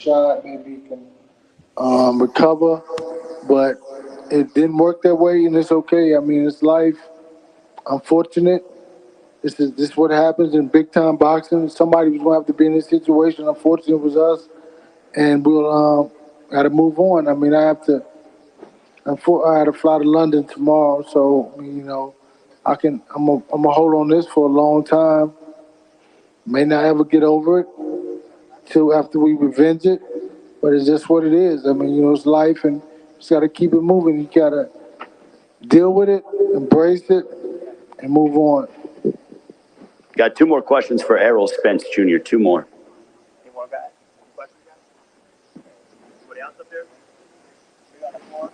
shot, maybe he can recover. But it didn't work that way, and it's okay. I mean, it's life. Unfortunate. This is what happens in big time boxing. Somebody was going to have to be in this situation. Unfortunately, it was us, and we'll got to move on. I mean, I have to. I had to fly to London tomorrow, so I can. I'm gonna hold on this for a long time. May not ever get over it till after we revenge it, but it's just what it is. I mean, it's life, and you just got to keep it moving. You got to deal with it, embrace it, and move on. Got two more questions for Errol Spence Jr. Two more. Any more guys? Questions, guys? Anybody else up there? We got a floor.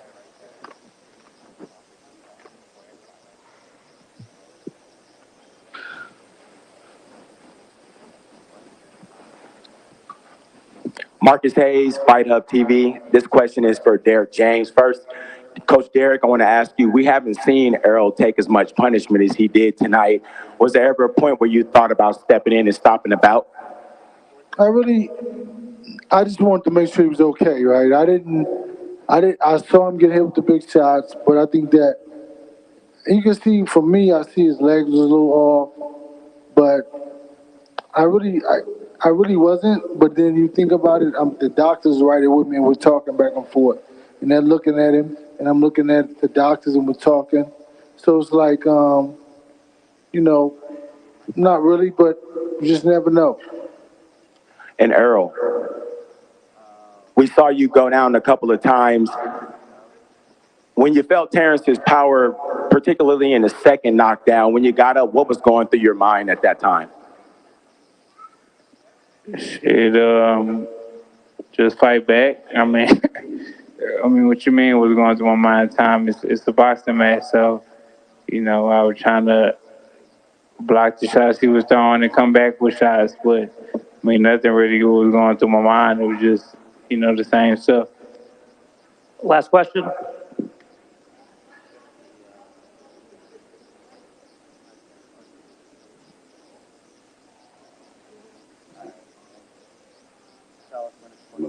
Marcus Hayes, Fight Hub TV. This question is for Derek James. First, Coach Derek, I want to ask you, we haven't seen Errol take as much punishment as he did tonight. Was there ever a point where you thought about stepping in and stopping the bout? I just wanted to make sure he was okay, right? I saw him get hit with the big shots, but I think that you can see, for me, I see his legs was a little off, but I really wasn't. But then you think about it, the doctor's right there with me, and we're talking back and forth, and they're looking at him, and I'm looking at the doctors, and we're talking. So it's like, not really, but you just never know. And Errol, we saw you go down a couple of times. When you felt Terrence's power, particularly in the second knockdown, when you got up, what was going through your mind at that time? Shit, just fight back. I mean, what you mean was going through my mind at the time? It's a boxing match, so, I was trying to block the shots he was throwing and come back with shots, but, nothing really was going through my mind. It was just, the same stuff. Last question.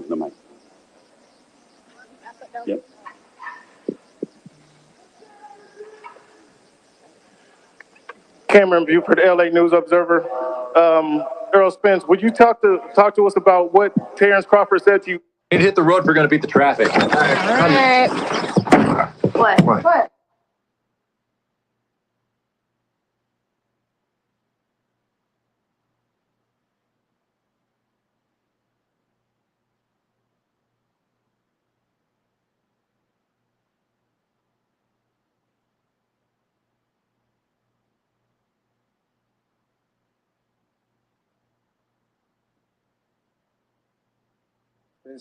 The mic. Yep. Cameron Buford, LA News Observer. Errol Spence, would you talk to us about what Terrence Crawford said to you? You hit the road, we're going to beat the traffic. All right. What?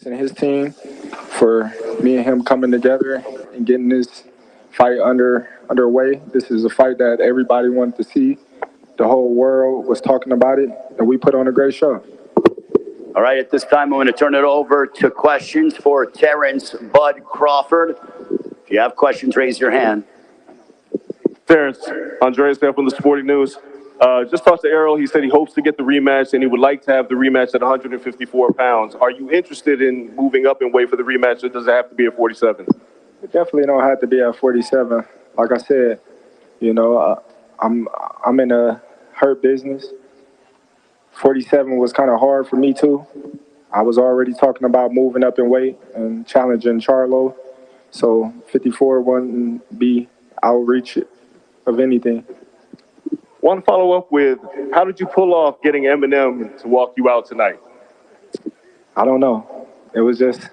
And his team for me and him coming together and getting this fight underway. This is a fight that everybody wanted to see. The whole world was talking about it, and we put on a great show. All right, at this time, I'm going to turn it over to questions for Terrence Bud Crawford. If you have questions, raise your hand. Terrence, Andreas there from the Sporting News. Just talked to Errol. He said he hopes to get the rematch, and he would like to have the rematch at 154 pounds. Are you interested in moving up in weight for the rematch, or does it have to be at 47? It definitely don't have to be at 47. Like I said, I'm in a hurt business. 47 was kind of hard for me too. I was already talking about moving up in weight and challenging Charlo, so 54 wouldn't be outreach of anything. Want to follow up with, how did you pull off getting Eminem to walk you out tonight? I don't know. It was just,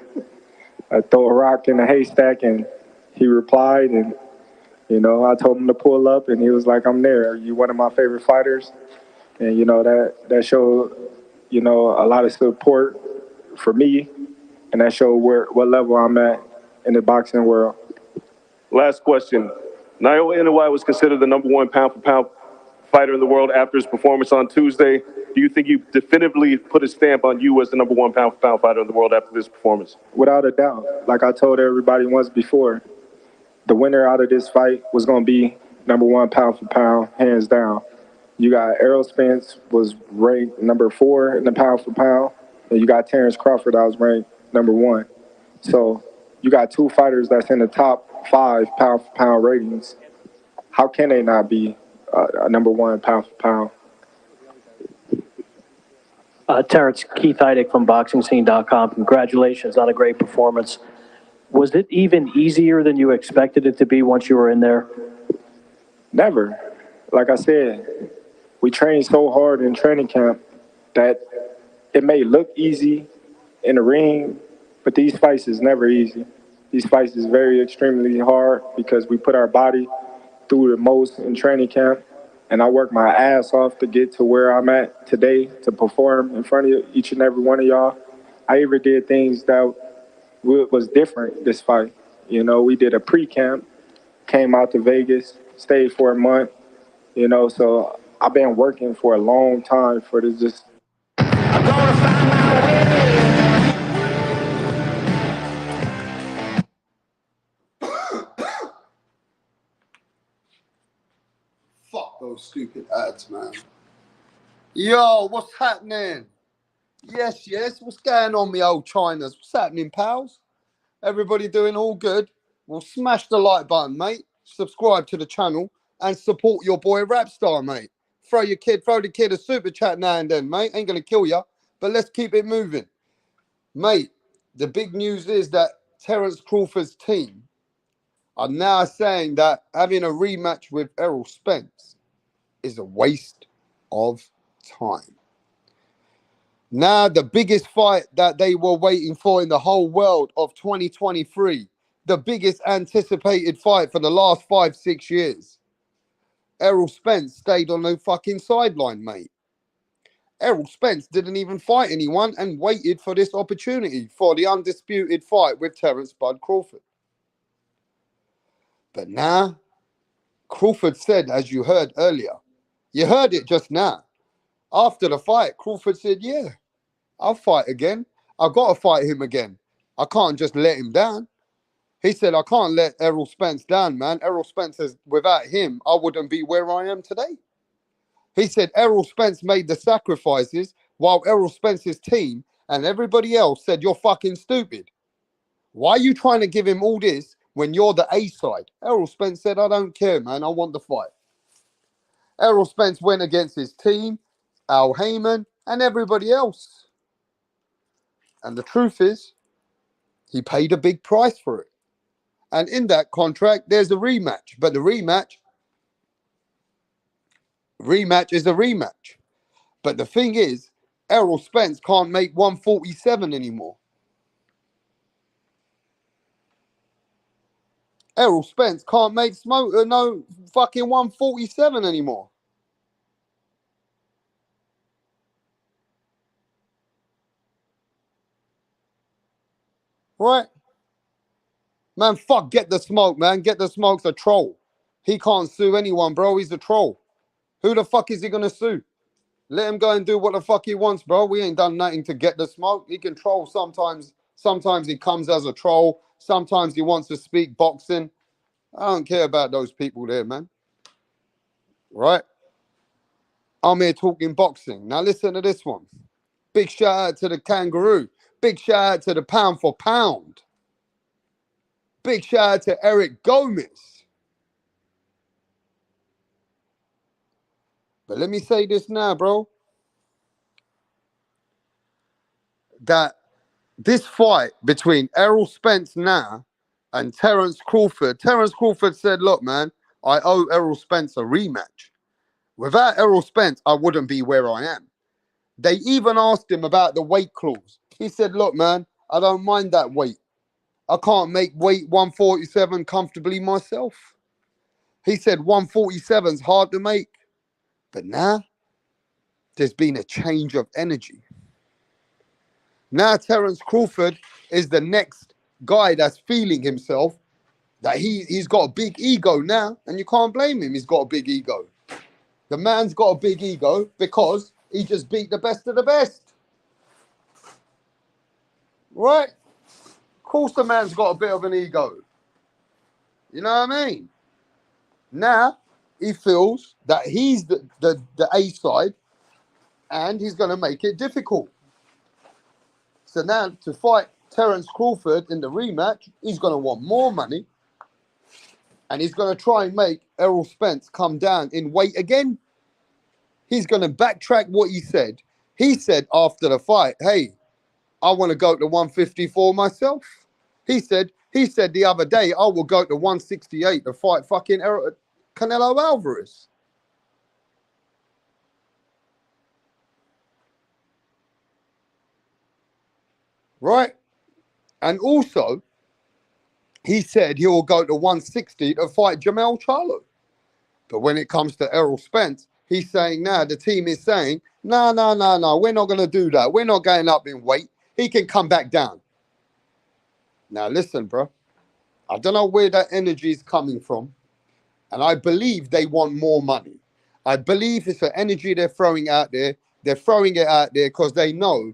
I throw a rock in a haystack, and he replied, and, I told him to pull up, and he was like, I'm there. You're one of my favorite fighters. And, that showed, a lot of support for me, and that showed what level I'm at in the boxing world. Last question. Naoya Inoue was considered the #1 pound-for-pound fighter in the world after his performance on Tuesday. Do you think you definitively put a stamp on you as the #1 pound-for-pound fighter in the world after this performance? Without a doubt. Like I told everybody once before, the winner out of this fight was going to be #1 pound-for-pound, hands down. You got Errol Spence was ranked #4 in the pound-for-pound, and you got Terrence Crawford that was ranked #1. So you got two fighters that's in the top 5 pound for pound ratings. How can they not be #1 pound for pound? Terrence, Keith Heidick from BoxingScene.com. Congratulations on a great performance. Was it even easier than you expected it to be once you were in there? Never. Like I said, we trained so hard in training camp that it may look easy in the ring, but these fights is never easy. These fights is very extremely hard because we put our body through the most in training camp, and I work my ass off to get to where I'm at today to perform in front of each and every one of y'all. I even did things that was different this fight. You know, we did a pre-camp, came out to Vegas, stayed for a month, you know, so I've been working for a long time for this. Just Fuck those stupid ads, man. Yo, what's happening? Yes, what's going on, me old Chinas? What's happening, pals? Everybody doing all good? Well, smash the like button, mate. Subscribe to the channel and support your boy Rapstar, mate. Throw the kid a super chat now and then, mate. Ain't gonna kill ya, but let's keep it moving. Mate, the big news is that Terrence Crawford's team are now saying that having a rematch with Errol Spence is a waste of time. Now, the biggest fight that they were waiting for in the whole world of 2023, the biggest anticipated fight for the last 5-6 years. Errol Spence stayed on the fucking sideline, mate. Errol Spence didn't even fight anyone and waited for this opportunity for the undisputed fight with Terrence Bud Crawford. But now, Crawford said, as you heard earlier, you heard it just now. After the fight, Crawford said, yeah, I'll fight again. I've got to fight him again. I can't just let him down. He said, I can't let Errol Spence down, man. Errol Spence says, without him, I wouldn't be where I am today. He said Errol Spence made the sacrifices while Errol Spence's team and everybody else said, you're fucking stupid. Why are you trying to give him all this when you're the A side? Errol Spence said, I don't care, man. I want the fight. Errol Spence went against his team, Al Heyman, and everybody else. And the truth is, he paid a big price for it. And in that contract, there's a rematch. But the rematch is a rematch. But the thing is, Errol Spence can't make 147 anymore. Errol Spence can't make no fucking 147 anymore. Right? Man, fuck, Get the Smoke, man. Get the Smoke's a troll. He can't sue anyone, bro. He's a troll. Who the fuck is he gonna sue? Let him go and do what the fuck he wants, bro. We ain't done nothing to Get the Smoke. He can troll sometimes. Sometimes he comes as a troll. Sometimes he wants to speak boxing. I don't care about those people there, man. Right? I'm here talking boxing. Now listen to this one. Big shout out to the Kangaroo. Big shout out to the Pound for Pound. Big shout out to Eric Gomez. But let me say this now, bro. That this fight between Errol Spence now and Terrence Crawford said, look, man, I owe Errol Spence a rematch. Without Errol Spence, I wouldn't be where I am. They even asked him about the weight clause. He said, look, man, I don't mind that weight. I can't make weight 147 comfortably myself. He said 147's hard to make. But now, there's been a change of energy. Now Terrence Crawford is the next guy that's feeling himself, that he's got a big ego now, and you can't blame him. He's got a big ego. The man's got a big ego because he just beat the best of the best. Right? Of course the man's got a bit of an ego. You know what I mean? Now he feels that he's the A side and he's going to make it difficult. So now to fight Terrence Crawford in the rematch, he's going to want more money. And he's going to try and make Errol Spence come down in weight again. He's going to backtrack what he said. He said after the fight, hey, I want to go to 154 myself. He said the other day, I will go to 168 to fight fucking Canelo Alvarez. Right? And also, he said he will go to 160 to fight Jamel Charlo. But when it comes to Errol Spence, he's saying now, the team is saying, no, we're not going to do that. We're not going up in weight. He can come back down. Now, listen, bro. I don't know where that energy is coming from. And I believe they want more money. I believe it's an energy they're throwing out there. They're throwing it out there because they know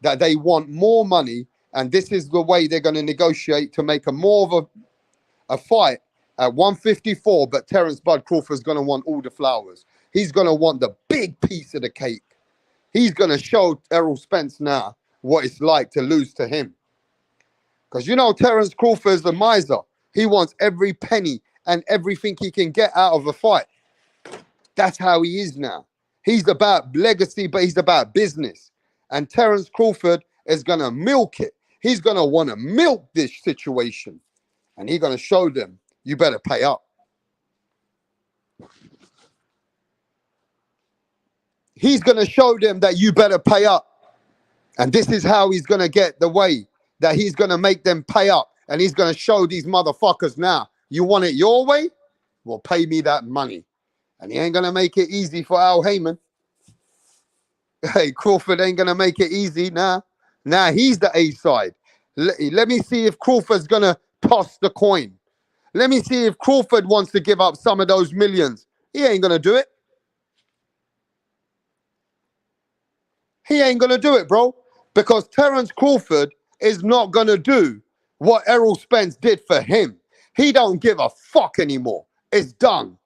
that they want more money. And this is the way they're going to negotiate to make a more of a fight at 154. But Terrence Bud Crawford's going to want all the flowers. He's going to want the big piece of the cake. He's going to show Errol Spence now what it's like to lose to him. Because you know Terrence Crawford's the miser. He wants every penny and everything he can get out of a fight. That's how he is now. He's about legacy, but he's about business. And Terrence Crawford is going to milk it. He's going to want to milk this situation. And he's going to show them, you better pay up. He's going to show them that you better pay up. And this is how he's going to get the way that he's going to make them pay up. And he's going to show these motherfuckers now, you want it your way? Well, pay me that money. And he ain't going to make it easy for Al Heyman. Hey, Crawford ain't going to make it easy now. Now he's the A side. Let me see if Crawford's going to toss the coin. Let me see if Crawford wants to give up some of those millions. He ain't going to do it. He ain't going to do it, bro. Because Terrence Crawford is not going to do what Errol Spence did for him. He don't give a fuck anymore. It's done.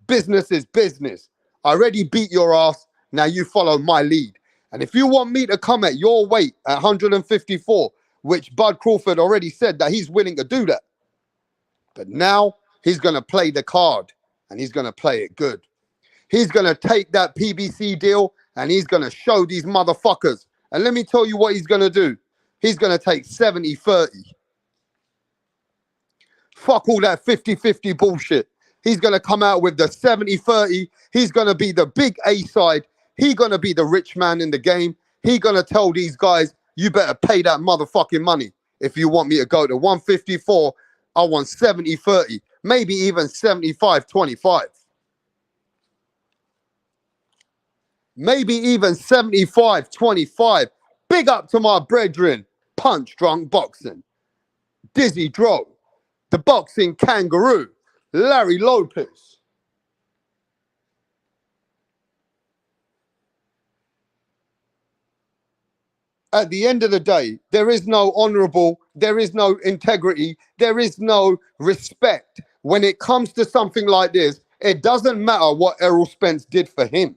Business is business. I already beat your ass. Now you follow my lead. And if you want me to come at your weight at 154, which Bud Crawford already said that he's willing to do that. But now he's going to play the card and he's going to play it good. He's going to take that PBC deal and he's going to show these motherfuckers. And let me tell you what he's going to do. He's going to take 70-30. Fuck all that 50-50 bullshit. He's going to come out with the 70-30. He's going to be the big A side. He's going to be the rich man in the game. He's going to tell these guys, you better pay that motherfucking money. If you want me to go to 154, I want 70-30. Maybe even 75-25. Maybe even 75-25. Big up to my brethren, Punch Drunk Boxing, Dizzy Dro, the Boxing Kangaroo, Larry Lopez. At the end of the day, there is no honorable, there is no integrity, there is no respect. When it comes to something like this, it doesn't matter what Errol Spence did for him.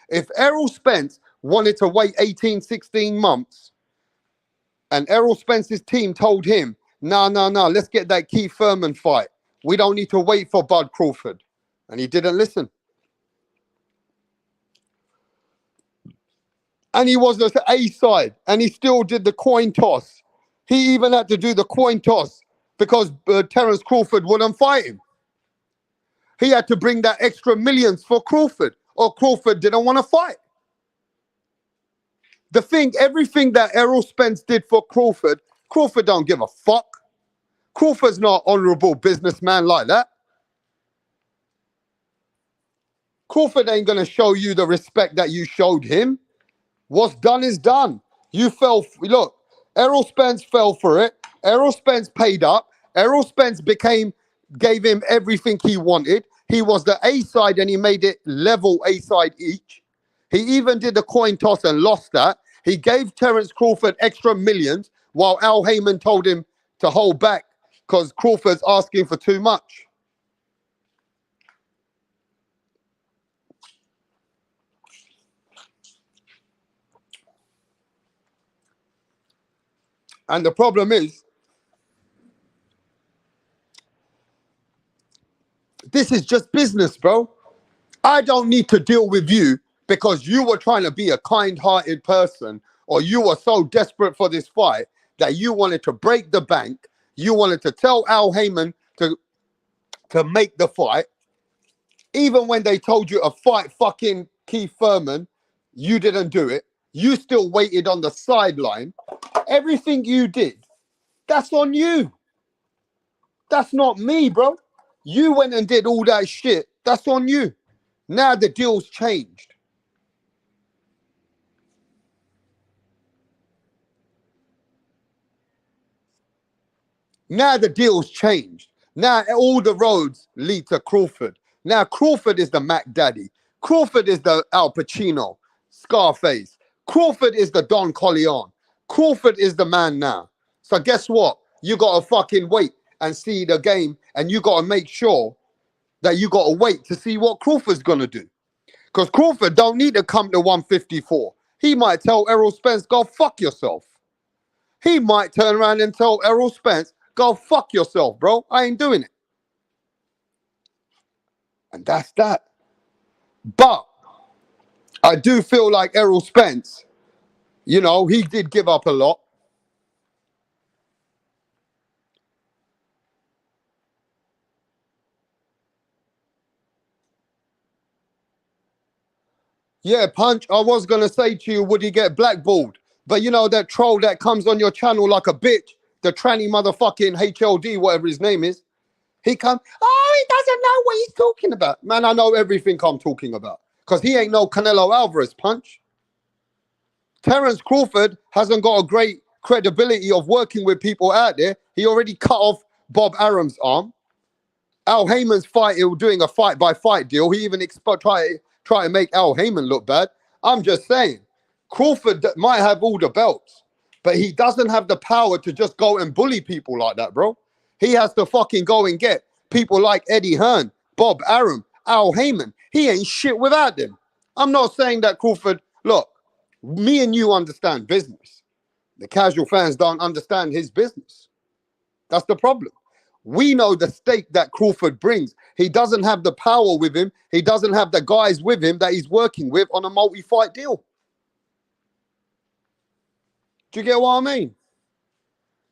If Errol Spence wanted to wait 18, 16 months, and Errol Spence's team told him, no, let's get that Keith Thurman fight. We don't need to wait for Bud Crawford. And he didn't listen. And he was the A side, and he still did the coin toss. He even had to do the coin toss because Terrence Crawford wouldn't fight him. He had to bring that extra millions for Crawford, or Crawford didn't want to fight. Everything that Errol Spence did for Crawford, Crawford don't give a fuck. Crawford's not an honorable businessman like that. Crawford ain't going to show you the respect that you showed him. What's done is done. Look, Errol Spence fell for it. Errol Spence paid up. Errol Spence gave him everything he wanted. He was the A side and he made it level A side each. He even did the coin toss and lost that. He gave Terrence Crawford extra millions while Al Heyman told him to hold back because Crawford's asking for too much. And the problem is, this is just business, bro. I don't need to deal with you because you were trying to be a kind-hearted person, or you were so desperate for this fight that you wanted to break the bank. You wanted to tell Al Heyman to make the fight. Even when they told you to fight fucking Keith Thurman, you didn't do it. You still waited on the sideline. Everything you did, that's on you. That's not me, bro. You went and did all that shit. That's on you. Now the deal's changed. Now the deal's changed. Now all the roads lead to Crawford. Now Crawford is the Mac Daddy. Crawford is the Al Pacino, Scarface. Crawford is the Don Corleone. Crawford is the man now. So guess what? You got to fucking wait and see the game, and you got to make sure that you got to wait to see what Crawford's going to do. Because Crawford don't need to come to 154. He might tell Errol Spence, go fuck yourself. He might turn around and tell Errol Spence, go fuck yourself, bro. I ain't doing it. And that's that. But I do feel like Errol Spence, you know, he did give up a lot. Yeah, Punch, I was going to say to you, would he get blackballed? But you know that troll that comes on your channel like a bitch, the tranny motherfucking HLD, whatever his name is, he come, oh, he doesn't know what he's talking about. Man, I know everything I'm talking about. Because he ain't no Canelo Alvarez, Punch. Terrence Crawford hasn't got a great credibility of working with people out there. He already cut off Bob Arum's arm. Al Heyman's fight, he was doing a fight-by-fight deal. He even try to make Al Heyman look bad. I'm just saying, Crawford might have all the belts, but he doesn't have the power to just go and bully people like that, bro. He has to fucking go and get people like Eddie Hearn, Bob Arum, Al Heyman. He ain't shit without them. I'm not saying that Crawford, look, me and you understand business. The casual fans don't understand his business. That's the problem. We know the stake that Crawford brings. He doesn't have the power with him. He doesn't have the guys with him that he's working with on a multi-fight deal. Do you get what I mean?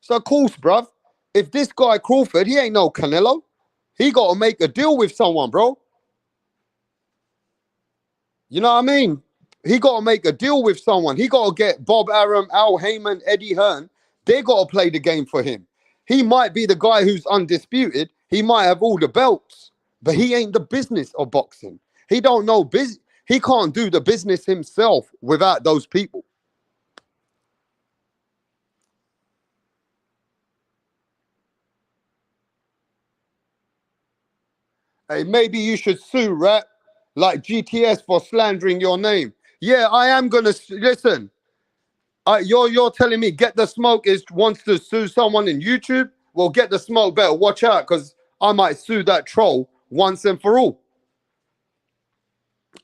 So, of course, bruv, if this guy Crawford, he ain't no Canelo. He got to make a deal with someone, bro. You know what I mean? He got to make a deal with someone. He got to get Bob Arum, Al Heyman, Eddie Hearn. They got to play the game for him. He might be the guy who's undisputed. He might have all the belts, but he ain't the business of boxing. He don't know he can't do the business himself without those people. Hey, maybe you should sue, Rat, like GTS for slandering your name. Yeah, I am gonna listen. You're telling me Get the Smoke wants to sue someone in YouTube? Well, Get the Smoke better watch out, because I might sue that troll once and for all.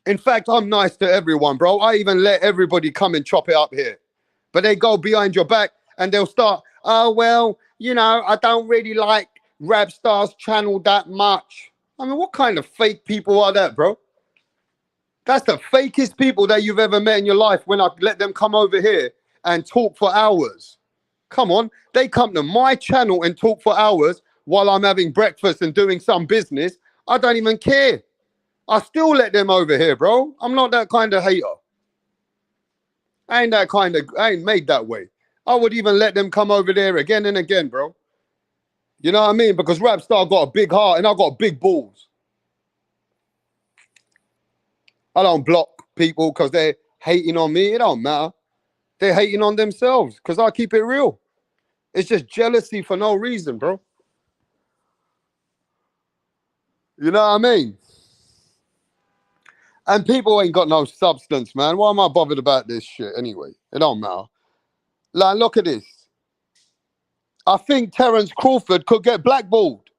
In fact, I'm nice to everyone, bro. I even let everybody come and chop it up here. But they go behind your back and they'll start, oh, well, you know, I don't really like Rabstar's channel that much. I mean, what kind of fake people are that, bro? That's the fakest people that you've ever met in your life when I let them come over here and talk for hours. Come on, they come to my channel and talk for hours while I'm having breakfast and doing some business. I don't even care. I still let them over here, bro. I'm not that kind of hater. I ain't made that way. I would even let them come over there again and again, bro. You know what I mean? Because Rapstar got a big heart and I got big balls. I don't block people because they're hating on me. It don't matter. They're hating on themselves because I keep it real. It's just jealousy for no reason, bro. You know what I mean? And people ain't got no substance, man. Why am I bothered about this shit anyway? It don't matter. Like, look at this. I think Terrence Crawford could get blackballed.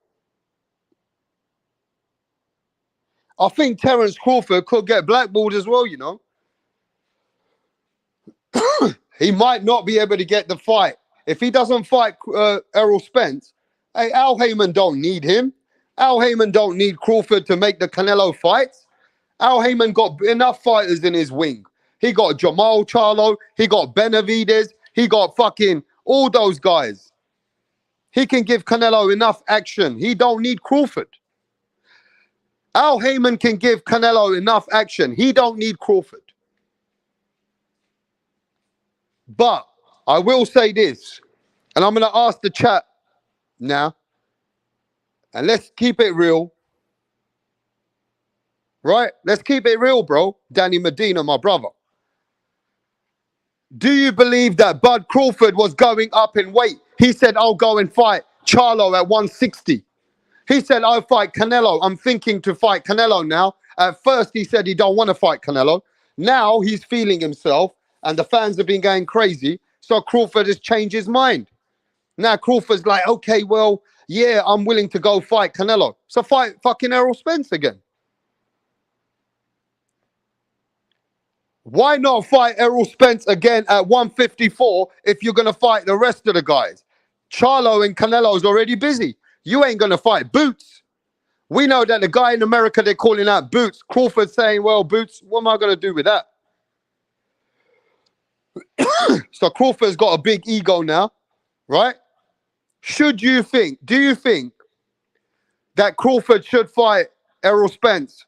I think Terrence Crawford could get blackballed as well, you know. He might not be able to get the fight If he doesn't fight Errol Spence, hey, Al Heyman don't need him. Al Heyman don't need Crawford to make the Canelo fights. Al Heyman got enough fighters in his wing. He got Jamal Charlo. He got Benavidez. He got fucking all those guys. He can give Canelo enough action. He don't need Crawford. Al Heyman can give Canelo enough action. He don't need Crawford. But I will say this, and I'm going to ask the chat now, and let's keep it real. Right? Let's keep it real, bro. Danny Medina, my brother. Do you believe that Bud Crawford was going up in weight? He said, I'll go and fight Charlo at 160. He said, I'll fight Canelo. I'm thinking to fight Canelo now. At first, he said he don't want to fight Canelo. Now he's feeling himself, and the fans have been going crazy. So Crawford has changed his mind. Now Crawford's like, okay, well, yeah, I'm willing to go fight Canelo. So fight fucking Errol Spence again. Why not fight Errol Spence again at 154 if you're going to fight the rest of the guys? Charlo and Canelo's already busy. You ain't going to fight Boots. We know that the guy in America, they're calling out Boots. Crawford saying, well, Boots, what am I going to do with that? So Crawford's got a big ego now, right? Do you think that Crawford should fight Errol Spence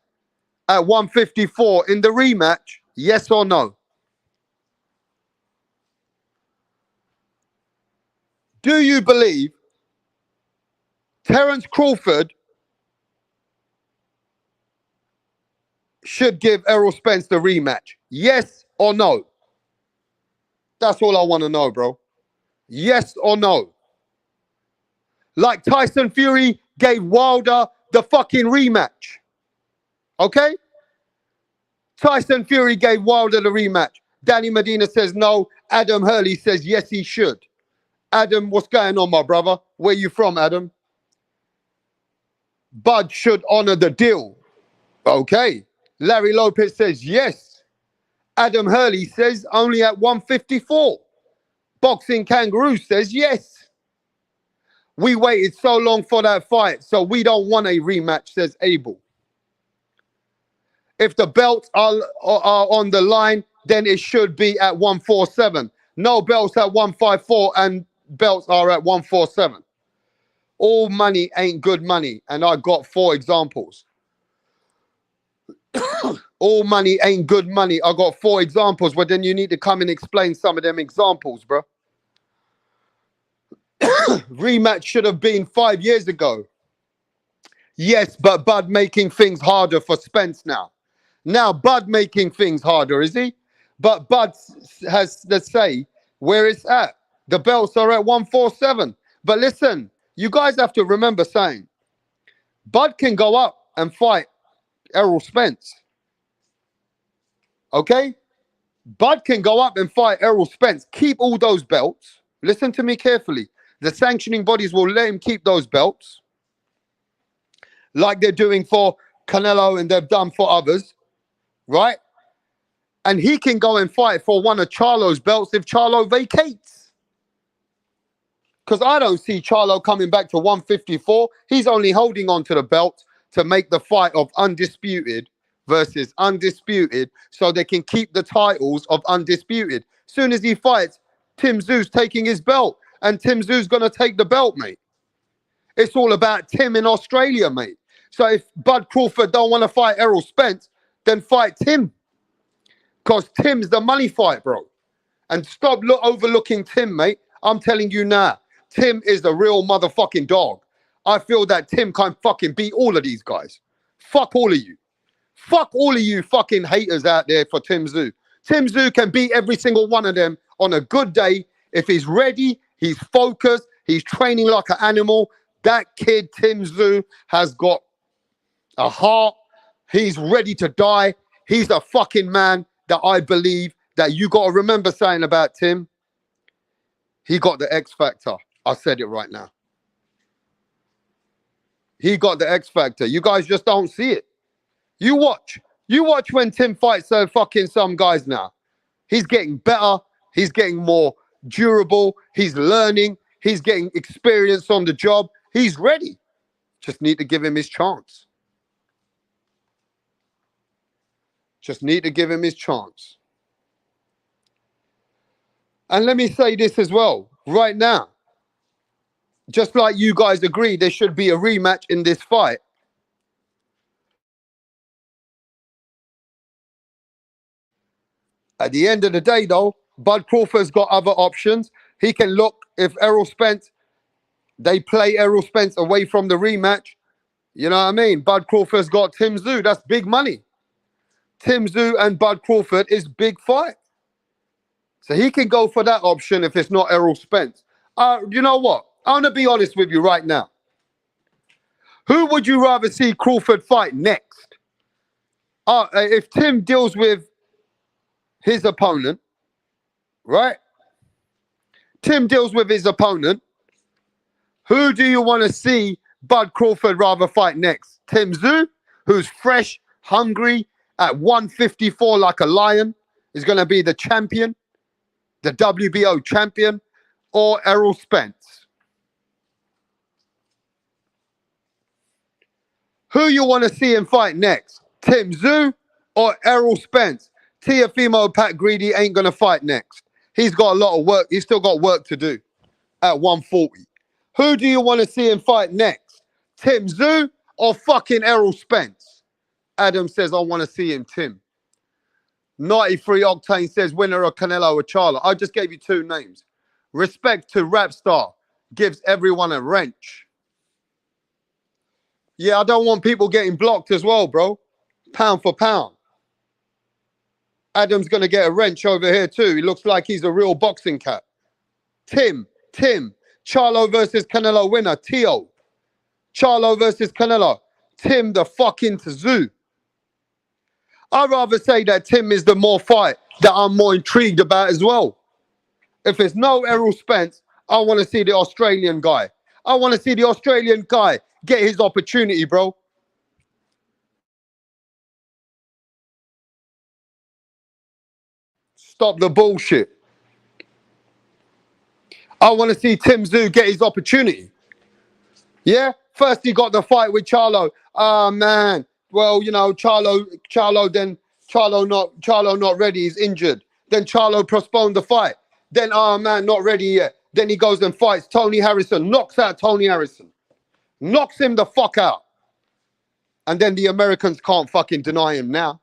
at 154 in the rematch? Yes or no? Do you believe Terrence Crawford should give Errol Spence the rematch? Yes or no? That's all I want to know, bro. Yes or no? Like Tyson Fury gave Wilder the fucking rematch. Okay? Tyson Fury gave Wilder the rematch. Danny Medina says no. Adam Hurley says yes, he should. Adam, what's going on, my brother? Where you from, Adam? Bud should honor the deal. Okay. Larry Lopez says yes. Adam Hurley says only at 154. Boxing Kangaroo says yes. We waited so long for that fight, so we don't want a rematch, says Abel. If the belts are on the line, then it should be at 147. No belts at 154 and belts are at 147. All money ain't good money. And I got 4 examples. All money ain't good money. I got 4 examples, but then you need to come and explain some of them examples, bro. Rematch should have been 5 years ago. Yes, but Bud making things harder for Spence now. Now Bud making things harder, is he? But Bud has the say where it's at. The belts are at 147. But listen, you guys have to remember saying, Bud can go up and fight Errol Spence. Okay? Bud can go up and fight Errol Spence. Keep all those belts. Listen to me carefully. The sanctioning bodies will let him keep those belts, like they're doing for Canelo and they've done for others, right? And he can go and fight for one of Charlo's belts if Charlo vacates. Because I don't see Charlo coming back to 154. He's only holding on to the belt to make the fight of undisputed versus undisputed so they can keep the titles of undisputed. Soon as he fights, Tim Tszю's taking his belt. And Tim Tszю's going to take the belt, mate. It's all about Tim in Australia, mate. So if Bud Crawford don't want to fight Errol Spence, then fight Tim. Because Tim's the money fight, bro. And stop overlooking Tim, mate. I'm telling you now, Tim is the real motherfucking dog. I feel that Tim can fucking beat all of these guys. Fuck all of you. Fuck all of you fucking haters out there for Tim Tszyu. Tim Tszyu can beat every single one of them on a good day. If he's ready, he's focused, he's training like an animal. That kid, Tim Tszyu, has got a heart. He's ready to die. He's a fucking man that I believe that you got to remember saying about Tim. He got the X factor. I said it right now. He got the X factor. You guys just don't see it. You watch. You watch when Tim fights fucking some guys now. He's getting better. He's getting more durable. He's learning. He's getting experience on the job. He's ready. Just need to give him his chance. Just need to give him his chance. And let me say this as well, right now. Just like you guys agree, there should be a rematch in this fight. At the end of the day, though, Bud Crawford's got other options. He can look, if Errol Spence, they play Errol Spence away from the rematch. You know what I mean? Bud Crawford's got Tim Tszyu. That's big money. Tim Tszyu and Bud Crawford is big fight. So he can go for that option if it's not Errol Spence. You know what? I'm going to be honest with you right now. Who would you rather see Crawford fight next? If Tim deals with his opponent, right? Tim deals with his opponent. Who do you want to see Bud Crawford rather fight next? Tim Tszyu, who's fresh, hungry, at 154 like a lion, is going to be the champion, the WBO champion, or Errol Spence? Who you want to see him fight next? Tim Tszyu or Errol Spence? Teofimo Pat Greedy ain't going to fight next. He's got a lot of work. He's still got work to do at 140. Who do you want to see him fight next? Tim Tszyu or fucking Errol Spence? Adam says, I want to see him, Tim. 93 Octane says, winner of Canelo or Charlo. I just gave you two names. Respect to Rapstar gives everyone a wrench. Yeah, I don't want people getting blocked as well, bro. Pound for pound. Adam's going to get a wrench over here too. He looks like he's a real boxing cat. Tim. Charlo versus Canelo winner. Tio. Charlo versus Canelo. Tim the fucking Tszyu. I'd rather say that Tim is the more fight that I'm more intrigued about as well. If it's no Errol Spence, I want to see the Australian guy. I want to see the Australian guy get his opportunity, bro. Stop the bullshit. I want to see Tim Tszyu get his opportunity. Yeah? First he got the fight with Charlo. Oh, man. Well, you know, Charlo not ready. He's injured. Then Charlo postponed the fight. Then, oh, man, not ready yet. Then he goes and fights Tony Harrison. Knocks out Tony Harrison. Knocks him the fuck out. And then the Americans can't fucking deny him now.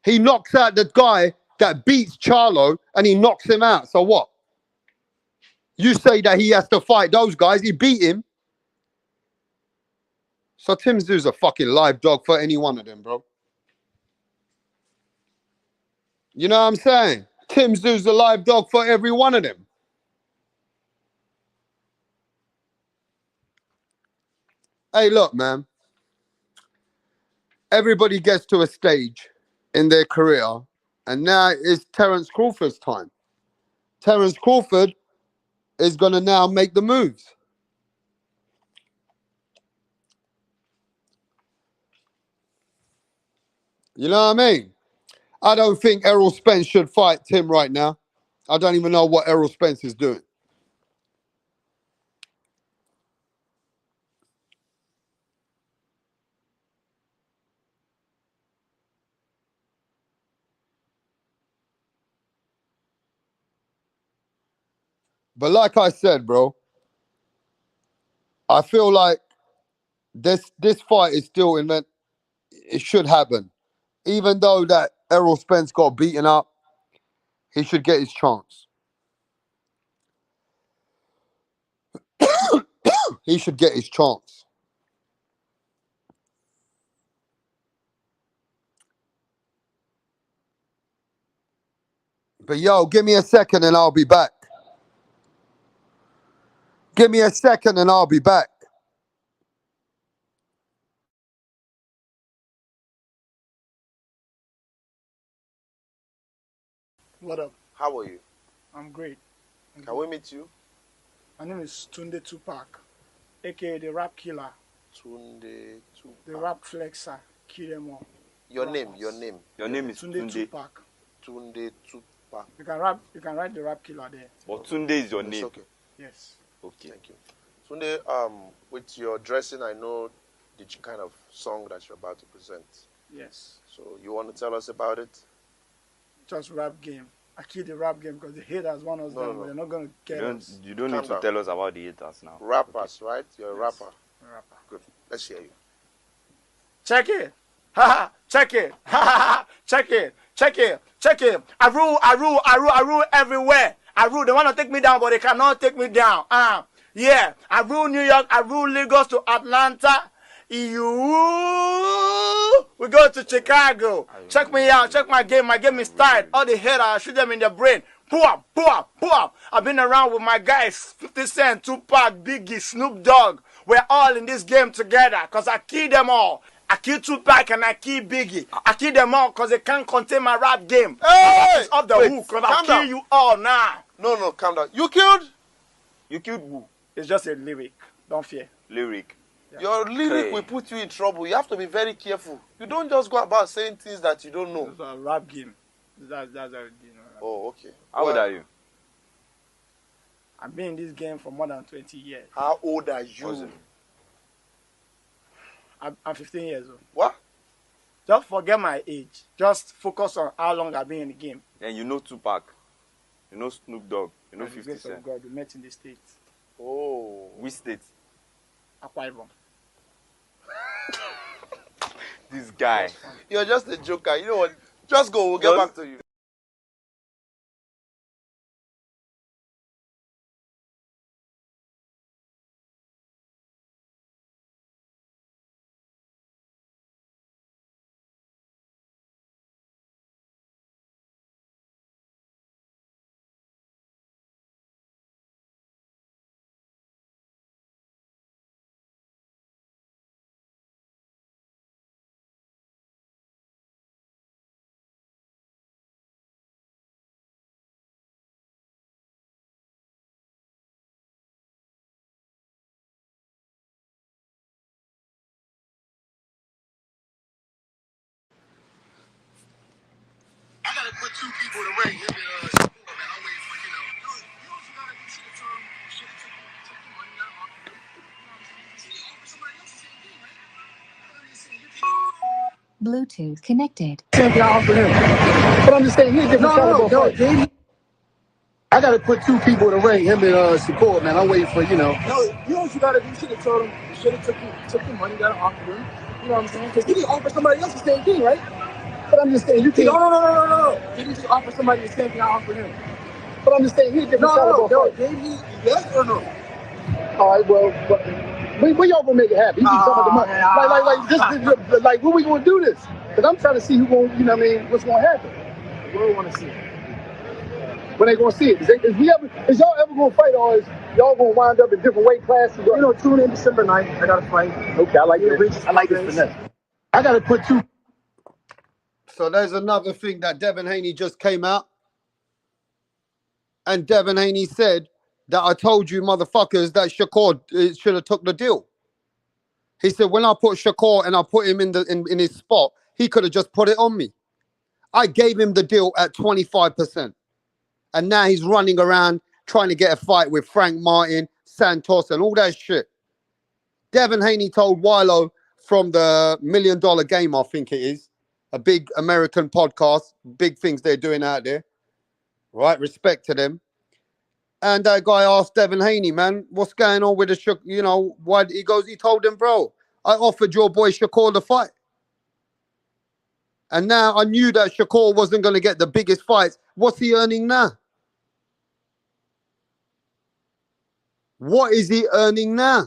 He knocks out the guy that beats Charlo and he knocks him out. So what? You say that he has to fight those guys. He beat him. So Tim Tszyu's a fucking live dog for any one of them, bro. You know what I'm saying? Tim Tszyu's a live dog for every one of them. Hey, look, man. Everybody gets to a stage in their career, and now it's Terrence Crawford's time. Terrence Crawford is going to now make the moves. You know what I mean? I don't think Errol Spence should fight Tim right now. I don't even know what Errol Spence is doing. But like I said, bro, I feel like this fight is still in that it should happen. Even though that Errol Spence got beaten up, he should get his chance. He should get his chance. But yo, give me a second and I'll be back. Give me a second and I'll be back. What up? How are you? I'm great. Can we meet you? My name is Tunde Tupac, aka the Rap Killer. Tunde Tupac. The Rap Flexer. Kill them all. Your name. Your name is Tunde Tupac. Tunde Tupac. rapper. You can rap. You can write the rap killer there. But Tunde is your It's name. okay. Yes. Okay. Thank you. Tunde, with your dressing, I know the kind of song that you're about to present. Yes. So you want to tell us about it? Just rap game. I kill the rap game because the haters want us down, but they're not going to get us. You don't need to tell us about the haters now. Rappers, right? You're a rapper. A rapper. Good. Let's hear you. Check it. Ha ha. Check it. Ha ha ha. Check it. Check it. Check it. I rule everywhere. I rule. They want to take me down, but they cannot take me down. Yeah. I rule New York. I rule Lagos to Atlanta. We go to Chicago. Check me out. Check my game. My game is tight. All the haters, I shoot them in the brain. Boom, boom, boom. I've been around with my guys, 50 Cent, Tupac, Biggie, Snoop Dogg. We're all in this game together because I kill them all. I kill Tupac and I kill Biggie. I kill them all because they can't contain my rap game. Hey! It's off the hook because I'll kill you all now. No, calm down. You killed who? It's just a lyric. Don't fear. Lyric. Yeah. Your lyric will put you in trouble. You have to be very careful. You don't just go about saying things that you don't know. It's a rap game. That's Oh, okay. How old are you? I've been in this game for more than 20 years. How old are you? I'm 15 years old. What? Just forget my age. Just focus on how long I've been in the game. And you know Tupac. You know Snoop Dogg. You know 50 Cent. Grace of God, we met in the States. Oh. Which state? Akwa Ibom. This guy. You're just a joker. You know what? Just go. We'll get back to you. I gotta put two people in the ring. Him and Shakur, man. I'm waiting for, you also gotta do shit to him. Shit to take the money out of him. You offer somebody else the same thing, right? I'm just saying, Bluetooth connected. Same thing I offered him. But I'm just saying, he's a different caliber fight. I gotta put two people in the ring. Him and Shakur, man. I'm waiting for, No, you also gotta do shit to told him. You should have took the money that I offered him. You know what I'm saying? Because he didn't offer somebody else the same thing, right? But I'm just saying, you can't. No. Did he just offer somebody the same thing I offered him? But I'm just saying, he's a different caliber. Did he? Yes or no? All right, well, we all gonna make it happen. He keeps talking about the money. Like, when we gonna do this? Because I'm trying to see who gonna, what's gonna happen. We don't want to see it. When they gonna see it? Is y'all ever gonna fight, or is y'all gonna wind up in different weight classes? Tune in December 9th. I gotta fight. Okay, I like this. I like this finesse. I gotta put two. So there's another thing that Devin Haney just came out. And Devin Haney said that I told you motherfuckers that Shakur should have took the deal. He said, when I put Shakur and I put him in his spot, he could have just put it on me. I gave him the deal at 25%. And now he's running around trying to get a fight with Frank Martin, Santos, and all that shit. Devin Haney told Wilo from the $1 Million Game, I think it is, a big American podcast, big things they're doing out there, right? Respect to them. And that guy asked Devin Haney, man, what's going on with the why he goes, he told him, bro, I offered your boy Shakur the fight. And now I knew that Shakur wasn't going to get the biggest fights. What's he earning now? What is he earning now?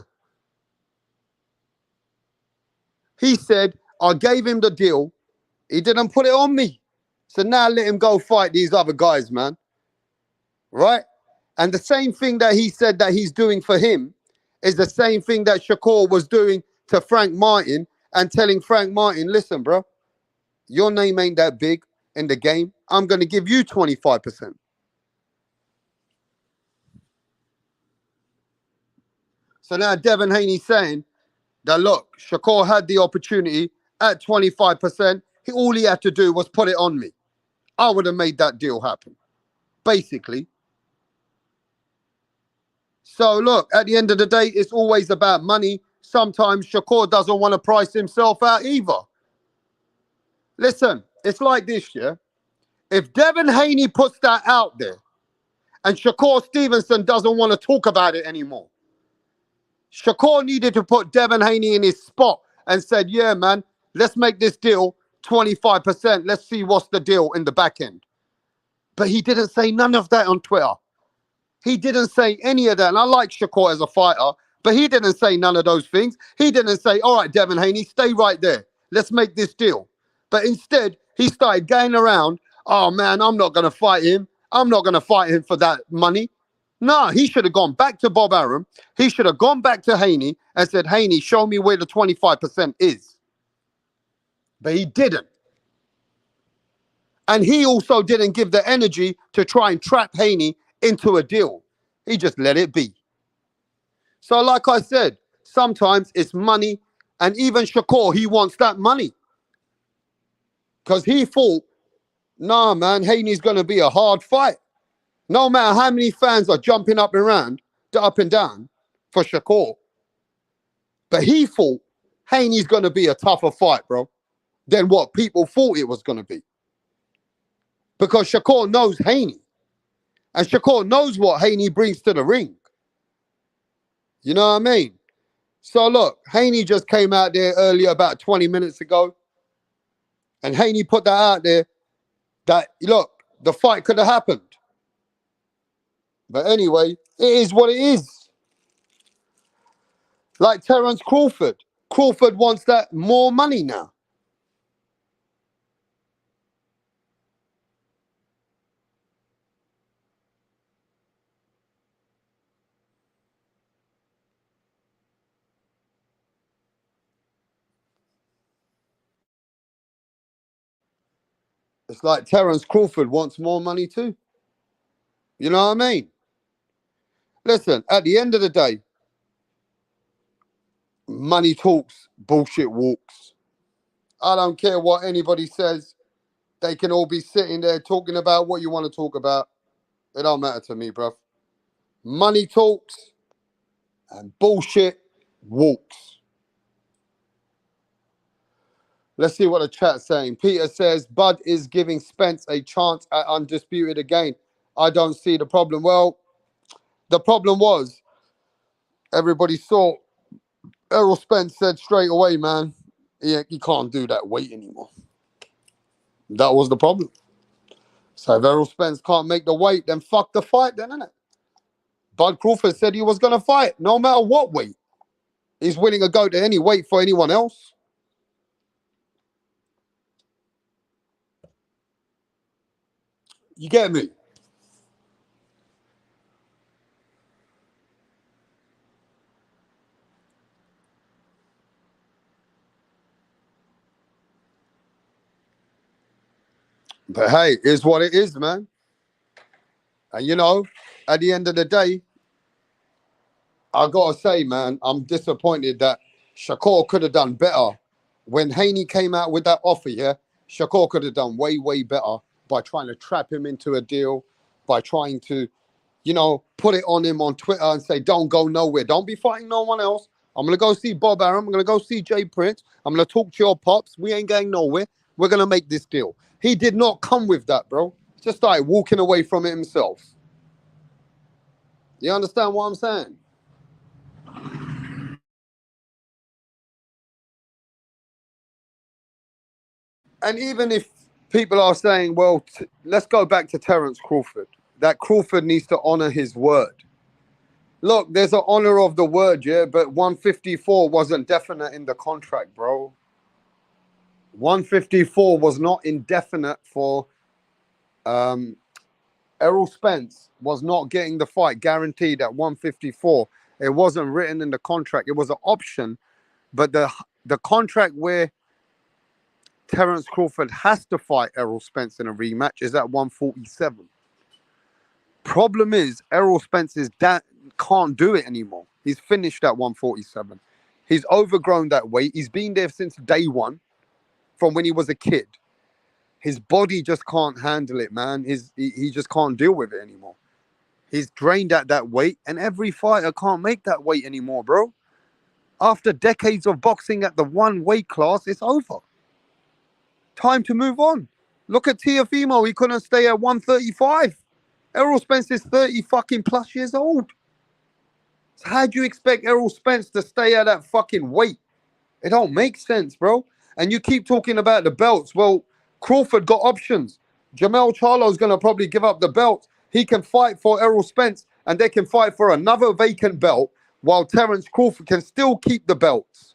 He said, I gave him the deal. He didn't put it on me. So now let him go fight these other guys, man. Right? And the same thing that he said that he's doing for him is the same thing that Shakur was doing to Frank Martin and telling Frank Martin, listen, bro, your name ain't that big in the game. I'm going to give you 25%. So now Devin Haney's saying that, look, Shakur had the opportunity at 25%. All he had to do was put it on me. I would have made that deal happen. basically. So look, at the end of the day, it's always about money. Sometimes Shakur doesn't want to price himself out either. Listen, it's like this, yeah? If Devin Haney puts that out there and Shakur Stevenson doesn't want to talk about it anymore, Shakur needed to put Devin Haney in his spot and said, yeah, man, let's make this deal 25%. Let's see what's the deal in the back end. But he didn't say none of that on Twitter. He didn't say any of that. And I like Shakur as a fighter, but he didn't say none of those things. He didn't say, all right, Devin Haney, stay right there. Let's make this deal. But instead, he started going around, oh, man, I'm not going to fight him. I'm not going to fight him for that money. No, he should have gone back to Bob Arum. He should have gone back to Haney and said, Haney, show me where the 25% is. But he didn't. And he also didn't give the energy to try and trap Haney into a deal. He just let it be. So like I said, sometimes it's money. And even Shakur, he wants that money. Because he thought, nah, man, Haney's going to be a hard fight. No matter how many fans are jumping up and down for Shakur. But he thought Haney's going to be a tougher fight, bro, than what people thought it was going to be. Because Shakur knows Haney. And Shakur knows what Haney brings to the ring. You know what I mean? So look, Haney just came out there earlier about 20 minutes ago. And Haney put that out there that, look, the fight could have happened. But anyway, it is what it is. Like Terrence Crawford. Crawford wants that more money now. It's like Terrence Crawford wants more money too. You know what I mean? Listen, at the end of the day, money talks, bullshit walks. I don't care what anybody says. They can all be sitting there talking about what you want to talk about. It don't matter to me, bruv. Money talks and bullshit walks. Let's see what the chat's saying. Peter says, Bud is giving Spence a chance at Undisputed again. I don't see the problem. Well, the problem was, everybody saw, Errol Spence said straight away, man, you can't do that weight anymore. That was the problem. So if Errol Spence can't make the weight, then fuck the fight then, innit? Bud Crawford said he was going to fight, no matter what weight. He's willing to go to any weight for anyone else. You get me? But hey, it's what it is, man. And you know, at the end of the day, I gotta say, man, I'm disappointed that Shakur could have done better. When Haney came out with that offer, yeah, Shakur could have done way, way better by trying to trap him into a deal, by trying to, you know, put it on him on Twitter and say, don't go nowhere. Don't be fighting no one else. I'm going to go see Bob Arum. I'm going to go see Jay Prince. I'm going to talk to your pops. We ain't going nowhere. We're going to make this deal. He did not come with that, bro. He just started walking away from it himself. You understand what I'm saying? And even if people are saying, well, let's go back to Terrence Crawford, that Crawford needs to honor his word. Look, there's an honor of the word, yeah, but 154 wasn't definite in the contract, bro. 154 was not indefinite for Errol Spence was not getting the fight guaranteed at 154. It wasn't written in the contract. It was an option, but the contract where Terrence Crawford has to fight Errol Spence in a rematch is at 147. Problem is, Errol Spence can't do it anymore. He's finished at 147. He's overgrown that weight. He's been there since day one, from when he was a kid. His body just can't handle it, man. He just can't deal with it anymore. He's drained at that weight, and every fighter can't make that weight anymore, bro. After decades of boxing at the one weight class, it's over. Time to move on. Look at Teofimo. He couldn't stay at 135. Errol Spence is 30 fucking plus years old. So how do you expect Errol Spence to stay at that fucking weight? It don't make sense, bro. And you keep talking about the belts. Well, Crawford got options. Jamel Charlo's going to probably give up the belt. He can fight for Errol Spence, and they can fight for another vacant belt, while Terrence Crawford can still keep the belts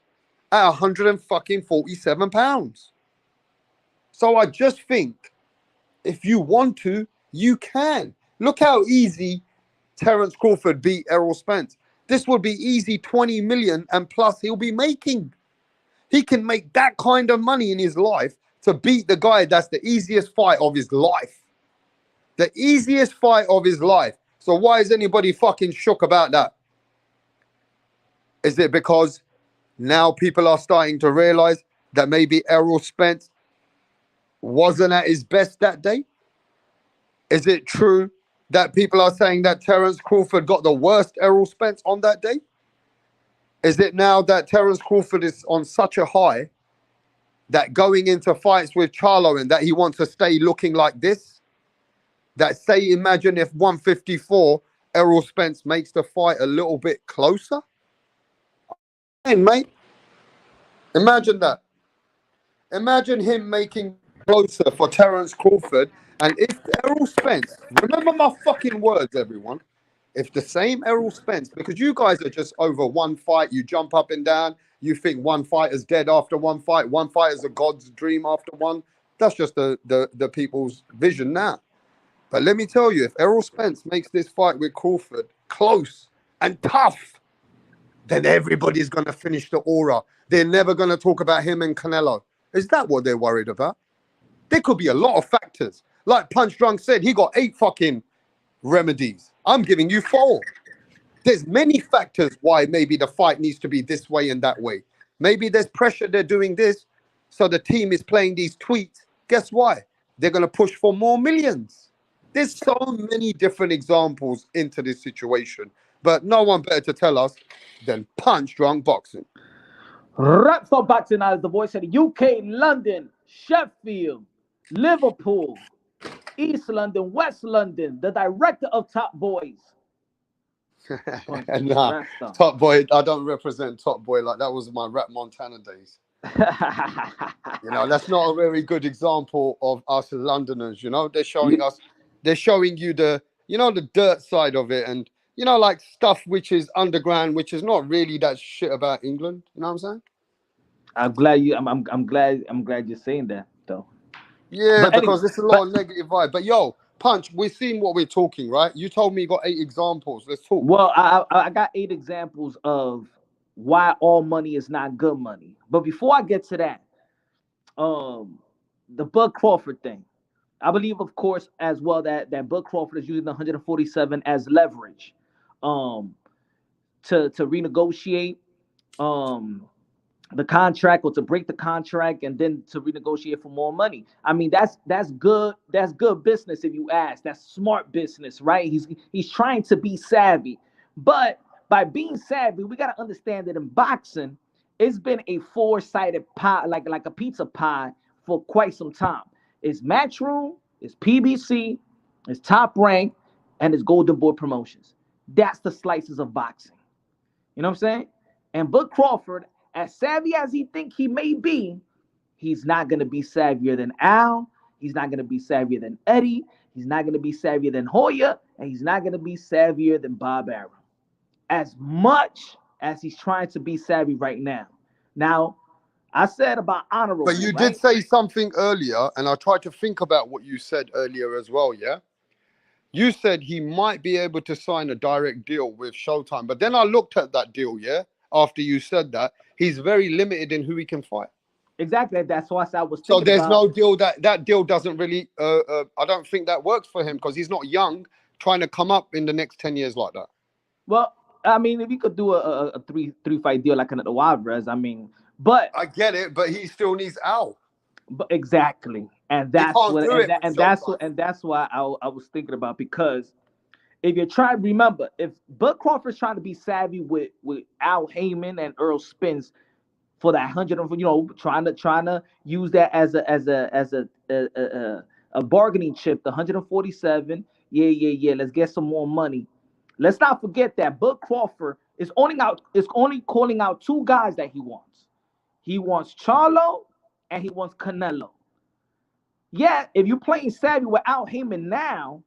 at 147 pounds. So I just think if you want to, you can. Look how easy Terrence Crawford beat Errol Spence. This would be easy 20 million and plus he'll be making. He can make that kind of money in his life to beat the guy that's the easiest fight of his life. The easiest fight of his life. So why is anybody fucking shook about that? Is it because now people are starting to realize that maybe Errol Spence wasn't at his best that day? Is it true that people are saying that Terrence Crawford got the worst Errol Spence on that day? Is it now that Terrence Crawford is on such a high that going into fights with Charlo and that he wants to stay looking like this? That say, imagine if 154 Errol Spence makes the fight a little bit closer? Hey, mate. Imagine that. Imagine him making closer for Terrence Crawford. And if Errol Spence, remember my fucking words, everyone. If the same Errol Spence, because you guys are just over one fight, you jump up and down, you think one fighter's dead after one fighter's a god's dream after one. That's just the people's vision now. But let me tell you, if Errol Spence makes this fight with Crawford close and tough, then everybody's going to finish the aura. They're never going to talk about him and Canelo. Is that what they're worried about? There could be a lot of factors. Like Punch Drunk said, he got 8 fucking remedies. I'm giving you 4. There's many factors why maybe the fight needs to be this way and that way. Maybe there's pressure, they're doing this, so the team is playing these tweets. Guess why? They're going to push for more millions. There's so many different examples into this situation, but no one better to tell us than Punch Drunk Boxing. Raps for Boxing as the voice of the UK, London, Sheffield, Liverpool, East London, West London, the director of Top Boys. Nah, Top Boy, I don't represent Top Boy like that was my Rap Montana days. You know, that's not a very good example of us Londoners, you know. They're showing you the, you know, the dirt side of it, and you know, like stuff which is underground, which is not really that shit about England. You know what I'm saying? I'm glad you're saying that though. Yeah, but because there's a lot of negative vibe. But yo, Punch, we've seen what we're talking, right? You told me you got 8 examples. Let's talk. Well, I got 8 examples of why all money is not good money. But before I get to that, the Bud Crawford thing. I believe, of course, as well that Bud Crawford is using 147 as leverage, to renegotiate the contract or to break the contract and then to renegotiate for more money. I mean, that's good. That's good business if you ask. That's smart business, right? He's trying to be savvy, but by being savvy, we got to understand that in boxing, it's been a 4-sided pie, like a pizza pie for quite some time. It's Matchroom, it's PBC, it's Top Rank, and it's Golden Boy Promotions. That's the slices of boxing. You know what I'm saying? And Bud Crawford, as savvy as he think he may be, he's not going to be savvier than Al. He's not going to be savvier than Eddie. He's not going to be savvier than Hoya. And he's not going to be savvier than Bob Arum. As much as he's trying to be savvy right now. Now, I said about honorable. But you did say something earlier, and I tried to think about what you said earlier as well, yeah? You said he might be able to sign a direct deal with Showtime. But then I looked at that deal, yeah? After you said that, he's very limited in who he can fight. Exactly. That's why I was thinking. So there's no deal that deal doesn't really, I don't think that works for him because he's not young trying to come up in the next 10 years like that. Well, I mean, if you could do a three fight deal like Canelo Alvarez, I mean, but I get it, but he still needs Al. But exactly. And He that's can't what, do and it that, with and that's Showtime. what, and that's why I was thinking about, because if you try, remember, if Bud Crawford's trying to be savvy with Al Heyman and Earl Spence for that 100, trying to use that as a bargaining chip, the 147. Yeah. Let's get some more money. Let's not forget that Bud Crawford is only calling out two guys that he wants. He wants Charlo and he wants Canelo. Yeah, if you're playing savvy with Al Heyman now,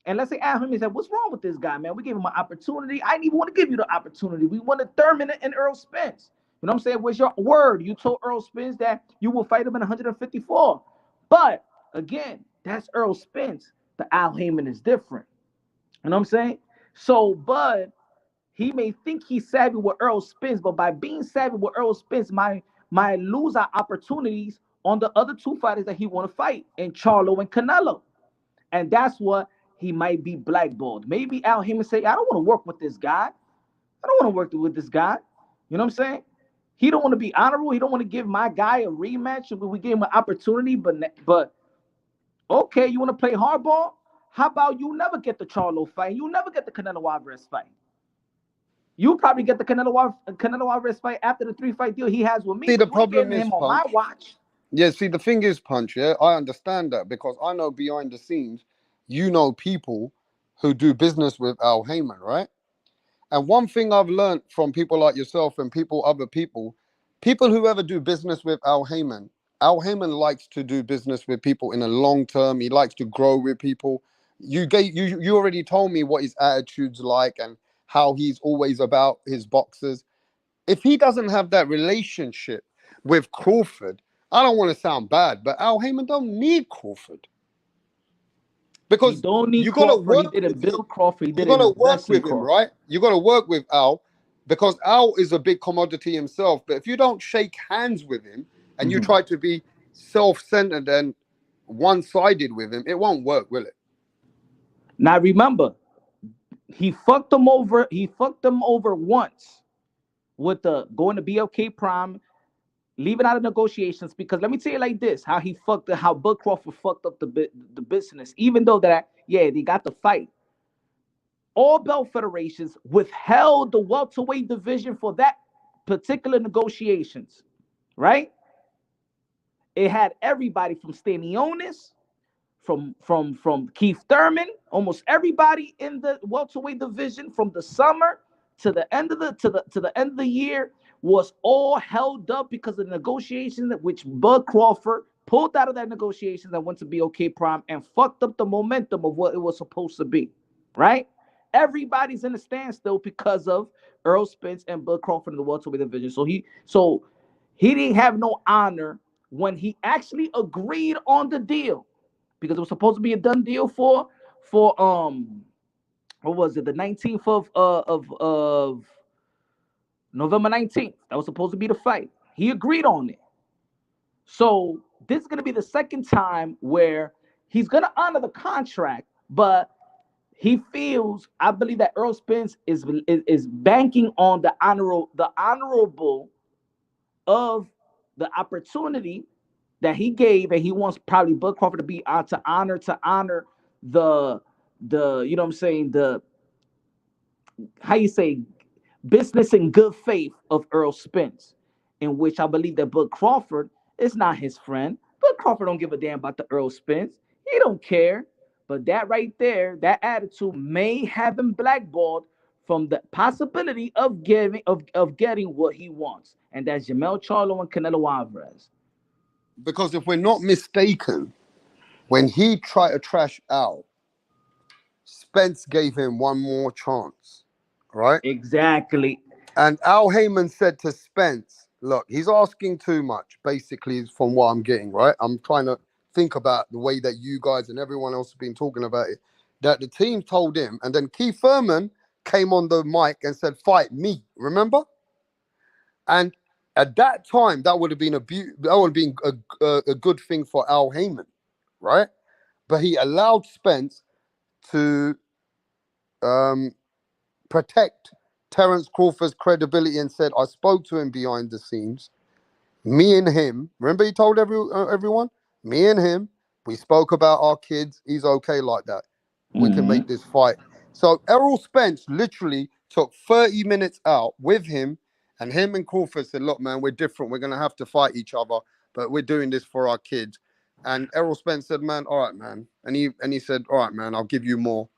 and let's say Al Heyman said, "What's wrong with this guy, man? We gave him an opportunity. I didn't even want to give you the opportunity. We wanted Thurman and Earl Spence. You know what I'm saying? Where's your word? You told Earl Spence that you will fight him in 154. But again, that's Earl Spence. The Al Heyman is different. You know what I'm saying? So Bud, he may think he's savvy with Earl Spence, but by being savvy with Earl Spence, might lose our opportunities on the other two fighters that he want to fight, in Charlo and Canelo. And that's what he might be blackballed. Maybe Al Heyman say, I don't want to work with this guy. I don't want to work with this guy. You know what I'm saying? He don't want to be honorable. He don't want to give my guy a rematch. We gave him an opportunity, but okay, you want to play hardball? How about you never get the Charlo fight? You never get the Canelo Alvarez fight. You probably get the Canelo Alvarez fight after the 3-fight deal he has with me, See, the but you ain't problem getting is, him on my Punch. watch. Yeah, see, the thing is, Punch, yeah, I understand that because I know behind the scenes, you know people who do business with Al Heyman, right? And one thing I've learned from people like yourself and other people who ever do business with Al Heyman likes to do business with people in a long term. He likes to grow with people. You already told me what his attitude's like and how he's always about his boxers. If he doesn't have that relationship with Crawford, I don't want to sound bad, but Al Heyman don't need Crawford He because don't need you got to Crawford. He work didn't with him. build Crawford. He You got didn't to work invest in with him, Crawford. right? You got to work with Al because Al is a big commodity himself. But if you don't shake hands with him and you try to be self-centered and one-sided with him, it won't work, will it? Now remember, he fucked them over. He fucked them over once with the going to BLK Prime, leaving out of negotiations. Because let me tell you like this: how Bud Crawford fucked up the business. Even though they got the fight. All belt federations withheld the welterweight division for that particular negotiations, right? It had everybody from Stanionis, from Keith Thurman, almost everybody in the welterweight division from the summer to the end of the year was all held up because of the negotiations which Bud Crawford pulled out of that negotiations and went to BOK Prime and fucked up the momentum of what it was supposed to be, right? Everybody's in a standstill because of Earl Spence and Bud Crawford in the welterweight division. So he didn't have no honor when he actually agreed on the deal, because it was supposed to be a done deal for what was it, the 19th of November 19th. That was supposed to be the fight. He agreed on it. So this is gonna be the second time where he's gonna honor the contract, but he feels, I believe that Earl Spence is banking on the honorable of the opportunity that he gave, and he wants probably Bud Crawford to be to honor the you know what I'm saying, the how you say, business in good faith of Earl Spence, in which I believe that Bud Crawford is not his friend. Bud Crawford don't give a damn about the Earl Spence. He don't care. But that right there, that attitude may have him blackballed from the possibility of getting what he wants, and that's Jamel Charlo and Canelo Alvarez. Because if we're not mistaken, when he tried to trash Al, Spence gave him one more chance, right? Exactly. And Al Heyman said to Spence, look, he's asking too much, basically, from what I'm getting, right? I'm trying to think about the way that you guys and everyone else have been talking about it, that the team told him, and then Keith Thurman came on the mic and said, fight me, remember? And at that time, that would have been a good thing for Al Heyman, right? But he allowed Spence to protect Terrence Crawford's credibility and said, I spoke to him behind the scenes. Me and him, remember he told everyone? Me and him, We spoke about our kids. He's okay like that. We can Mm-hmm. make this fight. So Errol Spence literally took 30 minutes out with him, and him and Crawford said, "Look, man, we're different. We're gonna have to fight each other, but we're doing this for our kids." And Errol Spence said, "Man, all right, man." And he said, "All right, man, I'll give you more."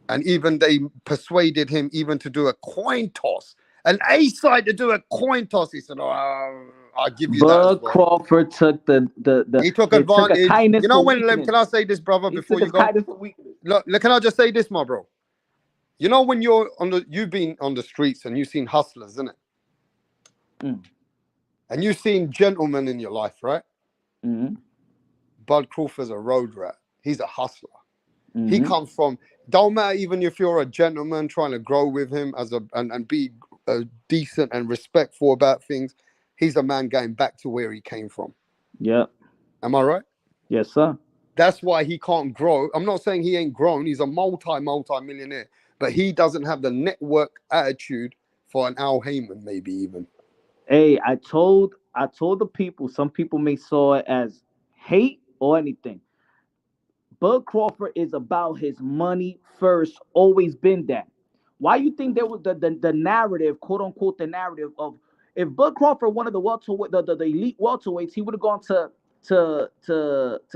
And even they persuaded him even to do a coin toss, an A side to do a coin toss. He said, "Oh, I'll give you that as Bud well." Crawford took He took it took a advantage. kindness You know for when? weakness. Can I say this, brother, He before took you his go? kindness for weakness. Look, can I just say this, my bro? You know when you've been on the streets and you've seen hustlers, isn't it? Mm. And you've seen gentlemen in your life, right? Mm-hmm. Bud Crawford's a road rat. He's a hustler. He Mm-hmm. comes from. Don't matter even if you're a gentleman trying to grow with him as and be decent and respectful about things. He's a man going back to where he came from. Yep. Am I right? Yes, sir. That's why he can't grow. I'm not saying he ain't grown. He's a multi-millionaire, but he doesn't have the network attitude for an Al Heyman, maybe even. Hey, I told the people. Some people may saw it as hate or anything. Bud Crawford is about his money first, always been that. Why you think there was the narrative, quote unquote, the narrative of if Bud Crawford wanted the elite welterweights, he would have gone to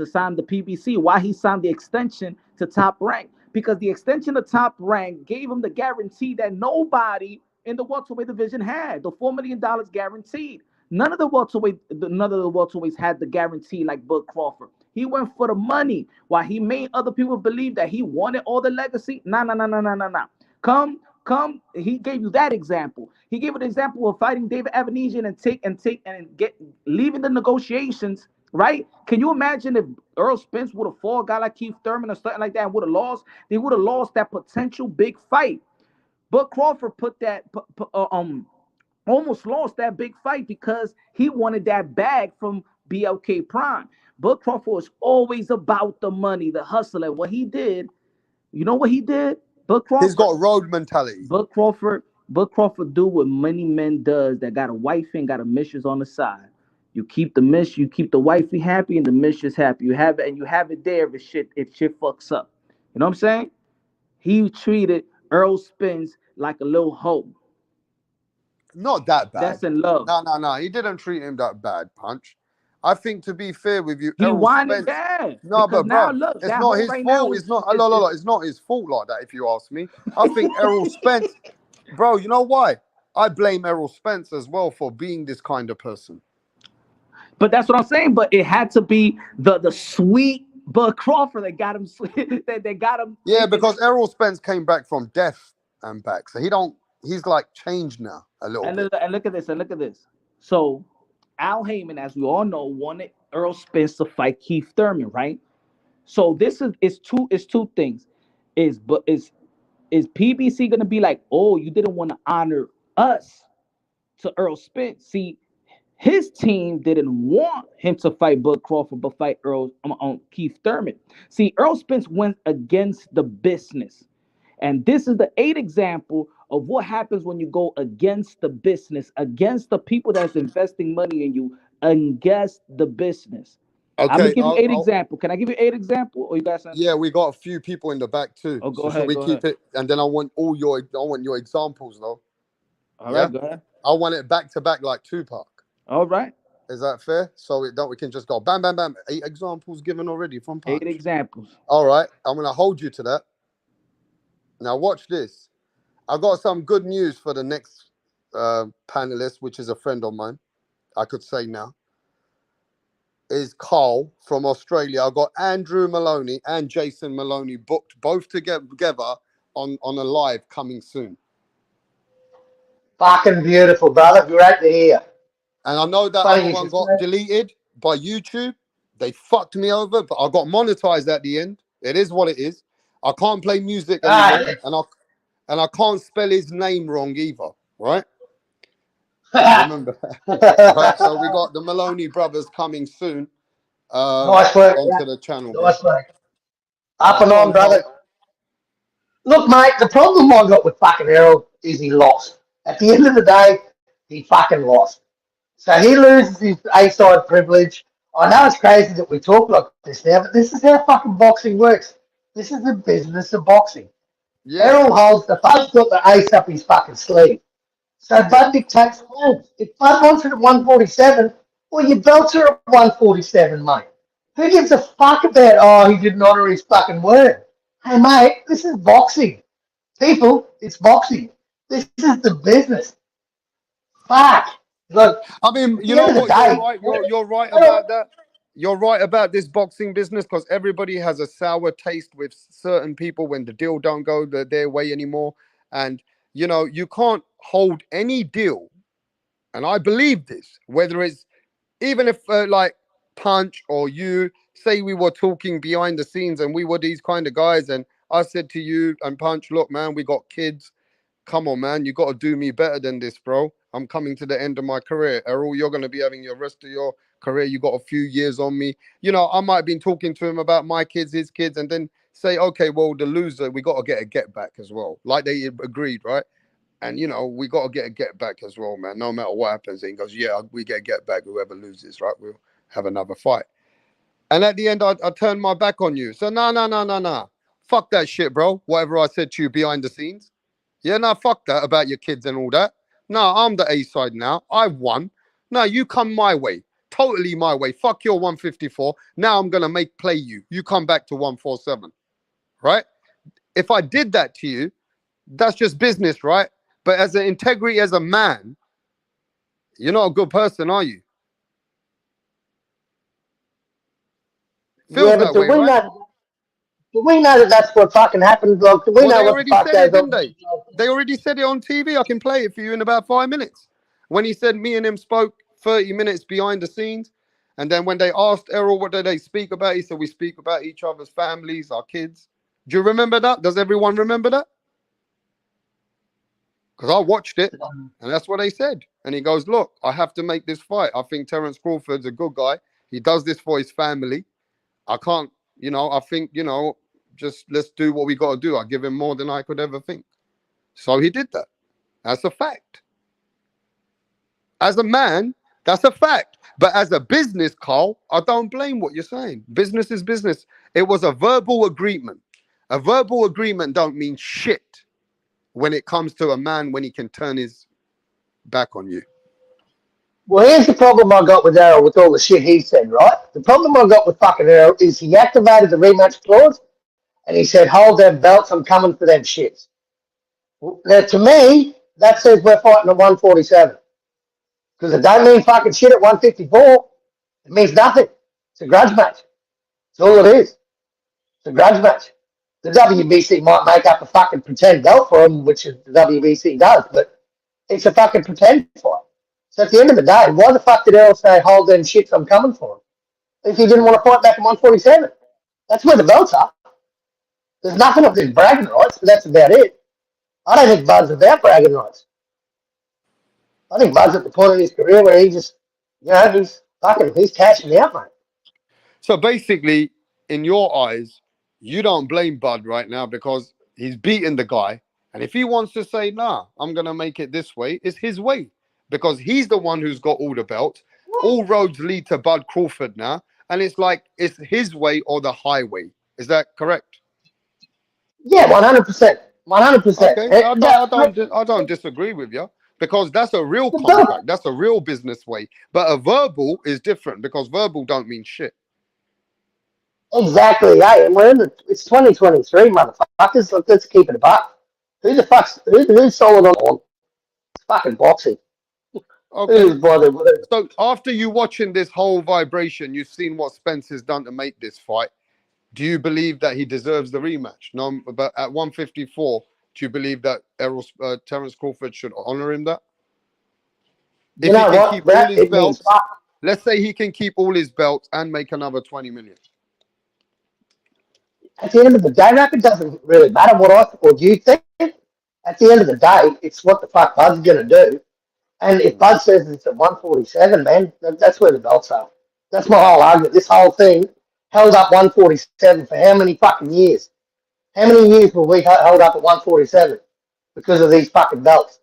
sign the PBC. Why he signed the extension to Top Rank? Because the extension to Top Rank gave him the guarantee that nobody in the welterweight division had, the $4 million guaranteed. None of the welterweights had the guarantee like Bud Crawford. He went for the money. While he made other people believe that he wanted all the legacy. Nah, nah, nah, nah, nah, nah, nah. Come. He gave you that example. He gave an example of fighting David Avenesian and get leaving the negotiations. Right? Can you imagine if Earl Spence would have fought a guy like Keith Thurman or something like that and would have lost? They would have lost that potential big fight. But Crawford almost lost that big fight because he wanted that bag from BLK Prime. Bud Crawford was always about the money, the hustle. And what he did, you know what he did? Bud He's Crawford. got road mentality. Bud Crawford do what many men does that got a wife and got a mistress on the side. You keep the wifey happy and the mistress happy. You have it and you have it there if shit fucks up. You know what I'm saying? He treated Earl Spence like a little hoe. Not that bad. That's in love. No. He didn't treat him that bad, Punch. I think to be fair with you, He Errol wanted Spence. that No, because but now bruv, look, it's that not hoe his right now fault. is It's not. is It's not his fault like that. If you ask me, I think Errol Spence, bro. You know why? I blame Errol Spence as well for being this kind of person. but that's what I'm saying. But it had to be the sweet Bud Crawford that got him that got him Yeah, thinking. because Errol Spence came back from death and back, so he don't. He's like changed now a little And bit. look at this. So Al Heyman, as we all know, wanted Earl Spence to fight Keith Thurman, right? So this is two things. Is PBC gonna be like, oh, you didn't want to honor us to Earl Spence? See, his team didn't want him to fight Bud Crawford, but fight Keith Thurman. See, Earl Spence went against the business. And this is the eighth example of what happens when you go against the business, against the people that's investing money in you, against the business. I'm gonna Okay, give you eight examples. Can I give you eight examples? Or you got something? yeah, we got a few people in the back too. Oh, go So should ahead, we go ahead. keep it? And then I want your examples though. All Yeah, right, go ahead. I want it back to back like Tupac. All right. Is that fair? So we can just go bam, bam, bam. 8 examples given already from Punch. 8 examples. All right, I'm gonna hold you to that. Now watch this. I got some good news for the next panelist, which is a friend of mine. I could say now is Carl from Australia. I got Andrew Maloney and Jason Maloney booked both together on a live coming soon. Fucking beautiful, brother. Great to hear. And I know that Funny other you one should got say. deleted by YouTube. They fucked me over, but I got monetized at the end. It is what it is. I can't play music anymore, and I can't spell his name wrong either. Right? Remember, right? So we got the Maloney brothers coming soon Nice work, onto yeah. the channel, bro. Nice work. All Up right, and go on, on, brother. Carl. Look, mate, the problem I got with fucking Errol is he lost. At the end of the day, he fucking lost. So he loses his A-side privilege. I know it's crazy that we talk like this now, but this is how fucking boxing works. This is the business of boxing. Yeah, Errol holds the Bud's got the ace up his fucking sleeve. So yeah. Bud dictates the rules. If Bud wants it at 147, well, your belts are at 147, mate. Who gives a fuck about, oh, he didn't honour his fucking word? Hey, mate, this is boxing. People, it's boxing. This is the business. Fuck. Look, I mean, at you the end know of the what? You're day, right. You're right about that. You're right about this boxing business because everybody has a sour taste with certain people when the deal don't go their way anymore. And you know, you can't hold any deal. And I believe this, whether it's even if like Punch or you say we were talking behind the scenes and we were these kind of guys, and I said to you and Punch, look, man, we got kids. Come on, man, you got to do me better than this, bro. I'm coming to the end of my career. Errol, you're going to be having your rest of your career. You got a few years on me. You know, I might have been talking to him about my kids, his kids, and then say, okay, well, the loser, we got to get a get back as well. Like they agreed, right? And you know, we got to get a get back as well, man. No matter what happens. And he goes, yeah, we get a get back. Whoever loses, right? We'll have another fight. And at the end, I turned my back on you. So no, no, no, no, no. Fuck that shit, bro. Whatever I said to you behind the scenes. Yeah, no, fuck that about your kids and all that. No, I'm the A side now. I've won. No, you come my way. Totally my way. Fuck your 154. Now I'm gonna make play you. You come back to 147. Right? If I did that to you, that's just business, right? But as an integrity as a man, you're not a good person, are you? yeah, Feels but that way, right? do we know that that's what fucking happened? Like, do we Well, know they what the already fuck said it, goes on? didn't they? They already said it on TV. I can play it for you in about 5 minutes. When he said me and him spoke 30 minutes behind the scenes. And then when they asked Errol what did they speak about, he said we speak about each other's families, our kids. Do you remember that? Does everyone remember that? Because I watched it and that's what they said. And he goes, look, I have to make this fight. I think Terrence Crawford's a good guy. He does this for his family. I can't, you know, I think, you know, just let's do what we got to do. I give him more than I could ever think. So he did that. That's a fact. As a man, that's a fact. But as a business, Carl, I don't blame what you're saying. Business is business. It was a verbal agreement. A verbal agreement don't mean shit when it comes to a man when he can turn his back on you. Well, here's the problem I got with Errol with all the shit he said, right? The problem I got with fucking Errol is he activated the rematch clause and he said, hold them belts, I'm coming for them shits. Now, to me, that says we're fighting at 147. Because it don't mean fucking shit at 154. It means nothing. It's a grudge match. That's all it is. It's a grudge match. The WBC might make up a fucking pretend belt for him, which the WBC does, but it's a fucking pretend fight. So at the end of the day, why the fuck did Errol say, hold them shits, I'm coming for him? If he didn't want to fight back at 147. That's where the belts are. There's nothing of this bragging rights, but that's about it. I don't think Bud's about bragging rights. I think Bud's at the point in his career where he just, he's cashing out, mate. So basically, in your eyes, you don't blame Bud right now because he's beaten the guy. And if he wants to say, nah, I'm going to make it this way, it's his way because he's the one who's got all the belts. All roads lead to Bud Crawford now. And it's like, it's his way or the highway. Is that correct? Yeah, 100%. 100%. Okay, I don't disagree with you because that's a real contract. That's a real business way. But a verbal is different because verbal don't mean shit. Exactly, right. And it's 2023, motherfuckers. Let's keep it a buck. Who's solid on fucking boxing? Okay. Who's bothered with it? So after you watching this whole vibration, you've seen what Spence has done to make this fight. Do you believe that he deserves the rematch? No, but at 154, do you believe that Terrence Crawford should honor him that? You If he know can what, keep all Brad? his It means belts, fuck. let's say he can keep all his belts and make another 20 million. At the end of the day, Rap, it doesn't really matter what I or you think. At the end of the day, it's what the fuck Bud's going to do. And if Bud says it's at 147, man, that's where the belts are. That's my whole argument. This whole thing held up 147 for how many fucking years? How many years were we held up at 147 because of these fucking belts?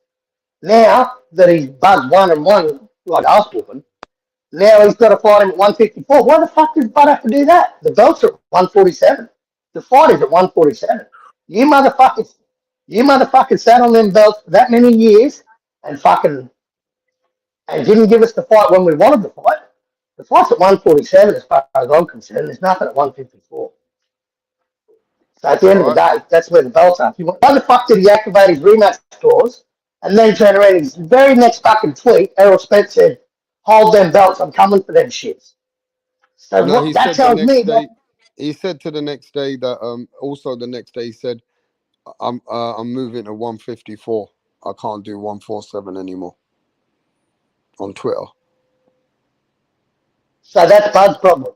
Now that he's Bud 1-1, like us whooping, Now he's got to fight him at 154. Why the fuck does Bud have to do that? The belts are at 147. The fight is at 147. You motherfuckers, you motherfuckers sat on them belts for that many years and didn't give us the fight when we wanted the fight. The fight's at 147 as far as I'm concerned. There's nothing at 154. So at the end All of the right. day, that's where the belts are. Why the fuck did he activate his rematch clause and then turn around his very next fucking tweet, Errol Spence said, hold them belts, I'm coming for them shits. So No, what he that said the tells me next that day. He said to the next day that also the next day he said I'm moving to 154. I can't do 147 anymore on Twitter. so that's Bud's problem.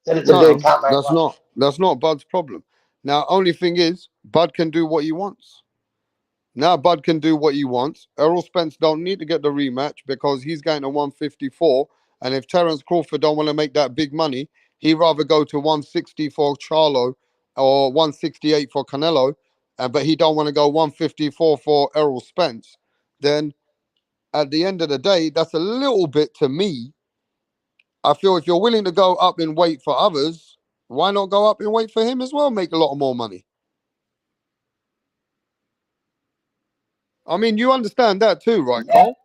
That the dude No, can't make money. that's not Bud's problem. Now, only thing is, Bud can do what he wants. Now Bud can do what he wants. Errol Spence don't need to get the rematch because he's going to 154. And if Terrence Crawford don't want to make that big money, he'd rather go to 160 for Charlo or 168 for Canelo, but he don't want to go 154 for Errol Spence. Then at the end of the day, that's a little bit to me. I feel if you're willing to go up in weight for others, why not go up in weight for him as well? Make a lot more money. I mean, you understand that too, right, Yeah, Cole?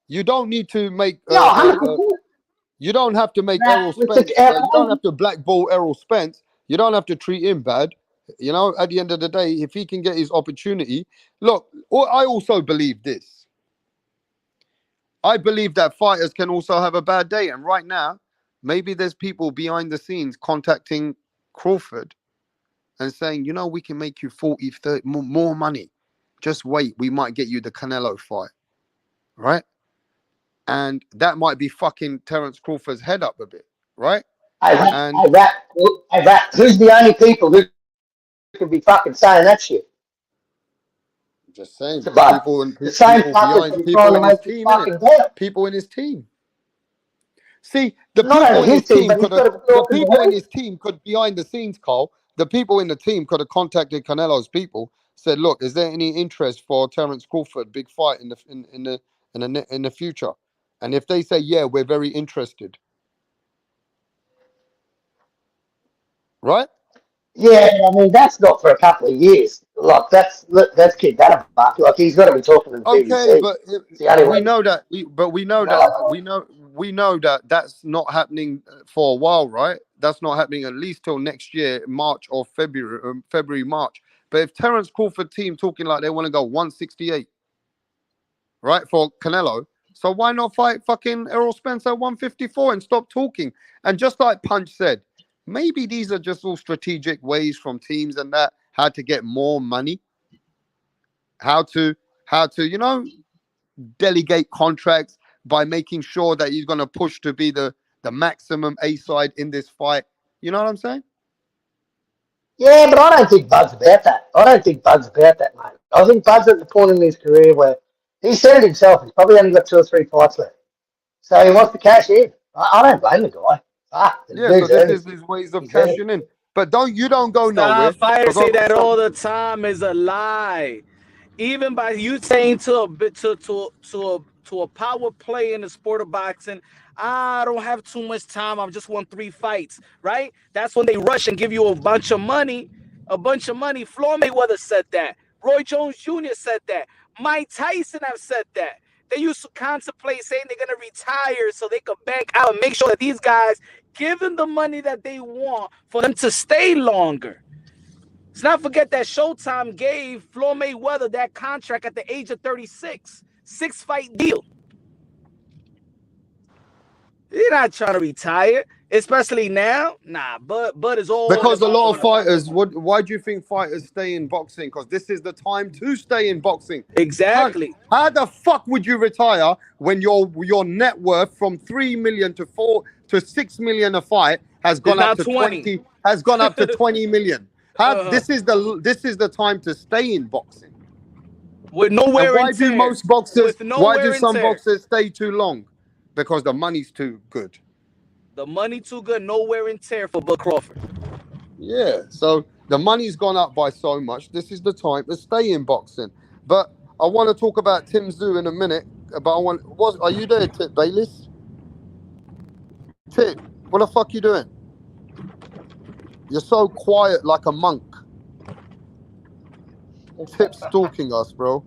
You don't need to make yeah, 100%. you don't have to make Now, Errol with the, Spence. You don't have to blackball Errol Spence. You don't have to treat him bad. You know, at the end of the day, if he can get his opportunity, look. I also believe this. I believe that fighters can also have a bad day, and right now, maybe there's people behind the scenes contacting Crawford and saying, you know, we can make you 40, 30 more money. Just wait, we might get you the Canelo fight, right? And that might be fucking Terrence Crawford's head up a bit, right? And who's the only people who could be fucking saying that shit? just saying, To Bud. people and The same people fuckers that behind are trying people to in his make this team, innit? fucking deal. People in his team. See, the Not people only in his his team, team but he's could got have to be the talking to people in who? his team could behind the scenes, Cole. The people in the team could have contacted Canelo's people, said, "Look, is there any interest for Terrence Crawford big fight in the future?" And if they say, "Yeah, we're very interested," right? Yeah, I mean that's not for a couple of years. Look, that's kid that buck. Like he's got to be talking to the Okay, BBC. but It's the only we way. know that. We know You know, that. like, We know that that's not happening for a while, right? That's not happening at least till next year, March or February, February, March. But if Terrence Crawford team talking like they want to go 168, right, for Canelo, so why not fight fucking Errol Spence at 154 and stop talking? And just like Punch said, maybe these are just all strategic ways from teams and that how to get more money, how to delegate contracts by making sure that he's going to push to be the maximum A side in this fight. You know what I'm saying? yeah, but I don't think Bud's about that. I don't think Bud's about that, mate. I think Bud's at the point in his career where he said it himself. He's probably only got 2 or 3 fights left, so he wants to cash in. I don't blame the guy. Fuck, the Yeah. So dude's this earned is his. his ways of He's earned it. cashing in. But don't go nowhere Fighters because say that also all the time is a lie. Even by you saying to a power play in the sport of boxing, I don't have too much time. I've just won 3 fights, right? That's when they rush and give you a bunch of money. A bunch of money. Floyd Mayweather said that. Roy Jones Jr. said that. Mike Tyson have said that. They used to contemplate saying they're gonna retire so they could bank out and make sure that these guys give them the money that they want for them to stay longer. Let's not forget that Showtime gave Floyd Mayweather that contract at the age of 36. 6-fight deal. He's not trying to retire, especially now. Nah, Bud is all because a about lot of winning. fighters, why do you think fighters stay in boxing? Because this is the time to stay in boxing. Punch. Exactly. How the fuck would you retire when your net worth from 3 million to 6 million a fight has It's gone up now to 20. 20 million? How this is the time to stay in boxing. With no And wear and tear. why do some boxers stay too long? Because the money's too good. The money too good, no wear and tear for Bud Crawford. Yeah, so the money's gone up by so much. This is the time to stay in boxing. But I want to talk about Tim Zoo in a minute. But are you there, Tip Bayliss? Tip, what the fuck you doing? You're so quiet like a monk. Tip's stalking us, bro.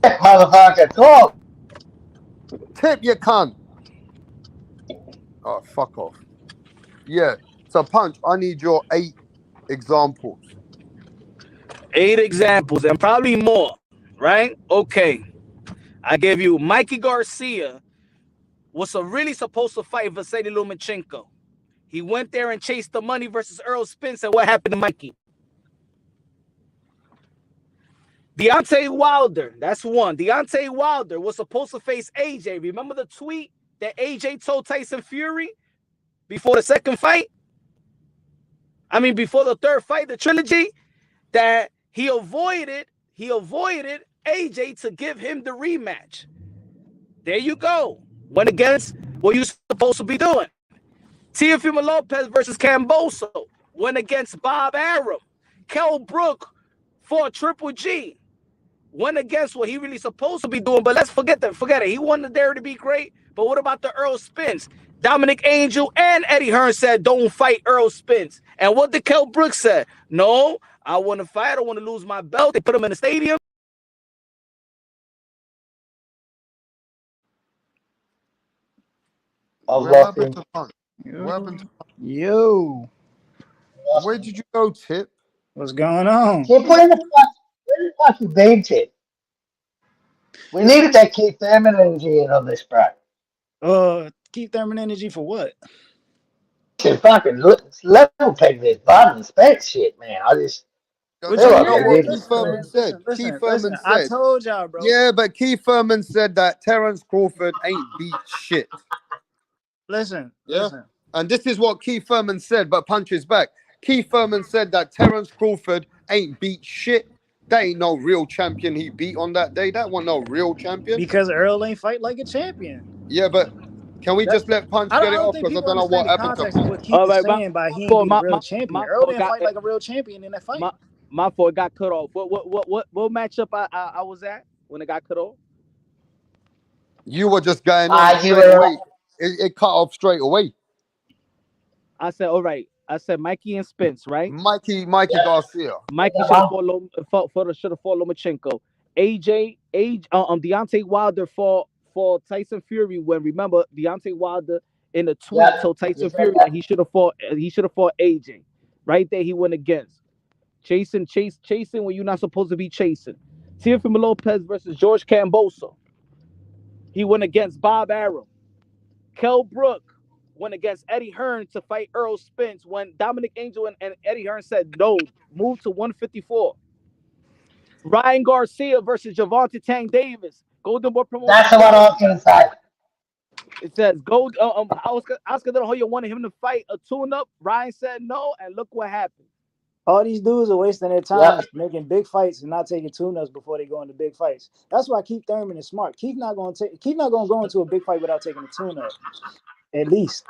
Motherfucker, talk. Tip, you cunt. Oh, fuck off. Yeah. So, Punch, I need your 8 examples. 8 examples and probably more, right? Okay. I gave you Mikey Garcia was really supposed to fight Vasily Lomachenko. He went there and chased the money versus Earl Spence, and what happened to Mikey? Deontay Wilder, that's one. Deontay Wilder was supposed to face AJ. Remember the tweet that AJ told Tyson Fury before the second fight? I mean, before the third fight, the trilogy, that he avoided AJ to give him the rematch. There you go. Went against what you're supposed to be doing. Teofimo Lopez versus Camboso went against Bob Arum. Kell Brook fought Triple G. Went against what he really supposed to be doing, but let's forget it. He wanted there to be great, but what about the Earl Spence? Dominic Angel and Eddie Hearn said, don't fight Earl Spence. And what did Kell Brook say? No, I want to fight. I don't want to lose my belt. They put him in the stadium. What happened to Punch? What happened to Punch? Yo. Where did you go, Tip? What's going on? Tip, where the fuck you been, Tip? We needed that Keith Thurman energy in on this, bro. Keith Thurman energy for what? Should fucking level peg this bottom spec shit, man. I just You feel like know we what need Keith Thurman said? Keith Thurman said. I told y'all, bro. Yeah, but Keith Thurman said that Terrence Crawford ain't beat shit. Listen. And this is what Keith Thurman said, but Punch is back. Keith Thurman said that Terrence Crawford ain't beat shit. That ain't no real champion he beat on that day. That wasn't no real champion. Because Earl ain't fight like a champion. Yeah, but can we just let Punch get it off? Because I don't know what happened to Punch. What Keith is saying by he ain't beat a real champion. Earl didn't fight like a real champion in that fight. My fault got cut off. What matchup I was at when it got cut off? You were just going on straight away. It cut off straight away. I said, all right. I said Mikey and Spence, right? Mikey Garcia. Mikey should have fought Lomachenko. Deontay Wilder fought Tyson Fury when, remember, Deontay Wilder in a tweet told Tyson Fury that he should have fought AJ. Right there he went against. Chasing when you're not supposed to be chasing. Teofimo Lopez versus George Camboso. He went against Bob Arum. Kell Brook went against Eddie Hearn to fight Earl Spence when Dominic Angel and Eddie Hearn said, no, move to 154. Ryan Garcia versus Gervonta Tank Davis. Golden Boy Promotion. That's the one I was going to say. It says, Oscar De La Hoya wanted him to fight a tune-up. Ryan said no, and look what happened. All these dudes are wasting their time making big fights and not taking tune-ups before they go into big fights. That's why Keith Thurman is smart. Keith not going to go into a big fight without taking a tune-up. At least.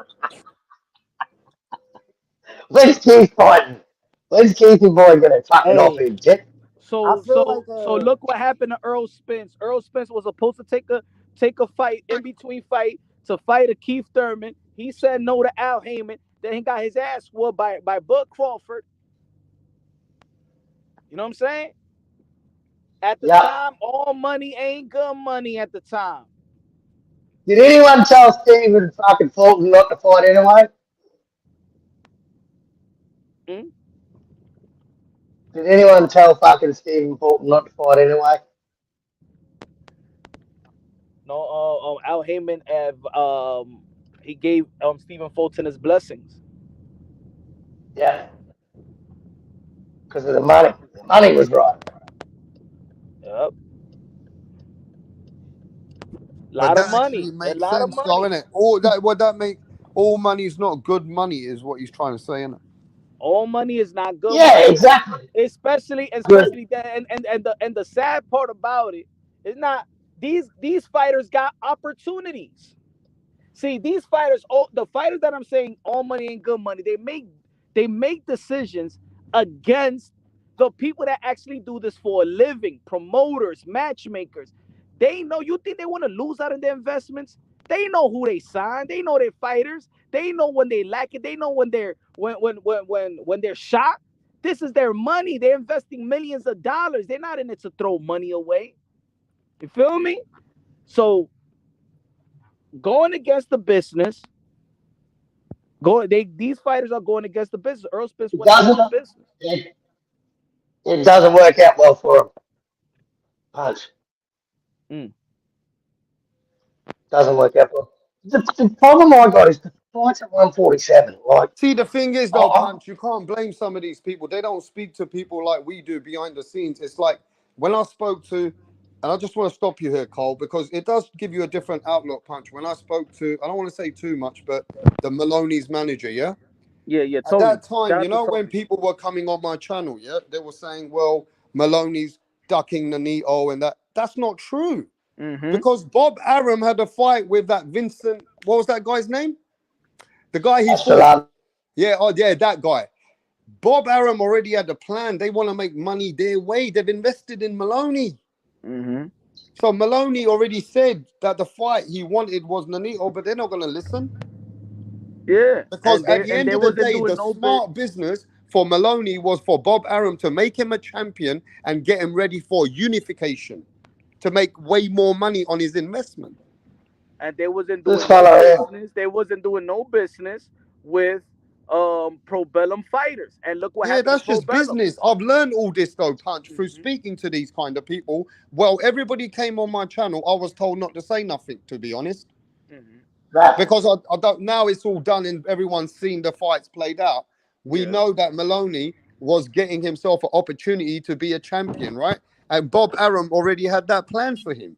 When's Keith fighting? When's Keithy boy gonna tuck it off him, Tip? So look what happened to Earl Spence. Earl Spence was supposed to take a fight in between fight to fight a Keith Thurman. He said no to Al Heyman. Then he got his ass whooped by Bud Crawford. You know what I'm saying? At the time, all money ain't good money at the time. Did anyone tell Stephen fucking Fulton not to fight anyway? Did anyone tell fucking Stephen Fulton not to fight anyway? No, Al Heyman he gave Stephen Fulton his blessings. Yeah. Because of the money. The money was right. Yep. But that actually makes sense, though, innit? All money is not good money, is what he's trying to say, innit? All money is not good. Yeah, money. Exactly. Especially that, and the sad part about it is not these fighters got opportunities. See, these fighters, the fighters that I'm saying all money ain't good money, they make decisions against the people that actually do this for a living, promoters, matchmakers. They know. You think they want to lose out of their investments? They know who they sign. They know their fighters. They know when they lack it. They know when they're shot. This is their money. They're investing millions of dollars. They're not in it to throw money away. You feel me? So going against the business, these fighters are going against the business. Earl Spence It went against the doesn't. business. It doesn't work out well for him. Punch. Doesn't work out well. The problem I got is the fight's at 147. Like, See, the thing is, though, I, Punch, you can't blame some of these people. They don't speak to people like we do behind the scenes. It's like when I spoke to, and I just want to stop you here, Cole, because it does give you a different outlook, Punch. When I spoke to, I don't want to say too much, but the Maloney's manager, yeah? Yeah, At Tony. that time, Shout you out to know, when Tony. people were coming on my channel, yeah, they were saying, well, Maloney's ducking Nonito and that. That's not true. Mm-hmm. Because Bob Arum had a fight with that Vincent, what was that guy's name? The guy he fought. Yeah, oh yeah, that guy. Bob Arum already had a plan. They want to make money their way. They've invested in Maloney. Mm-hmm. So Maloney already said that the fight he wanted was Nonito, but they're not going to listen. Yeah. Because at the And end they of the wasn't day, doing the no bit. smart business for Maloney was for Bob Arum to make him a champion and get him ready for unification, to make way more money on his investment. And they wasn't this doing no fella here. business. They wasn't doing no business with Probellum fighters. And look what Yeah, happened that's to just Probellum. business. I've learned all this though, Punch, through speaking to these kind of people. Well, everybody came on my channel. I was told not to say nothing, to be honest, because I don't. Now it's all done and everyone's seen the fights played out. We know that Maloney was getting himself an opportunity to be a champion, right? And Bob Arum already had that plan for him.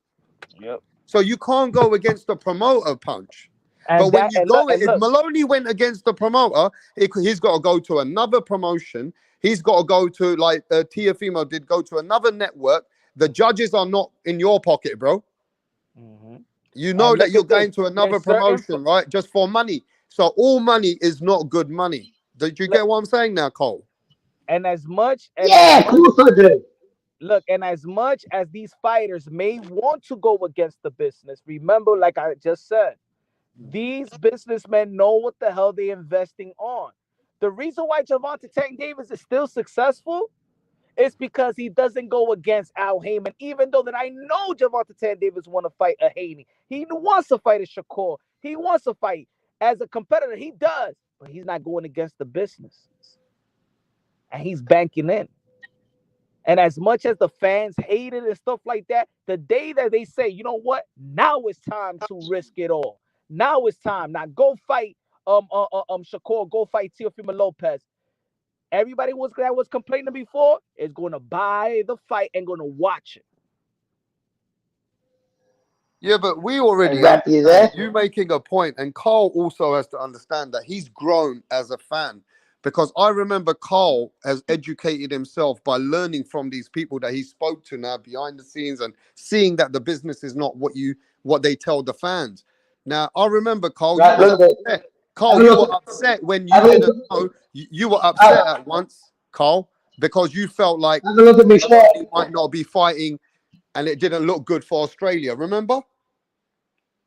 Yep. So you can't go against the promoter, Punch. And But when you go, look, if Maloney went against the promoter, he's got to go to another promotion. He's got to go to, like Tiafimo did, go to another network. The judges are not in your pocket, bro. You know And that look you're at this. going to another There's certain promotion, right? Just for money. So all money is not good money. Did you get what I'm saying now, Cole? And as much Yeah, of course I do. look, and as much as these fighters may want to go against the business, remember, like I just said, these businessmen know what the hell they're investing on. The reason why Gervonta Tank Davis is still successful is because he doesn't go against Al Heyman, even though that I know Gervonta Tank Davis want to fight a Haney. He wants to fight a Shakur. He wants to fight as a competitor. He does, but he's not going against the business. And he's banking in. And as much as the fans hate it and stuff like that, the day that they say, you know what, now it's time to risk it all. Now it's time. Now go fight Shakur, go fight Teofimo Lopez. Everybody that was complaining before is going to buy the fight and going to watch it. Yeah, but we already Rap, you understand. there? You making a point, and Carl also has to understand that he's grown as a fan. Because I remember Carl has educated himself by learning from these people that he spoke to now behind the scenes and seeing that the business is not what they tell the fans. Now I remember Carl, you Right, was look at it. upset. Have Carl, a you look were at upset when you have a look didn't know. You were upset have, at once, Carl, because you felt like have a look at me shirt. Maloney might not be fighting, and it didn't look good for Australia. Remember?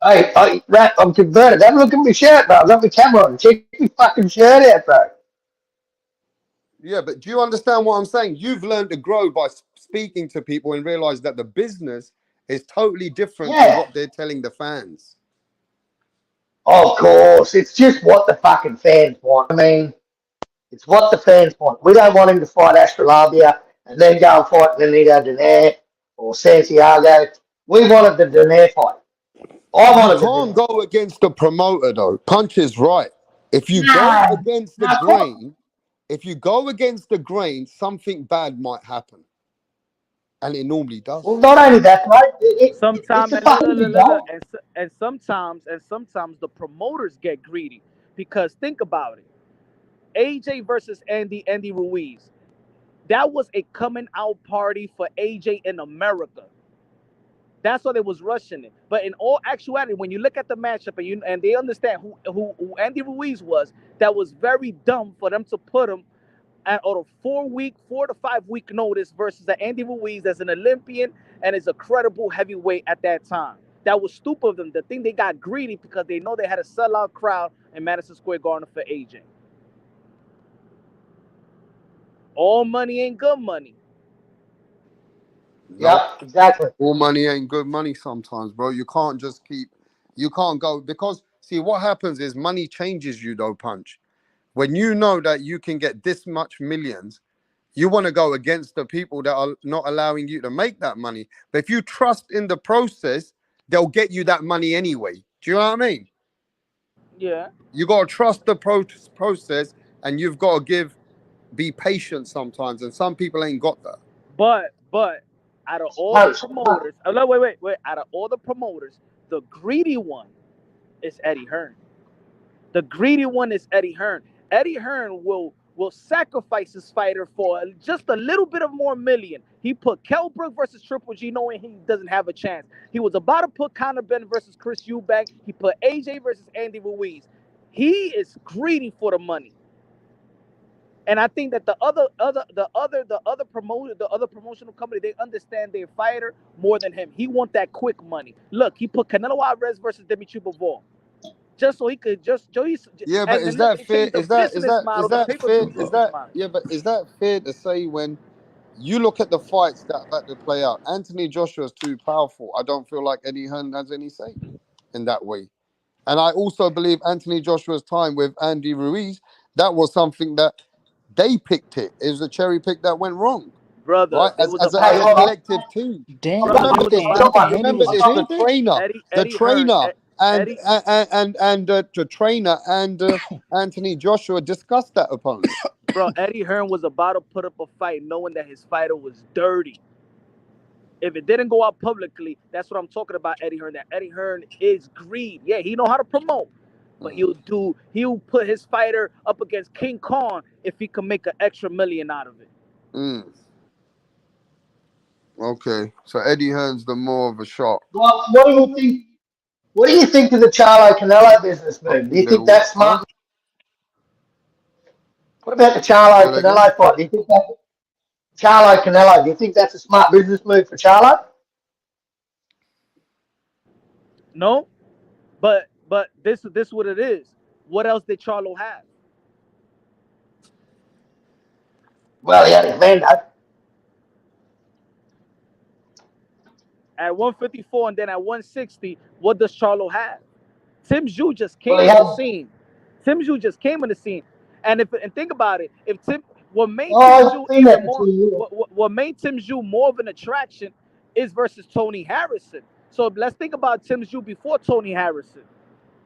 Hey, Rap, I'm converted. Have a look at my shirt, bro. I've got my camera on. Check my fucking shirt out, bro. Yeah, but do you understand what I'm saying? You've learned to grow by speaking to people and realize that the business is totally different to Yeah. what they're telling the fans. Of course. It's just what the fucking fans want. I mean, it's what the fans want. We don't want him to fight Astrolabia and then go and fight Nonito Donaire or Santiago. We wanted the Donaire fight. I You wanted the can't Donaire. go against the promoter though. Punch is right. If you go No, against the no, of course. grain, if you go against the grain, something bad might happen. And it normally does. Well, not only that, mate. It's Sometimes a and look, fucking look, big look, look, goal. and sometimes the promoters get greedy because think about it. AJ versus Andy Ruiz. That was a coming out party for AJ in America. That's why they was rushing it. But in all actuality, when you look at the matchup and they understand who Andy Ruiz was, that was very dumb for them to put him on a 4 to 5 week notice versus an Andy Ruiz as an Olympian and is a credible heavyweight at that time. That was stupid of them. The thing, they got greedy because they know they had a sellout crowd in Madison Square Garden for AJ. All money ain't good money. Nope. exactly. All money ain't good money sometimes, bro. You can't just keep, you can't go, because see what happens is money changes you though, Punch. When you know that you can get this much millions, you want to go against the people that are not allowing you to make that money. But if you trust in the process, they'll get you that money anyway. Do you know what I mean? Yeah. You got to trust the process, and you've got to be patient sometimes. And some people ain't got that. But out of all the promoters, oh, no, wait. Out of all the promoters, the greedy one is Eddie Hearn. The greedy one is Eddie Hearn. Eddie Hearn will sacrifice his fighter for just a little bit of more million. He put Kell Brook versus Triple G knowing he doesn't have a chance. He was about to put Conor Benn versus Chris Eubank. He put AJ versus Andy Ruiz. He is greedy for the money. And I think that the other promoter, the other promotional company, they understand their fighter more than him. He want that quick money. Look, he put Canelo Alvarez versus Dimitri Bivol, just so he could Yeah, but and is then look, that they fair? changed the business model, the pay-per-view business model. Yeah, but is that fair to say when you look at the fights that had to play out? Anthony Joshua is too powerful. I don't feel like Eddie Hearn has any say in that way. And I also believe Anthony Joshua's time with Andy Ruiz, that was something that they picked it. It was a cherry pick that went wrong. Brother, Right? there was As a collective team. Damn, brother, you there would was think about Anthony Haney Remember was a this, the champion? trainer, Eddie Hearn, and Eddie, the trainer and Anthony Joshua discussed that opponent. bro, Eddie Hearn was about to put up a fight knowing that his fighter was dirty. If it didn't go out publicly, that's what I'm talking about, Eddie Hearn. That Eddie Hearn is greed. Yeah, he know how to promote. But he'll put his fighter up against King Kong if he can make an extra million out of it. Okay, so Eddie Hearn's the more of a shot. Well, what do you think? What do you think of the Charlo Canelo business move? Do you think that's smart? What about the Charlo Canelo fight? Do you think that Charlo Canelo? Do you think that's a smart business move for Charlo? No, but this what it is. What else did Charlo have? Well, he had Orlando. At 154 and then at 160, what does Charlo have? Tim Zhu just Well, came he in the had. scene. Tim Zhu just came in the scene. And think about it, if what made Tim Oh, Zhu I've seen even that for more 2 years. what made Tim Zhu more of an attraction is versus Tony Harrison. So let's think about Tim Zhu before Tony Harrison.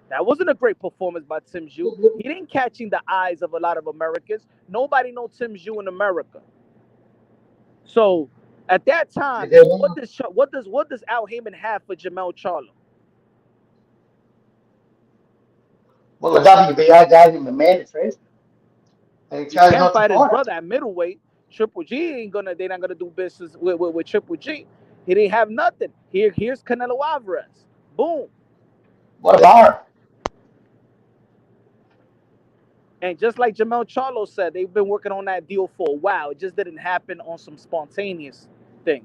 That wasn't a great performance by Tim Zhu. He didn't catching the eyes of a lot of Americans. Nobody knows Tim Zhu in America. So at that time, what does Al Heyman have for Jamel Charlo? Well, the WBA gave him the mandatories, and he He chose can't not to fight his fight it. brother at middleweight. Triple G ain't gonna. They're not gonna do business with Triple G. He didn't have nothing. Here's Canelo Alvarez. Boom. What about And just like Jamel Charlo said, they've been working on that deal for a while. It just didn't happen on some spontaneous thing.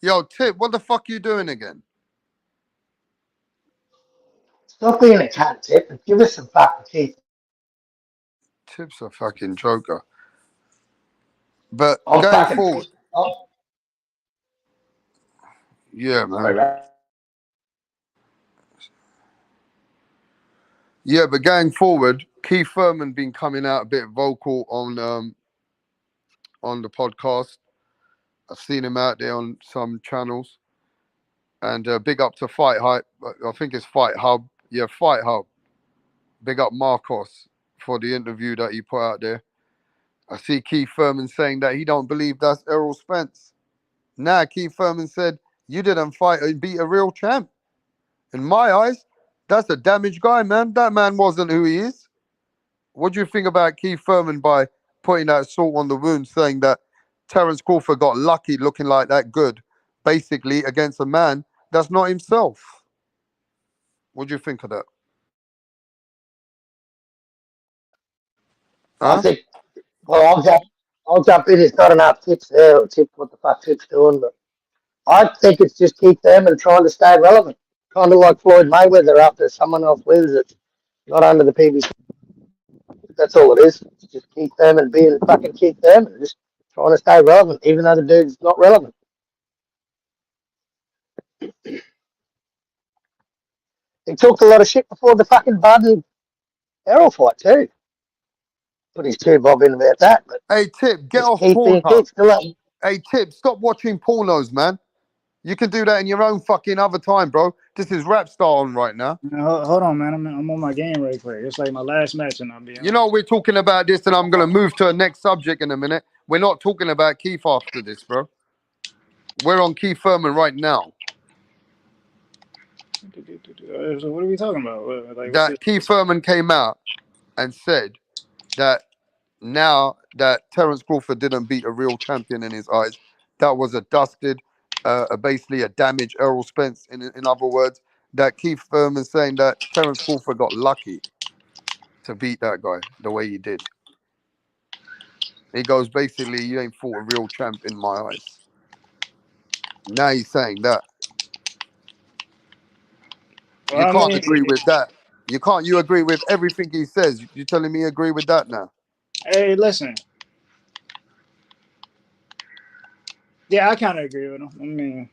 Yo, Tip, what the fuck you doing again? Stop being a cunt, Tip, and give us some fucking teeth. Tip's a fucking joker. But I'm going fucking forward, pissed. Oh, yeah, sorry, man. man. Yeah, but going forward, Keith Thurman been coming out a bit vocal on the podcast. I've seen him out there on some channels. And big up to Fight Hype. I think it's Fight Hub. Yeah, Fight Hub. Big up Marcos for the interview that he put out there. I see Keith Thurman saying that he don't believe that's Errol Spence. Nah, Keith Thurman said, you didn't fight and beat a real champ. In my eyes, that's a damaged guy, man. That man wasn't who he is. What do you think about Keith Thurman by putting that salt on the wound, saying that Terrence Crawford got lucky looking like that good, basically against a man that's not himself? What do you think of that? I Huh? think, well, I'm happy. I'll jump in. It's not enough tips there, or tips what the fuck tips doing, but I think it's just Keith Thurman trying to stay relevant. Kind of like Floyd Mayweather after someone else wins it, not under the PBC. That's all it is. It's just Keith Thurman being fucking Keith Thurman, just trying to stay relevant, even though the dude's not relevant. He talked a lot of shit before the fucking Bud and Errol fight too. Put his two bob in about that, but Hey, Tip, get just off Keith being Pornhub. Keith. Still up. Hey, Tip, stop watching pornos, man. You can do that in your own fucking other time, bro. This is Rap Star on right now. Hold on, man. I'm on my game right quick. It's like my last match, and I'll be on. You know, we're talking about this, and I'm going to move to a next subject in a minute. We're not talking about Keith after this, bro. We're on Keith Thurman right now. So what are we talking about? Like, what's That Keith Thurman came out and said that now that Terrence Crawford didn't beat a real champion in his eyes, that was a dusted, basically a damaged Errol Spence. In other words, that Keith Thurman saying that Terrence Crawford got lucky to beat that guy the way he did. He goes, basically, you ain't fought a real champ in my eyes. Now he's saying that. Well, You I can't mean, agree with that. You can't. You agree with everything he says. You're telling me you agree with that now? hey, listen. Yeah, I kind of agree with him. I mean,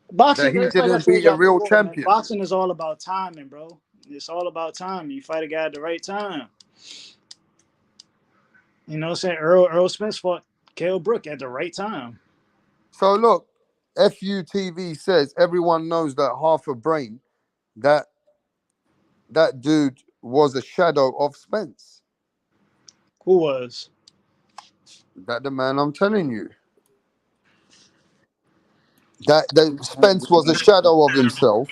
That boxing, he it's like I didn't told beat a y'all real before, man. champion. Boxing is all about timing, bro. It's all about time. You fight a guy at the right time. You know what I'm saying? Earl Spence fought Kell Brook at the right time. So look, FUTV says everyone knows that half a brain, that dude was a shadow of Spence. Who was? That the man I'm telling you. That Spence was a shadow of himself,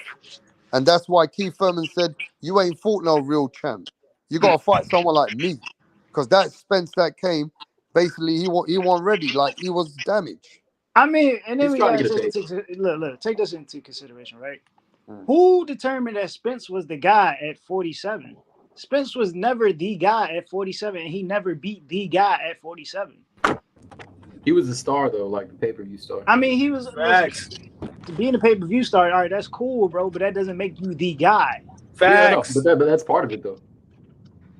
and that's why Keith Thurman said, "You ain't fought no real champ. You gotta fight someone like me." Because that Spence that came, basically he wasn't ready. Like he was damaged. I mean, and then He's we trying to gotta get a take taste. look, take this into consideration, right? Who determined that Spence was the guy at 47? Spence was never the guy at 47, and he never beat the guy at 47. He was a star though, like the pay-per-view star. I mean, he was Facts. being a pay-per-view star. All right, that's cool, bro, but that doesn't make you the guy. Yeah, no, Facts. but that's part of it though.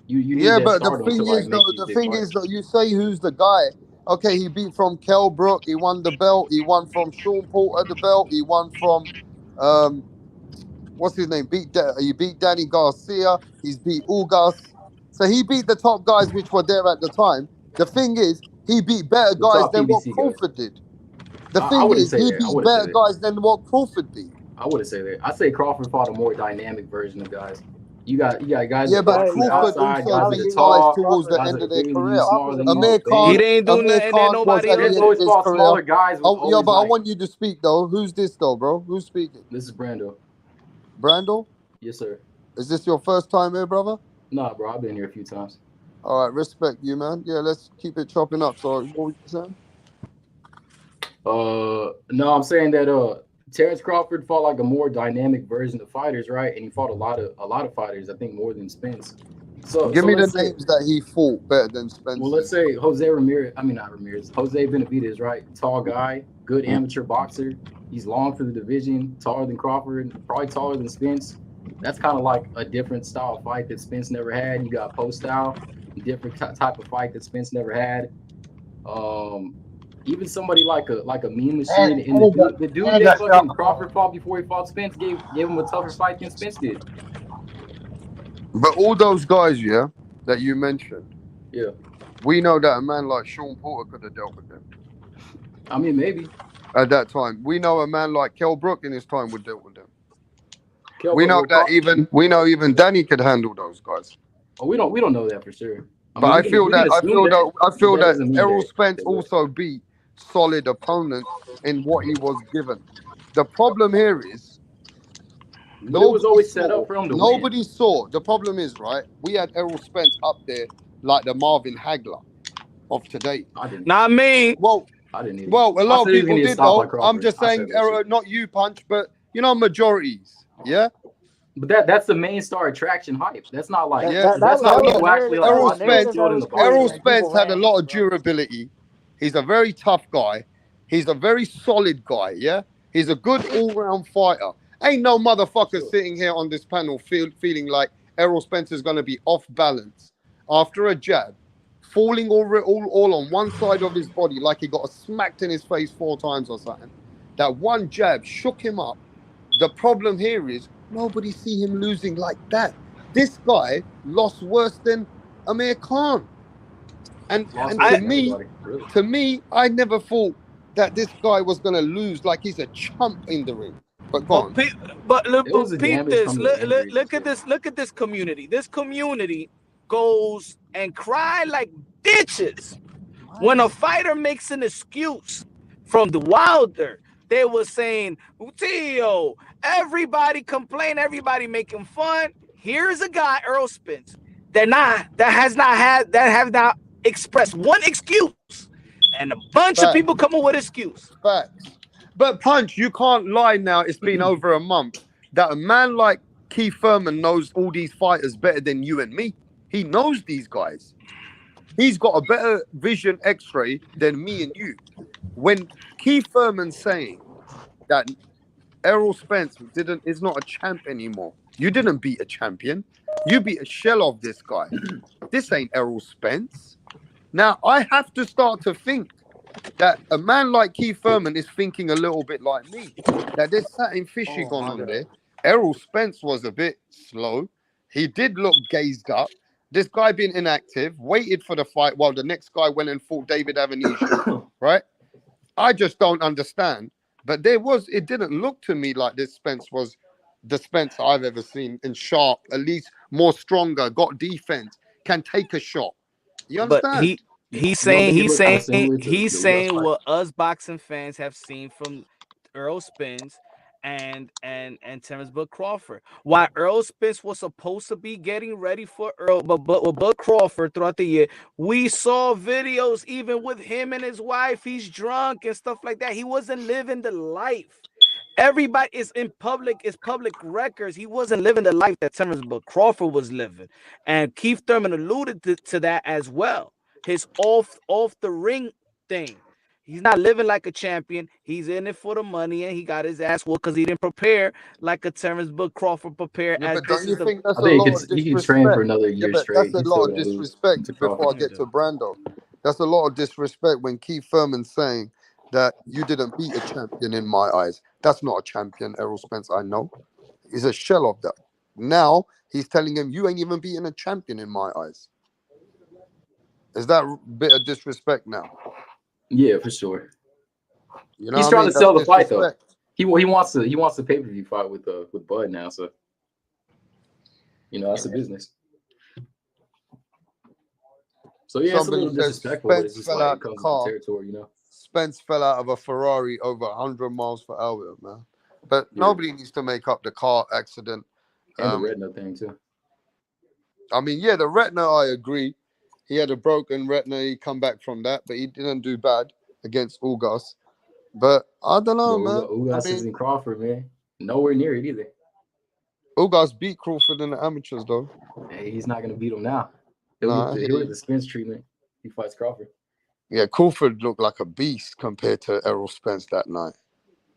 You need Yeah, that but the stardom to thing like is, make though, these the big thing is, fights. though, you say who's the guy. Okay, he beat from Kell Brook. He won the belt. He won from Sean Porter the belt. He won from, what's his name? He beat Danny Garcia. He's beat Ugas. So he beat the top guys which were there at the time. The thing is, he beat better The guys top than what PBC guys. Crawford did. The I thing wouldn't is, say he that. I beat wouldn't say better that. guys than what Crawford beat. I wouldn't say that. I say Crawford fought a more dynamic version of guys. You got guys Yeah, that but box from the Crawford outside, also guys that are beat guys tall, towards the guys end that are of their bigger than you, career. smaller than you, Amir He Khan, big. didn't do Amir nothing that Khan was nobody at the else Spence end of always did. his fought career. smaller guys with Oh, yeah, always but I like. want you to speak though. Who's this though, bro? Who's speaking? This is Brando. Brandel? Yes, sir. Is this your first time here, brother? Nah, bro, I've been here a few times. All right, respect you, man. Yeah, let's keep it chopping up. So, what were you saying? No, I'm saying that Terrence Crawford fought like a more dynamic version of fighters, right? And he fought a lot of fighters, I think more than Spence. So Give me the let's say, names that he fought better than well, let's Spence's. say Jose Ramirez. I mean, not Ramirez. Jose Benavidez, right? Tall guy, good amateur boxer. He's long for the division, taller than Crawford, probably taller than Spence. That's kind of like a different style of fight that Spence never had. You got post style, different type of fight that Spence never had. Even somebody like a Mean Machine and the dude he that got shot fucking before. Crawford fought before he fought Spence gave him a tougher fight than Spence did. But all those guys, yeah, that you mentioned, Yeah, we know that a man like Sean Porter could have dealt with them I mean maybe at that time. We know a man like Kell Brook in his time would deal with them. Kell Brook will call. We know even Danny could handle those guys. Oh, we don't know that for sure. I But mean I we feel can that assume that, I but feel that that doesn't mean Errol that Spence they will. also beat solid opponents in what he was given. The problem here is But it was always set up for him to win. nobody saw. The problem is, right? We had Errol Spence up there like the Marvin Hagler of today. I didn't. Not me. Well, I didn't either. a I lot of said he was people gonna get did stopped by though. I'm Crawford. just I saying, said that shit. not you, Punch, but majorities. Yeah, But that's the main star attraction hype. That's not like Yeah, that's a not lot. people actually like that was Errol a watching narrative Spence. that skilled in was the boxing. Errol created and people Spence had a ran with lot it, of bro. durability. He's a very tough guy. He's a very solid guy. Yeah, he's a good all-round fighter. Ain't no motherfucker sitting here on this panel feeling like Errol Spence is going to be off balance after a jab, falling all on one side of his body like he got smacked in his face 4 times or something. That one jab shook him up. The problem here is nobody see him losing like that. This guy lost worse than Amir Khan. And Lost and worse to than me, everybody, really. I never thought that this guy was gonna lose like he's a chump in the ring. But go But on. It was the peep damage this. from the injuries and Look at shit. this. Look at this community. This community goes and cry like bitches when a fighter makes an excuse from the Wilder. They were saying, Tio, everybody complain, everybody making fun. Here's a guy, Earl Spence, that have not expressed one excuse, and a bunch of people Facts. come up with excuse. Facts. But Punch, you can't lie now. It's been over a month that a man like Keith Thurman knows all these fighters better than you and me. He knows these guys. He's got a better vision X-ray than me and you. When Keith Thurman's saying that Errol Spence is not a champ anymore. You didn't beat a champion. You beat a shell of this guy. This ain't Errol Spence. Now I have to start to think that a man like Keith Thurman is thinking a little bit like me. That there's something fishy Oh going my on god. there. Errol Spence was a bit slow. He did look gazed up. This guy being inactive, waited for the fight while the next guy went and fought David Avenesian, right? I just don't understand. But it didn't look to me like this Spence was the Spence I've ever seen in sharp, at least more stronger, got defense, can take a shot. You But understand? he's You don't saying think it looked kind of similar to he's the Ugas saying fight? what us boxing fans have seen from Earl Spence and Terrence Bud Crawford. While Earl Spence was supposed to be getting ready for but Bud Crawford throughout the year, we saw videos even with him and his wife. He's drunk and stuff like that. He wasn't living the life. Everybody is in public, is public records. He wasn't living the life that Terrence Bud Crawford was living. And Keith Thurman alluded to that as well. His off the ring thing. He's not living like a champion. He's in it for the money, and he got his ass whooped because he didn't prepare like a Terrence Bud Crawford prepared. Yeah, As but don't this you is the think that's I a think lot of he could train for disrespect? another Yeah, year but that's straight. a He's lot still of gonna lose disrespect to before Crawford. I get to Brando. That's a lot of disrespect when Keith Thurman's saying that you didn't beat a champion in my eyes. That's not a champion, Errol Spence, I know. He's a shell of that. Now he's telling him you ain't even beaten a champion in my eyes. Is that a bit of disrespect now? Yeah, for sure. You know He's what I trying mean? to That's sell the fight though. disrespect. He wants the pay per view fight with Bud now. So that's a business. So yeah, it's a Somebody little says disrespectful, but it's Spence just fell like out it the comes with the car. territory. Spence fell out of a Ferrari over 100 miles per hour, man. But Yeah, nobody needs to make up the car accident. and the retina thing too. I mean, yeah, the retina, I agree. He had a broken retina. He come back from that, but he didn't do bad against Ugas. But I don't But know, man. I Ugas mean, isn't Crawford, man. Nowhere near it either. Ugas beat Crawford in the amateurs, though. Hey, he's not gonna beat him now. Nah, He'll get the Spence treatment. He fights Crawford. yeah, Crawford looked like a beast compared to Errol Spence that night.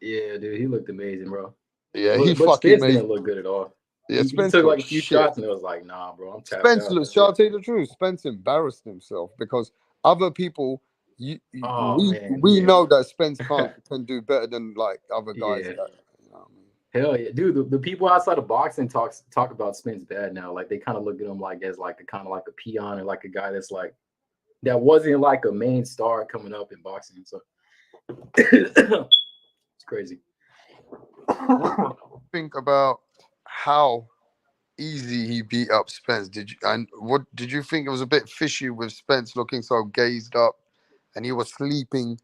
Yeah, dude, he looked amazing, bro. Yeah, he But fucking Spence made. didn't look good at all. Yeah, He Spence took like looked a few shit. shots and it was like, nah, bro, I'm tapped Spence out. looks. That's Shall I it. tell you the truth? Spence embarrassed himself because other people, Oh man, we yeah, know that Spence can do better than like other guys. yeah. That, you know what I mean? Hell yeah, dude. The people outside of boxing talk about Spence bad now. Like they kind of look at him like as like a kind of like a peon or like a guy that's like that wasn't like a main star coming up in boxing. So it's crazy. Think about how easy he beat up Spence. Did you? And what did you think? It was a bit fishy with Spence looking so gazed up, and he was sleeping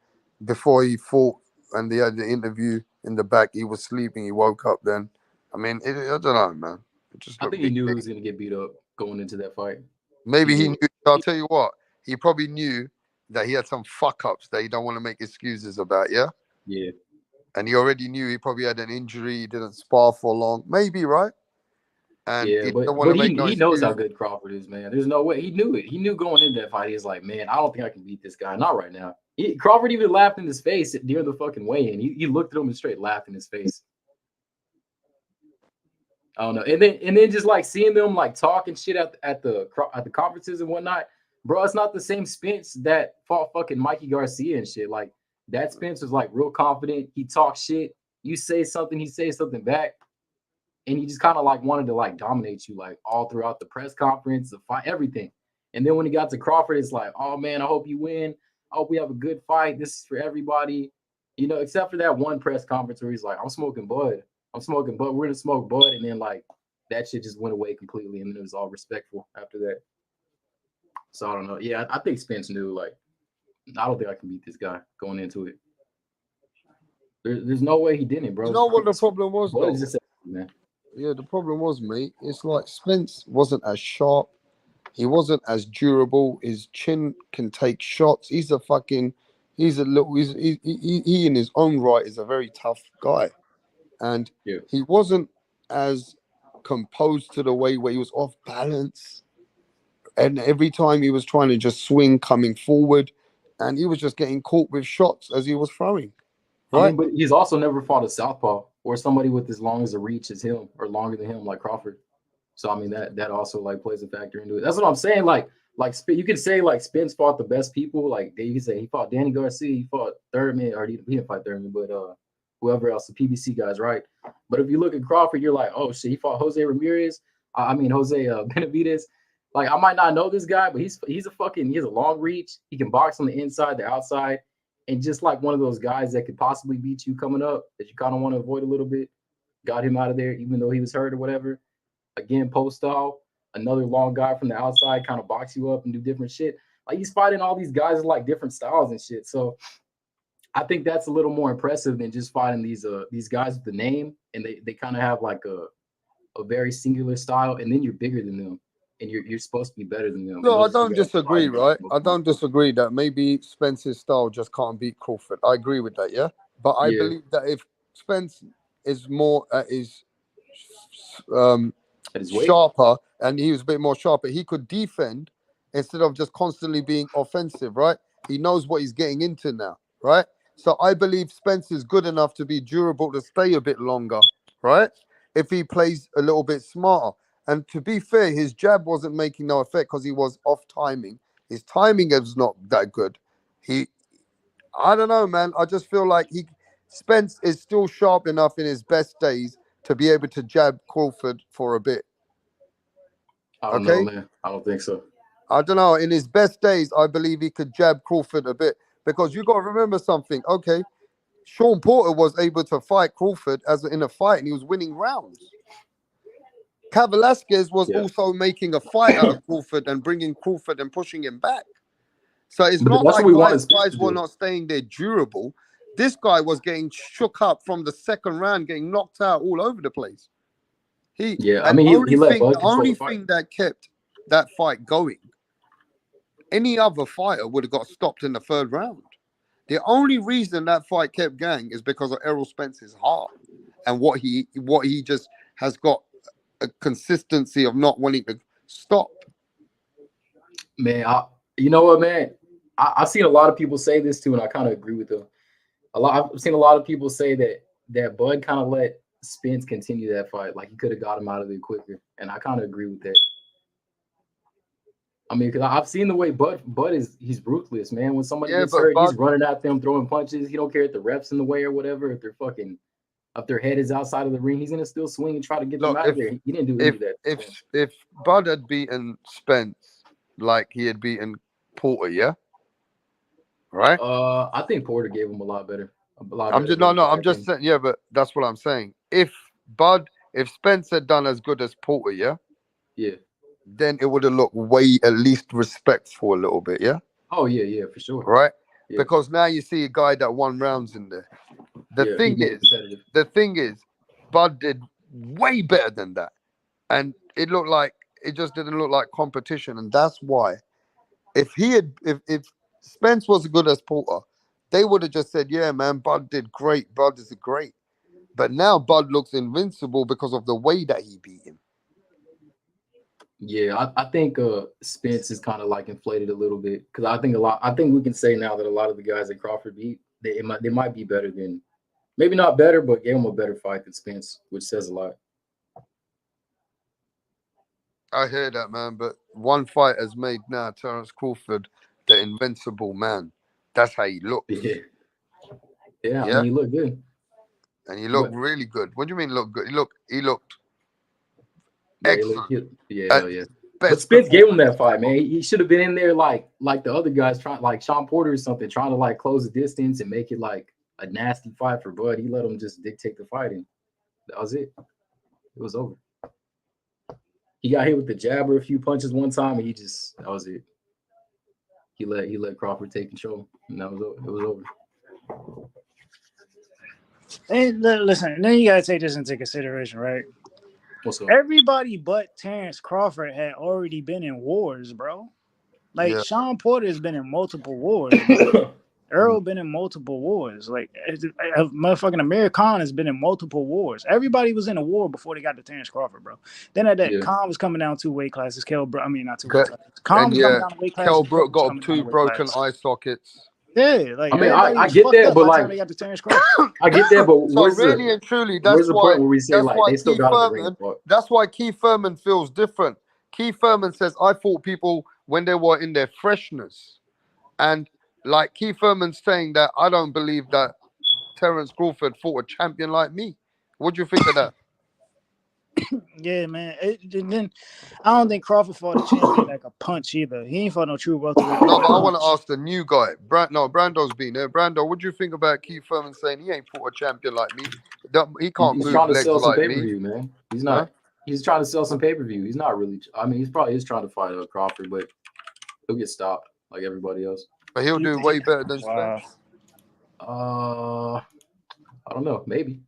before he fought. And they had the interview in the back. He was sleeping. He woke up then. I mean, I don't know, man. It just I looked think he big. knew he was gonna get beat up going into that fight. He Maybe he knew knew. it. I'll tell you what. He probably knew that he had some fuck ups that he don't want to make excuses about. Yeah, Yeah. and he already knew he probably had an injury. He didn't spar for long. Maybe right. and Yeah, he but don't want to make no he knows how excuse. good Crawford is, man. There's no way he knew it. He knew going into that fight. He was like, man, I don't think I can beat this guy. Not right now. Crawford even laughed in his face during the fucking weigh-in. He looked at him and straight laughed in his face. I don't know. And then just like seeing them like talking shit at the conferences and whatnot, bro. It's not the same Spence that fought fucking Mikey Garcia and shit. Like that Spence was like real confident. He talks shit. You say something, he says something back. And he just kind of like wanted to like dominate you like all throughout the press conference, the fight, everything. And then when he got to Crawford, it's like, oh man, I hope you win. I hope we have a good fight. This is for everybody, you know, except for that one press conference where he's like, I'm smoking bud. I'm smoking bud. We're gonna smoke bud. And then like that shit just went away completely. And then it was all respectful after that. So I don't know. Yeah, I think Spence knew like, I don't think I can beat this guy going into it. There's no way he didn't, bro. You know what the problem was, Bud though? is just man. Yeah, the problem was, mate. It's like Spence wasn't as sharp. He wasn't as durable. His chin can take shots. He's a fucking. He's a little. He in his own right is a very tough guy, and yeah. he wasn't as composed to the way where he was off balance, and every time he was trying to just swing coming forward, and he was just getting caught with shots as he was throwing. Right? I mean, but he's also never fought a southpaw or somebody with as long as a reach as him or longer than him, like Crawford. So I mean that also like plays a factor into it. That's what I'm saying. Like you can say like Spence fought the best people. Like you can say he fought Danny Garcia, he fought Thurman, or he didn't fight Thurman, but whoever else, the PBC guys, right? But if you look at Crawford, you're like, oh shit, he fought Jose Ramirez. Jose Benavidez. Like I might not know this guy, but he has a long reach. He can box on the inside, the outside. And just like one of those guys that could possibly beat you coming up that you kind of want to avoid a little bit, got him out of there, even though he was hurt or whatever. Again, post style, another long guy from the outside kind of box you up and do different shit. Like he's fighting all these guys like different styles and shit. So I think that's a little more impressive than just fighting these guys with the name, and they kind of have like a very singular style, and then you're bigger than them. And you're supposed to be better than them. No, I don't disagree, right? I don't disagree that maybe Spence's style just can't beat Crawford. I agree with that, yeah. But I believe that if Spence is more at his sharper and he was a bit more sharper, he could defend instead of just constantly being offensive, right? He knows what he's getting into now, right? So I believe Spence is good enough to be durable to stay a bit longer, right? If he plays a little bit smarter. And to be fair, his jab wasn't making no effect because he was off timing. His timing is not that good. I don't know, man. I just feel like Spence is still sharp enough in his best days to be able to jab Crawford for a bit. I don't know, man. I don't think so. I don't know. In his best days, I believe he could jab Crawford a bit because you got to remember something. Okay, Sean Porter was able to fight Crawford in a fight, and he was winning rounds. Velasquez was also making a fight out of Crawford and bringing Crawford and pushing him back. So it's not like guys were not staying there durable. This guy was getting shook up from the second round, getting knocked out all over the place. The only thing that kept that fight going, any other fighter would have got stopped in the third round. The only reason that fight kept going is because of Errol Spence's heart and what he just has got a consistency of not wanting to stop. Man, you know what, man? I've seen a lot of people say this too, and I kind of agree with them. I've seen a lot of people say that Bud kind of let Spence continue that fight, like he could have got him out of there quicker, and I kind of agree with that. I mean, because I've seen the way Bud he's ruthless, man. When somebody gets hurt, he's running at them, throwing punches. He don't care if the ref's in the way or whatever. If their head is outside of the ring, he's gonna still swing and try to get them out of there. He didn't do any of that. If Bud had beaten Spence like he had beaten Porter, yeah, right? I think Porter gave him a lot better. I'm just saying, yeah, but that's what I'm saying. If Spence had done as good as Porter, yeah, then it would have looked way at least respectful a little bit, yeah. Oh yeah, for sure. Right, because now you see a guy that won rounds in there. The thing is, Bud did way better than that, and it just didn't look like competition, and that's why. If Spence was as good as Porter, they would have just said, "Yeah, man, Bud did great. Bud is great." But now Bud looks invincible because of the way that he beat him. Yeah, I think Spence is kind of like inflated a little bit because I think we can say now that a lot of the guys that Crawford beat, they might be better than, maybe not better, but gave him a better fight than Spence, which says a lot. I hear that, man. But one fight has made now Terrence Crawford the invincible man. That's how he looks. Yeah, yeah. I Yeah, mean, he looked good, and he looked but really good. What do you mean look good? He looked yeah, excellent. yeah, At hell yeah. his But best Spence gave him performance. that fight, man. He should have been in there like the other guys trying, like Sean Porter or something, trying to like close the distance and make it like a nasty fight for Bud. He let him just dictate the fighting. That was it. It was over. He got hit with the jabber a few punches one time, and that was it. He let Crawford take control, and that was it was over. And listen, then you gotta take this into consideration, right? What's up? Everybody but Terrence Crawford had already been in wars, bro. Like Yeah. Sean Porter has been in multiple wars, bro. Earl been in multiple wars. Like motherfucking Amir Khan has been in multiple wars. Everybody was in a war before they got to Terrence Crawford, bro. Then at that, Yeah. Khan was coming down 2 weight classes. I mean not 2 weight Okay. classes. Khan And was coming yeah, down a weight class. Kell And Earl Brook was got coming down a two weight broken class. eye sockets. Yeah, like I mean, everybody I was get fucked that, up but by the time like they got to Terrence Crawford. I get that, but So really and truly, where's the point where we say that's like why they still Keith got in the ring and Furman, fought? that's why Keith Furman feels different. Keith Furman says, I fought people when they were in their freshness. And like Keith Furman's saying that I don't believe that Terrence Crawford fought a champion like me. What do you think of that? Yeah, man. And then I don't think Crawford fought a champion that could punch either. He ain't fought no true welterweight that No, could but I want to punch. ask the new guy. Brando's been there. Brando, what do you think about Keith Furman saying he ain't fought a champion like me? He can't He's move trying to legs sell some like pay per me. view, man. He's Huh? not. He's trying to sell some pay per view. He's not really. I mean, he's probably is trying to fight Crawford, but he'll get stopped like everybody else. But he'll do way better than Wow. Spence. I don't know. Maybe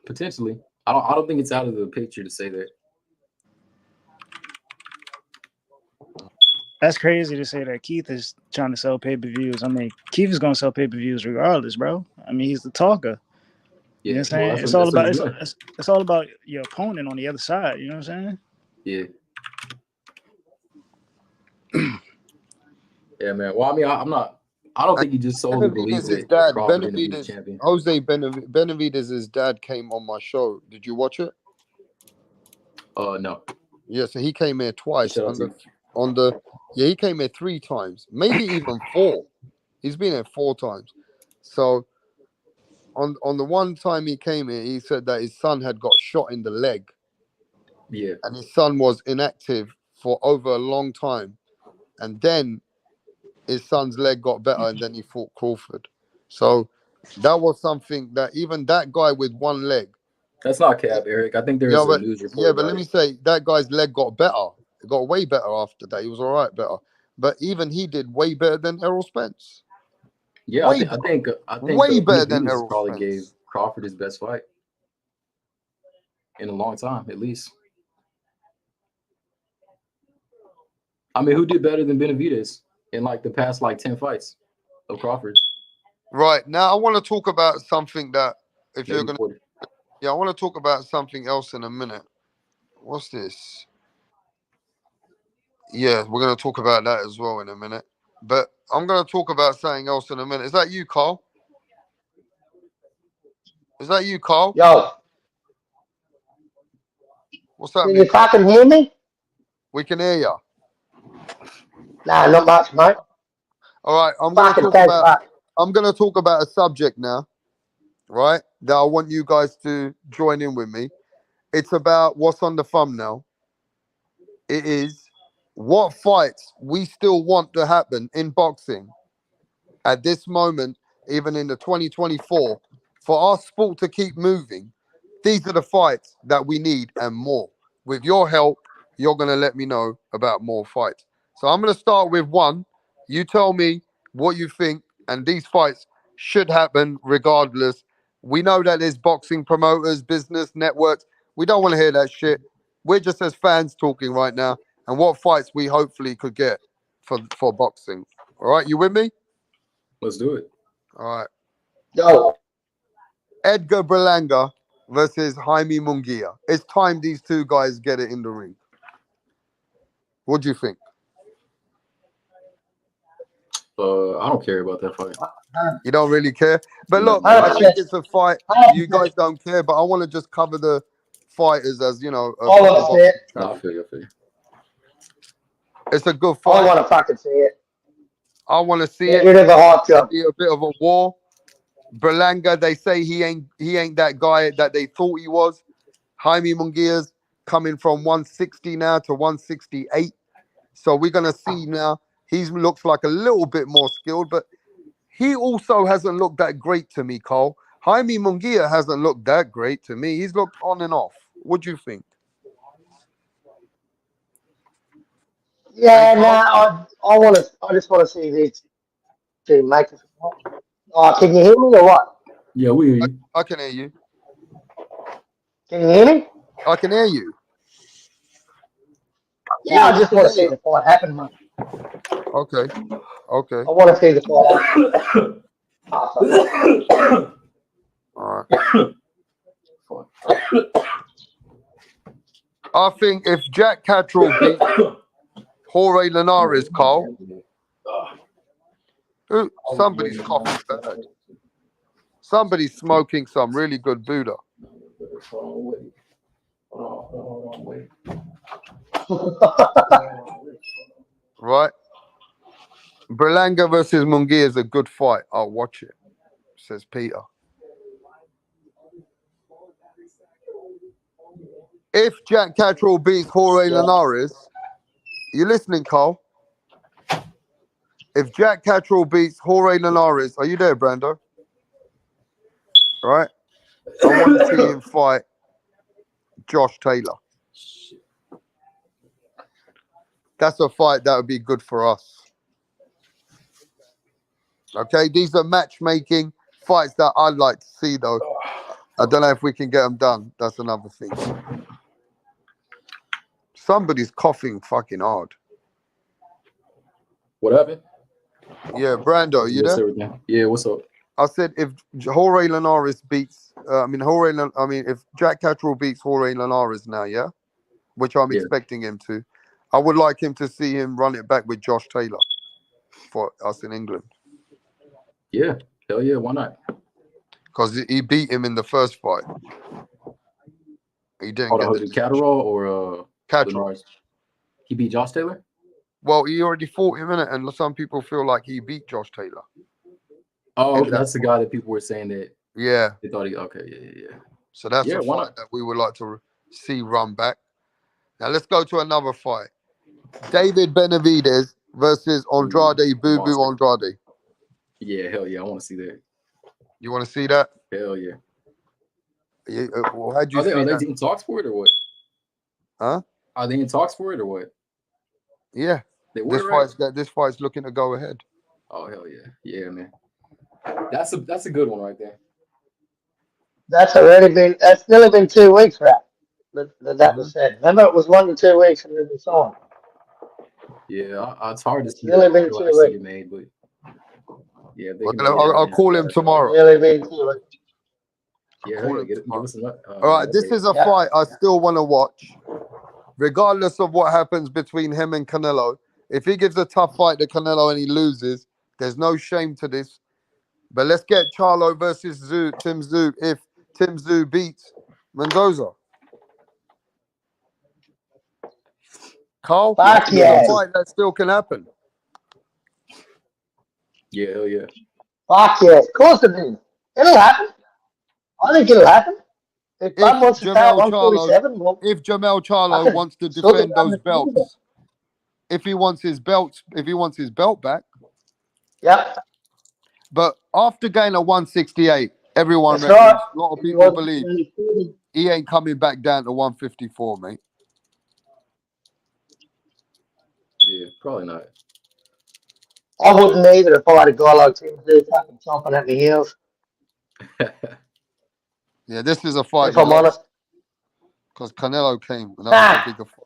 potentially. I don't think it's out of the picture to say that. That's crazy to say that Keith is trying to sell pay per views. I mean, Keith is gonna sell pay per views regardless, bro. I mean, he's the talker. You know Yeah. what I'm Well, saying? that's what he's doing. It's all about your opponent on the other side. You know what I'm saying? Yeah. Yeah, man. Well, I mean, I'm not. I don't think he just solely believes Benavidez' that dad, Crawford didn't beat the champion. Benavidez' dad came on my show. Did you watch it? No. Yeah, so he came here twice Shout out to he came here 3 times, maybe even 4. He's been here 4 times. So on the one time he came here, he said that his son had got shot in the leg. Yeah. And his son was inactive for over a long time. And then his son's leg got better and then he fought Crawford. So that was something that even that guy with one leg. That's not cap, Eric. I think there is a news report about let me it. say that guy's leg got better. It got way better after that. He was all right better. But even he did way better than Errol Spence. Yeah, Way I better. think Way better than Benavidez Errol probably gave Spence. Crawford his best fight in a long time, at least. I mean, who did better than Benavidez in like the past 10 fights of Crawford? Right. Now I want to talk about something that if Maybe you're gonna 40. I want to talk about something else in a minute. What's this? Yeah, we're gonna talk about that as well in a minute. But I'm gonna talk about something else in a minute. Is that you, Carl? Is that you, Carl? Yo, What's can happening, you Carl? fucking hear me? We can hear you. Nah, not much, mate. All right, Fucking thanks, fuck. I'm gonna talk about a subject now, right? That I want you guys to join in with me. It's about what's on the thumbnail. It is what fights we still want to happen in boxing at this moment, even in the 2024, for our sport to keep moving. These are the fights that we need and more. With your help, you're going to let me know about more fights. So I'm going to start with one. You tell me what you think, and these fights should happen regardless. We know that there's boxing promoters, business networks. We don't want to hear that shit. We're just as fans talking right now, and what fights we hopefully could get for boxing. All right, you with me? Let's do it. All right. Yo, Edgar Berlanga versus Jaime Munguia. It's time these two guys get it in the ring. What do you think? I don't care about that fight. You don't really care, but look, No. I think it's a fight. You guys don't care, but I want to just cover the fighters as you know. I want to see it. No, I feel you. I feel you. It's a good I fight. want to fucking see it. I want to see Get it. rid of the hype job. See a bit of a war. Berlanga, they say he ain't that guy that they thought he was. Jaime Munguia's coming from 160 now to 168. So we're gonna see now. He looks like a little bit more skilled, but he also hasn't looked that great to me, Cole. Jaime Munguia hasn't looked that great to me. He's looked on and off. What do you think? Yeah, I want to. I just want to see these two make it. Oh, can you hear me or what? Yeah, we hear you. I can hear you. Can you hear me? I can hear you. Yeah, I just want to see the fight happen, man. Okay. Okay. I want to see the fight happen. All right. I think if Jack Catterall beat Jorge Linares, Cole, somebody's coughing bad. Somebody's smoking some really good Buddha. Right? Berlanga versus Munguia is a good fight. I'll watch it, says Peter. If Jack Catterall beats Jorge Linares, you listening, Cole? If Jack Catterall beats Jorge Linares, are you there, Brando? Right? I want to see him fight Josh Taylor. That's a fight that would be good for us. Okay, these are matchmaking fights that I'd like to see, though. I don't know if we can get them done. That's another thing. Somebody's coughing fucking hard. What happened? Yeah, Brando, you there? Yeah, what's up? I said if Jorge Linares beats, if Jack Catterall beats Jorge Linares now, yeah, which I'm expecting him to, I would like him to see him run it back with Josh Taylor for us in England. Yeah, hell yeah, why not? Because he beat him in the first fight. He didn't get the Catterall or Catterall. He beat Josh Taylor? Well, he already fought him in it, and some people feel like he beat Josh Taylor. Oh, okay. That's the guy that people were saying that. Yeah. They thought he. Okay, yeah. So that's a fight that we would like to see run back. Now let's go to another fight. David Benavidez versus Andrade Boo Boo Andrade. Yeah, hell yeah, I want to see that. You want to see that? Hell yeah. Well, how'd you see are that? they in talks for it or what? Huh? Are they in talks for it or what? Yeah. This fight's looking to go ahead. Oh hell yeah, yeah man. That's a good one right there. That's nearly been 2 weeks, right? That was said. Remember, it was 1 to 2 weeks and then it's on. Yeah, it's hard to see. Nearly been 2 weeks. Get made, but yeah, I'll call him tomorrow. Nearly been 2 weeks. Yeah, give us all right, this is a fight I still want to watch, regardless of what happens between him and Canelo. If he gives a tough fight to Canelo and he loses, there's no shame to this. But let's get Charlo versus Tim Tszyu if Tim Tszyu beats Mendoza. Carl, Fuck yes. fight that still can happen. Yeah, hell yeah. Fuck yes. Of course it is. It'll happen. I think it'll happen. If Bud wants to stay at 147, if Jamel Charlo wants to defend those belts, if he wants his belt back. Yep. But after going at 168, everyone reckons, a lot of people believe he ain't coming back down to 154, mate. Yeah, probably not. I wouldn't either if I had a guy like Tim Tszyu fucking chomping at my heels. Yeah, this is a fight. If I'm honest. Because Canelo came, and that was a bigger fight.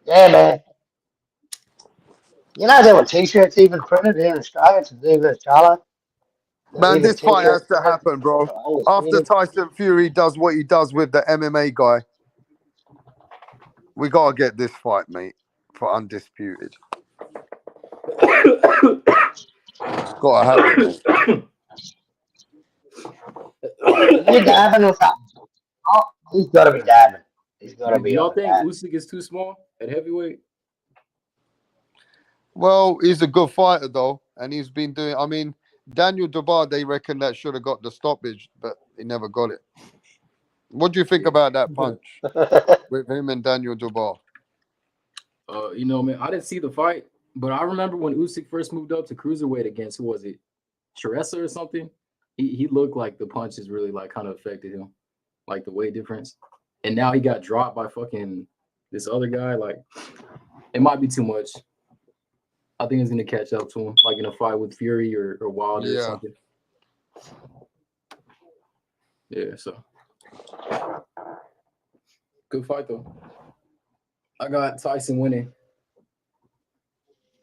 Yeah, man. You know there were T-shirts even printed here in Australia to do with Charlo. Man, this fight has to happen, bro. After Tyson Fury does what he does with the MMA guy, We gotta get this fight, mate, for undisputed. It's gotta happen, mate. You dabbing or something? Oh, he's got to be dabbing. He's got to Do be y'all on think that. Usyk is too small at heavyweight? Well, he's a good fighter though, and he's been doing. I mean, Daniel Dubois, they reckon that should have got the stoppage, but he never got it. What do you think about that punch with him and Daniel Dubois? You know, man, I didn't see the fight, but I remember when Usyk first moved up to cruiserweight against who was it, Teresa or something. He looked like the punches really like kind of affected him, like the weight difference. And now he got dropped by fucking this other guy. Like, it might be too much. I think it's gonna catch up to him, like in a fight with Fury or Wilder or Yeah. something. Yeah, so good fight though. I got Tyson winning.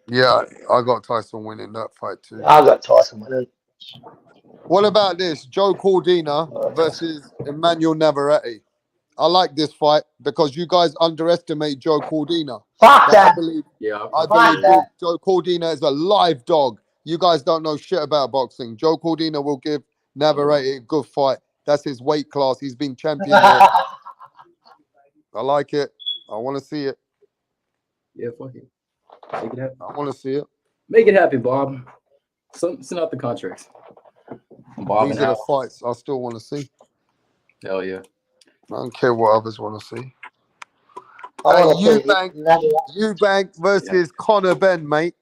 Yeah, I got Tyson winning that fight too. I got Tyson winning. What about this? Joe Cordina versus Emmanuel Navarrete. I like this fight because you guys underestimate Joe Cordina. Fuck But that. I believe Fuck that. Joe Cordina is a live dog. You guys don't know shit about boxing. Joe Cordina will give Navarrete a good fight. That's his weight class. He's been champion there. I like it. I want to see it. Yeah, fuck it. Make it happen. I want to see it. Make it happen, Bob. Send out the contracts. Bob These and are the Al. fights I still want to see. Hell yeah. I don't care what others want to see. I Hey, want to Eubank versus Conor Ben, mate.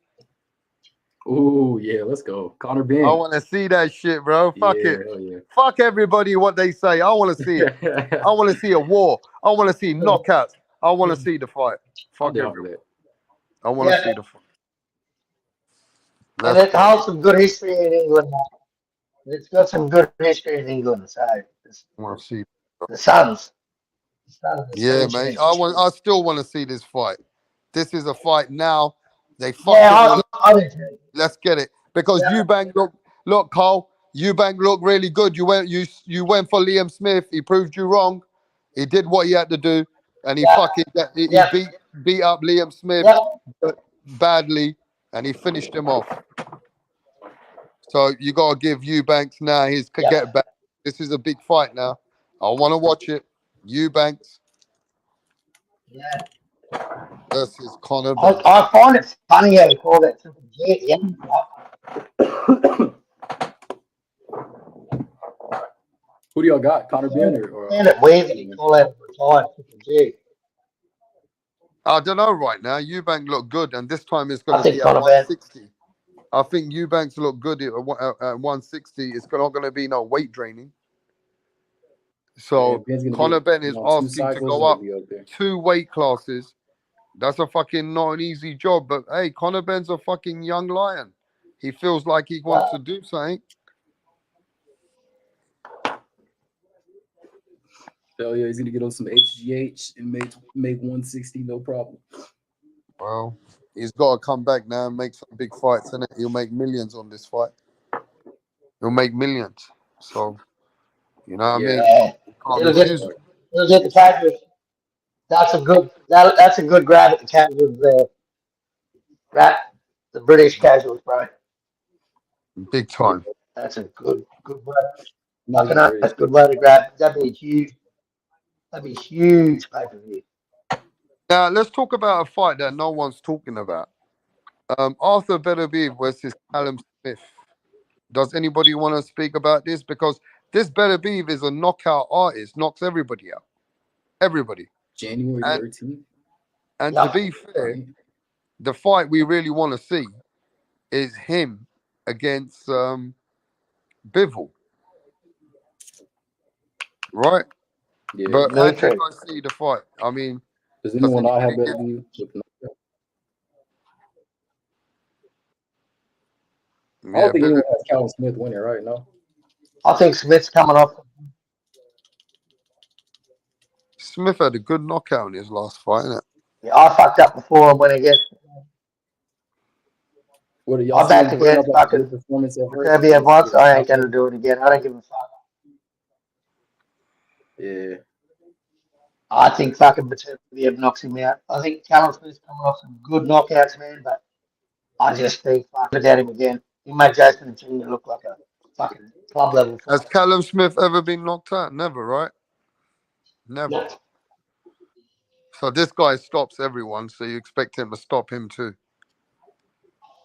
Ooh, yeah, let's go. Conor Ben. I want to see that shit, bro. Fuck Yeah, it. hell yeah. Fuck everybody what they say. I want to see it. I want to see a war. I want to see knockouts. I want to see the fight. Fuck everyone. I want to see the fight. And it holds some good history in England. It's got some good history in England. So I want to see. the Suns. Yeah, mate. I still want to see this fight. This is a fight now. They fucked Yeah, it. Let's get it because Eubank look, Cole. Eubank looked really good. You went for Liam Smith. He proved you wrong. He did what he had to do, and he beat up Liam Smith badly, and he finished him off. So you gotta give Eubanks now his get back. This is a big fight now. I want to watch it. Eubanks versus Conor Ben. I find it funny how you call that Triple G at the end. Who do y'all got? Conor Ben or And it weird that you call that retired Triple G. I don't know right now. Eubank looked good, and this time it's going I to think be at Conor Ben. 160. I think Eubanks look good at 160. It's not going to be no weight draining. So Conor Ben is asking to go up 2 weight classes. That's a fucking not an easy job. But hey, Conor Ben's a fucking young lion. He feels like he wants to do something. Hell yeah, he's gonna get on some HGH and make 160, no problem. Well, he's got to come back now and make some big fights, innit? He'll make millions on this fight. He'll make millions. So, you know what I mean? He'll get the casuals. That's a good grab at the casuals there. The British casuals, bro. Big time. That's a good grab. That's a good way to grab. That'd be huge pay-per-view. Now, let's talk about a fight that no one's talking about. Arthur Beterbiev versus Callum Smith. Does anybody want to speak about this? Because this Beterbiev is a knockout artist, knocks everybody out. Everybody. January 13th. And to be fair, the fight we really want to see is him against Bivol. Right? Yeah, but how do you guys see the fight? I mean, does anyone not have Beterbiev with I don't think anyone has Callum Smith winning right now. I think Smith's coming off. Smith had a good knockout in his last fight, innit? Yeah, I fucked up before I went against. What are y'all I'm back against fucking performance at first? Beterbiev once. I ain't gonna do it again. I don't give a fuck. Yeah. I think fucking Beterbiev knocks him out. I think Callum Smith's coming off some good knockouts, man, but I just think fucking at him again. He made Jason Jr. look like a fucking club level Has fighter. Callum Smith ever been knocked out? Never, right? Never. Yeah. So this guy stops everyone, so you expect him to stop him too.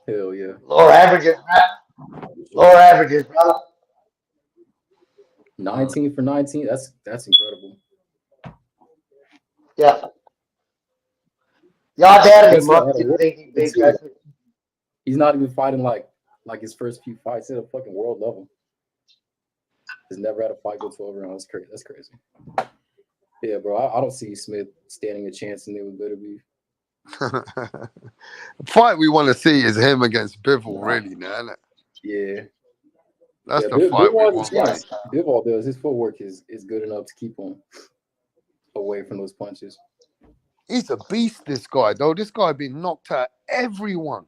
Hell yeah. Lower averages, right? Lower averages, brother. 19 for 19. That's incredible. Yeah. Yeah, I doubted him. Especially I at a didn't world think he'd level beat too. Jason. He's not even fighting like his first few fights at a fucking world level. He's never had a fight go 12 rounds. That's crazy. Yeah, bro. I don't see Smith standing a chance in there with Beterbiev. The fight we want to see is him against Bivol, really, now, isn't it? Yeah. That's Yeah, the fight we Bivol want, understands. mate. Bivol does. His footwork is good enough to keep him away from those punches. He's a beast, this guy, though. This guy been knocked out everyone.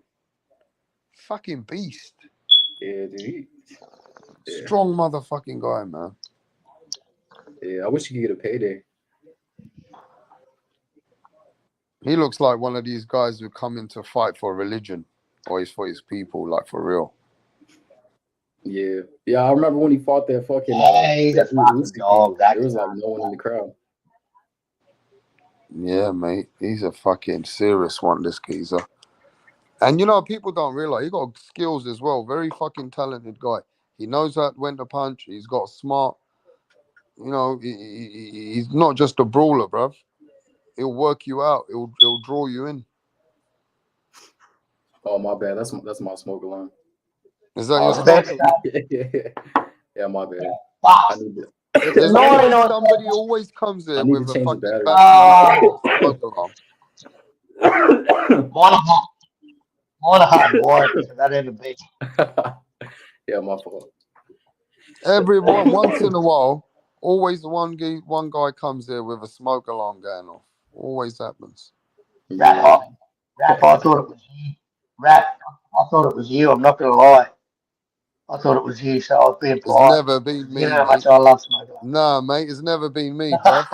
Fucking beast. Yeah, dude. Yeah. Strong motherfucking guy, man. Yeah, I wish he could get a payday. He looks like one of these guys who come in to fight for religion, or he's for his people, like for real. Yeah. Yeah, I remember when he fought that fucking Hey, he's a that fucking Usyk dog, thing, that there was like guy. no one in the crowd. Yeah, mate. He's a fucking serious one, this geezer. And you know, people don't realize he got skills as well. Very fucking talented guy. He knows when to punch. He's got smart. You know, he's not just a brawler, bruv. He'll work you out. He'll draw you in. Oh my bad. That's my smoke alarm. Is that Oh, your Spence. smoke? Yeah, my bad. I Fuck. need to. There's always somebody always comes I there need with to a change the fucking battery. smoke alarm. Monahan boy, so that ever beat. Yeah, my fault. Everyone, once in a while, always one guy comes there with a smoke alarm going off. Always happens. Rap, I thought it was you. Rap, I thought it was you. I'm not gonna lie. I thought it was you, so I was being It's polite. never been You me, know how much mate. I love smoking. Nah, mate, it's never been me, bruv.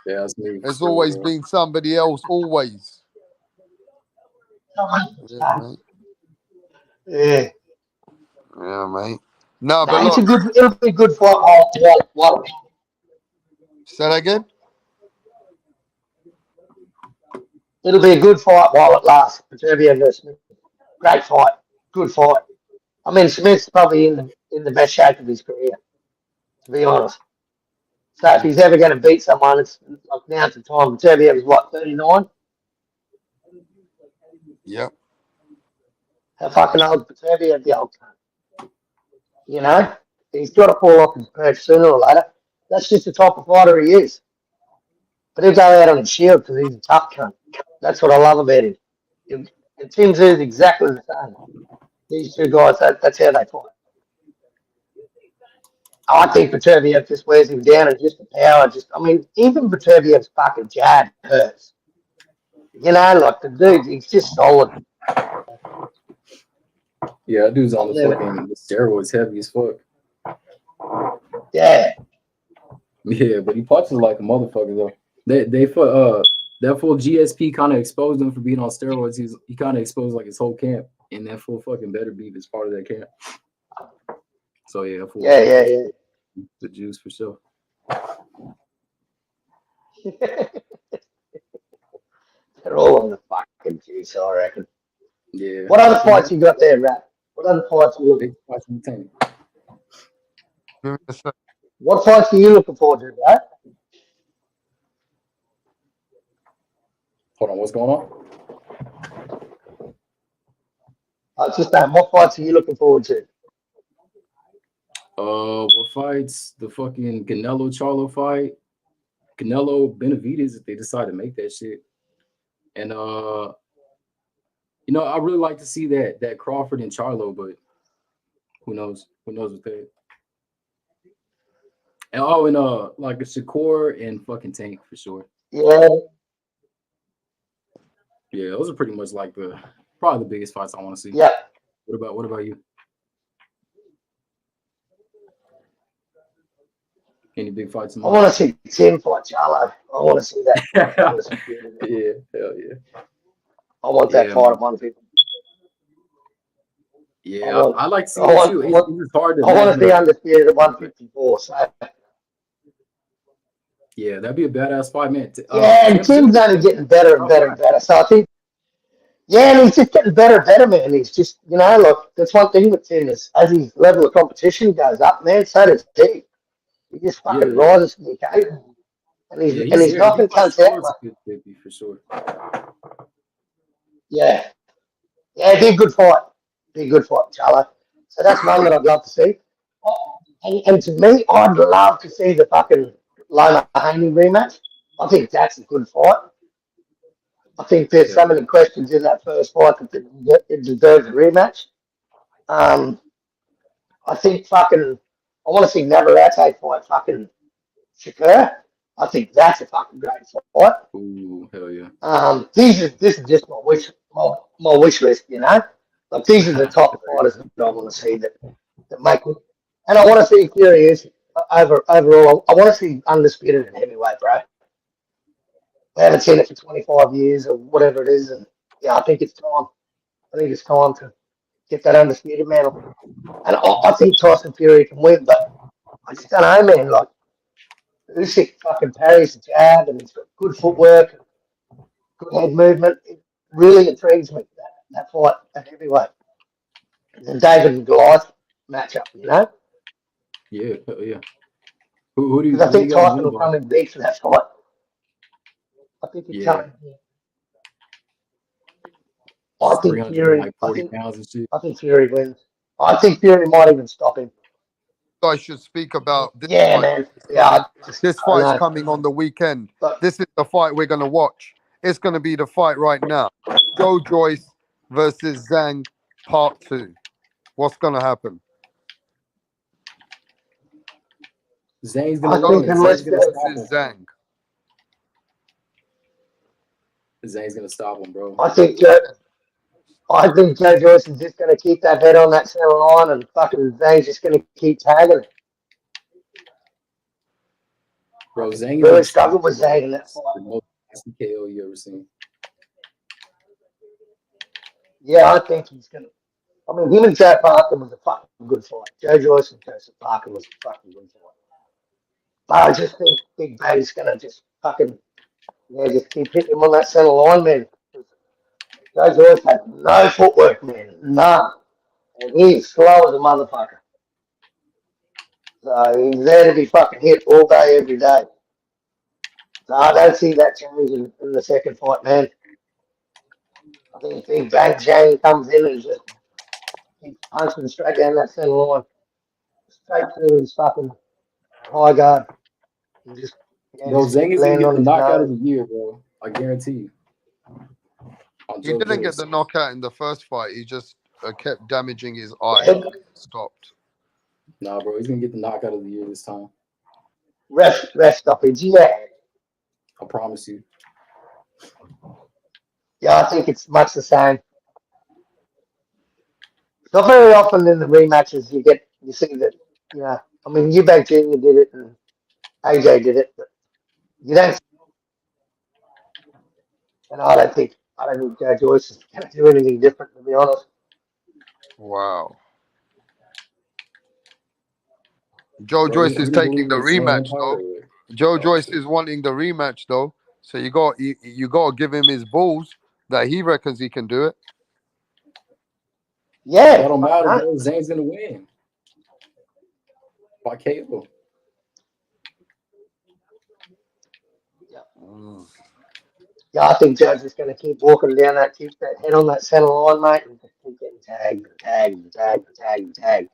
Yeah, that's me. It's always been somebody else, always. Yeah, mate. Yeah. Yeah, mate. No, No, but it's look. it'll be a good fight. What? Say that again? It'll be a good fight while it lasts. Beterbiev versus Smith. Great fight. Good fight. I mean, Smith's probably in the best shape of his career, to be honest. So if he's ever going to beat someone, it's like now's the time. Beterbiev's what, 39? Yep. How fucking old is Beterbiev, the old cunt? You know? He's got to fall off his perch sooner or later. That's just the type of fighter he is. But he'll go out on his shield because he's a tough cunt. That's what I love about him. And Tim Zoo's exactly the same. These two guys, that's how they fight. I think Beterbiev just wears him down and just the power. I mean, even Beterbiev's fucking jab hurts. You know, like the dude, he's just solid. Yeah, that dude's on the steroids heavy as fuck. Yeah. Yeah, but he punches like a motherfucker though. That full GSP kind of exposed him for being on steroids. He kind of exposed like his whole camp, and that full fucking Beterbiev is part of that camp. So yeah, Yeah. The juice for sure. They're all on the fucking juice, I reckon. Yeah. What other fights you got there, Rat? What other fights are you looking for? What fights are you looking forward to, Rat? Hold on, what's going on? Just that. What fights are you looking forward to? What fights? The fucking Canelo Charlo fight. Canelo Benavidez, if they decide to make that shit. And you know, I really like to see that Crawford and Charlo, but who knows? Who knows with that? And like a Shakur and fucking Tank for sure. Yeah. Yeah, those are pretty much like probably the biggest fights I want to see. Yeah. What about you? any big fights in I mind? want to see Tim fight Charlo. I want to see that fight. Undisputed. Yeah, hell yeah. I want that Yeah, fight man. at 150. Yeah, I like to see I that want, too. I It's want, just hard to I want to imagine see a Undisputed at 154. So, yeah, that'd be a badass fight, man. yeah, and Tim's only getting better and better and better. So I think, yeah, and he's just getting better and better, man. He's just, look, that's one thing with Tim is as his level of competition goes up, man, so does he. He just Yeah, fucking rises to the occasion. And yeah, he's there. He knocking fights cunts out, towards mate. 50 for sure. Yeah. Yeah, it'd be a good fight. Be a good fight, Charlo. So that's one that I'd love to see. And to me, I'd love to see the fucking Loma Haney rematch. I think that's a good fight. I think there's so many questions in that first fight that it deserves a rematch. I think fucking, I want to see Navarrete fight fucking SHAKUR. I think that's a fucking great fight. Ooh, hell yeah. This is just my wish list, Like these are the top fighters that I want to see that make it. And I want to see Furious overall. I want to see Undisputed at heavyweight, bro. We haven't seen it for 25 years or whatever it is, and yeah, I think it's time. I think it's time to get that Undisputed mantle. And I think Tyson Fury can win, but I just don't know, man. Like Usyk fucking parries the jab, and he's got good footwork, good head movement. It really intrigues me that fight at heavyweight. The David and Goliath matchup, Yeah, hell yeah. Who do Because I you think got him Tyson win will by? come in big for that fight. I think he's Yeah, coming. I think 300 and Fury. like 40 pounds and shit. I think Fury wins. I think Fury might even stop him. I should speak about this Yeah, fight. man. Yeah, This I fight's know. coming on the weekend. But This is the fight we're going to watch. It's going to be the fight right now. Joe Joyce versus Zhang Part 2. What's going to happen? Zane's I gonna think win. unless Zane's gonna stop him. Versus Zhang. Zane's gonna stop him, bro. I think Joe Joyce is just going to keep that head on that center line, and fucking Zane's just going to keep tagging it. Bro, Zane is Really unstoppable, struggled with bro. Zane in that It's fight. the most KO you ever seen. Yeah, I think he's going to. I mean, him and Joe Parker was a fucking good fight. Joe Joyce and Joseph Parker was a fucking good fight. But I just think Big Bag's going to just fucking, just keep hitting him on that center line, man. Joe Joyce had no footwork, man. None. And he's slow as a motherfucker. So he's there to be fucking hit all day, every day. So I don't see that changing in the second fight, man. I think Big Bang Jane comes in and just keeps punching straight down that center line. Straight through his fucking high guard. And just, Bro, just Zane keep is gonna landing get on the his knockout of nose. the year, bro. I guarantee you. On He Joe didn't get Joyce. the knockout in the first fight. He just kept damaging his eye. Yeah. Stopped. Nah, bro, he's gonna get the knockout of the year this time. Ref stoppage, yeah. I promise you. Yeah, I think it's much the same. Not very often in the rematches you see that, I mean, Eubank Jr. did it and AJ did it, but you don't. And I don't think Joe Joyce is going to do anything different, to be honest. Wow. Joe Bro, Joyce you is don't taking believe the in the Saiyan rematch Empire? though. Or... Joe Oh, Joyce shit. is wanting the rematch though. So you got to give him his balls that he reckons he can do it. Yeah, That don't matter, no. bro. Zane's gonna win. By KO. Yeah, I think Joe's just going to keep walking down keep that head on that center line, mate, and just keep getting tagged and tagged and tagged and tagged and tagged.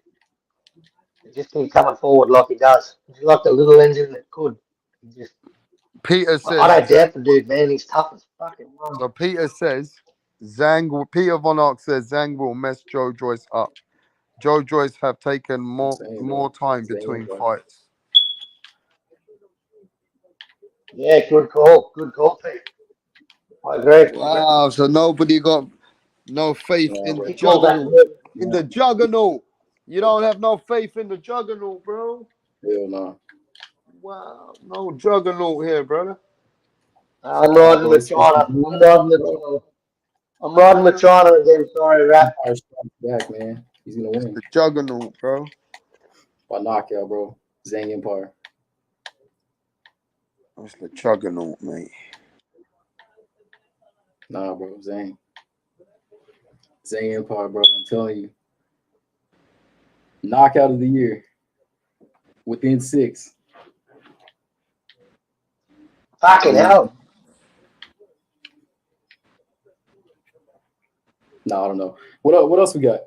And just keep coming forward like he does. He's like the little engine that could. Peter I says don't doubt the dude, man. He's tough as fucking one. so. Peter says Peter Von Ark says Zhang will mess Joe Joyce up. Joe Joyce have taken more time between fights. Yeah, good call. Good call, Pete. I agree. Wow, so nobody got no faith in the He called that. juggernaut. In the juggernaut. You don't have no faith in the juggernaut, bro. Hell no. wow. No juggernaut here, brother. I'm riding Bro, with China. I'm riding with China again. Sorry, Rat. Empire strikes back, man. He's gonna win The juggernaut, bro. by knockout, bro. Zhang Empire. That's the juggernaut, mate. Nah, bro, Zhang Empire, bro. I'm telling you, knockout of the year within 6. Fucking hell. No, I don't know. What else we got?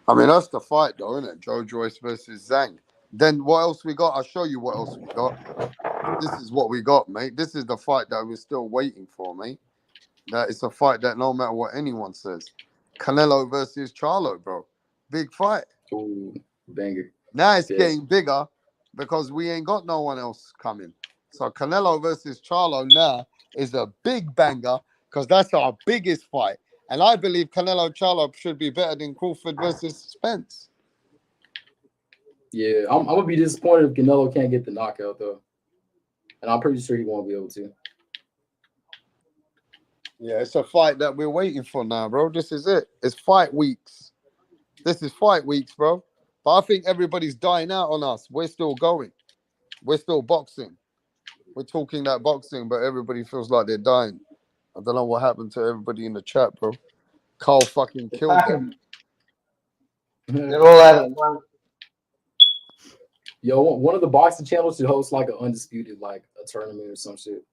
I mean, that's the fight, though, isn't it? Joe Joyce versus Zhang. Then what else we got? I'll show you what else we got. This is what we got, mate. This is the fight that we're still waiting for, mate. That is a fight that no matter what anyone says. Canelo versus Charlo, bro. Big fight. Ooh, banger. Now it's Yeah. getting bigger because we ain't got no one else coming. So Canelo versus Charlo now is a big banger because that's our biggest fight. And I believe Canelo Charlo should be better than Crawford versus Spence. Yeah, I'm gonna be disappointed if Canelo can't get the knockout though, and I'm pretty sure he won't be able to. Yeah, it's a fight that we're waiting for now, bro. This is it. It's fight weeks. This is fight weeks, bro. But I think everybody's dying out on us. We're still going. We're still boxing. We're talking that boxing, but everybody feels like they're dying. I don't know what happened to everybody in the chat, bro. Carl fucking killed them. They're all out of one. Yo, one of the boxing channels should host like an undisputed, like a tournament or some shit.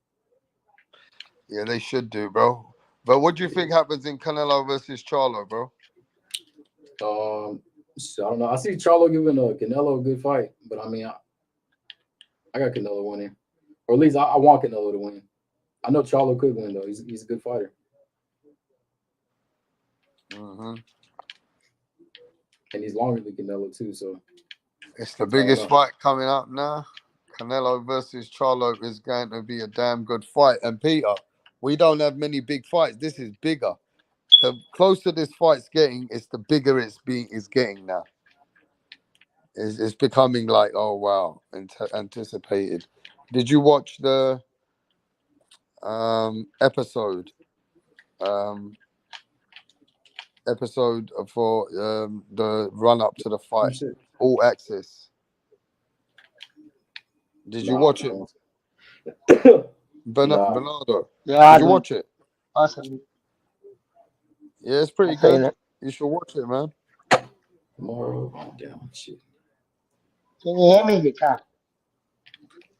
Yeah, they should do, bro. But what do you think happens in Canelo versus Charlo, bro? I don't know. I see Charlo giving Canelo a good fight, but I mean, I got Canelo winning, or at least I want Canelo to win. I know Charlo could win though. He's a good fighter. Mm-hmm. And he's longer than Canelo too, so it's the biggest fight coming up now. Canelo versus Charlo is going to be a damn good fight. And Peter, we don't have many big fights. This is bigger. The closer this fight's getting, it's the bigger it's getting now. It's becoming like, oh wow, anticipated. Did you watch the episode? Episode for the run up to the fight, All Access. Did you watch it, Bernardo? Yeah, Did you watch it? Awesome. Yeah, it's pretty I've seen good. it. You should watch it, man. Tomorrow, down shit. Can you hear me? You can't.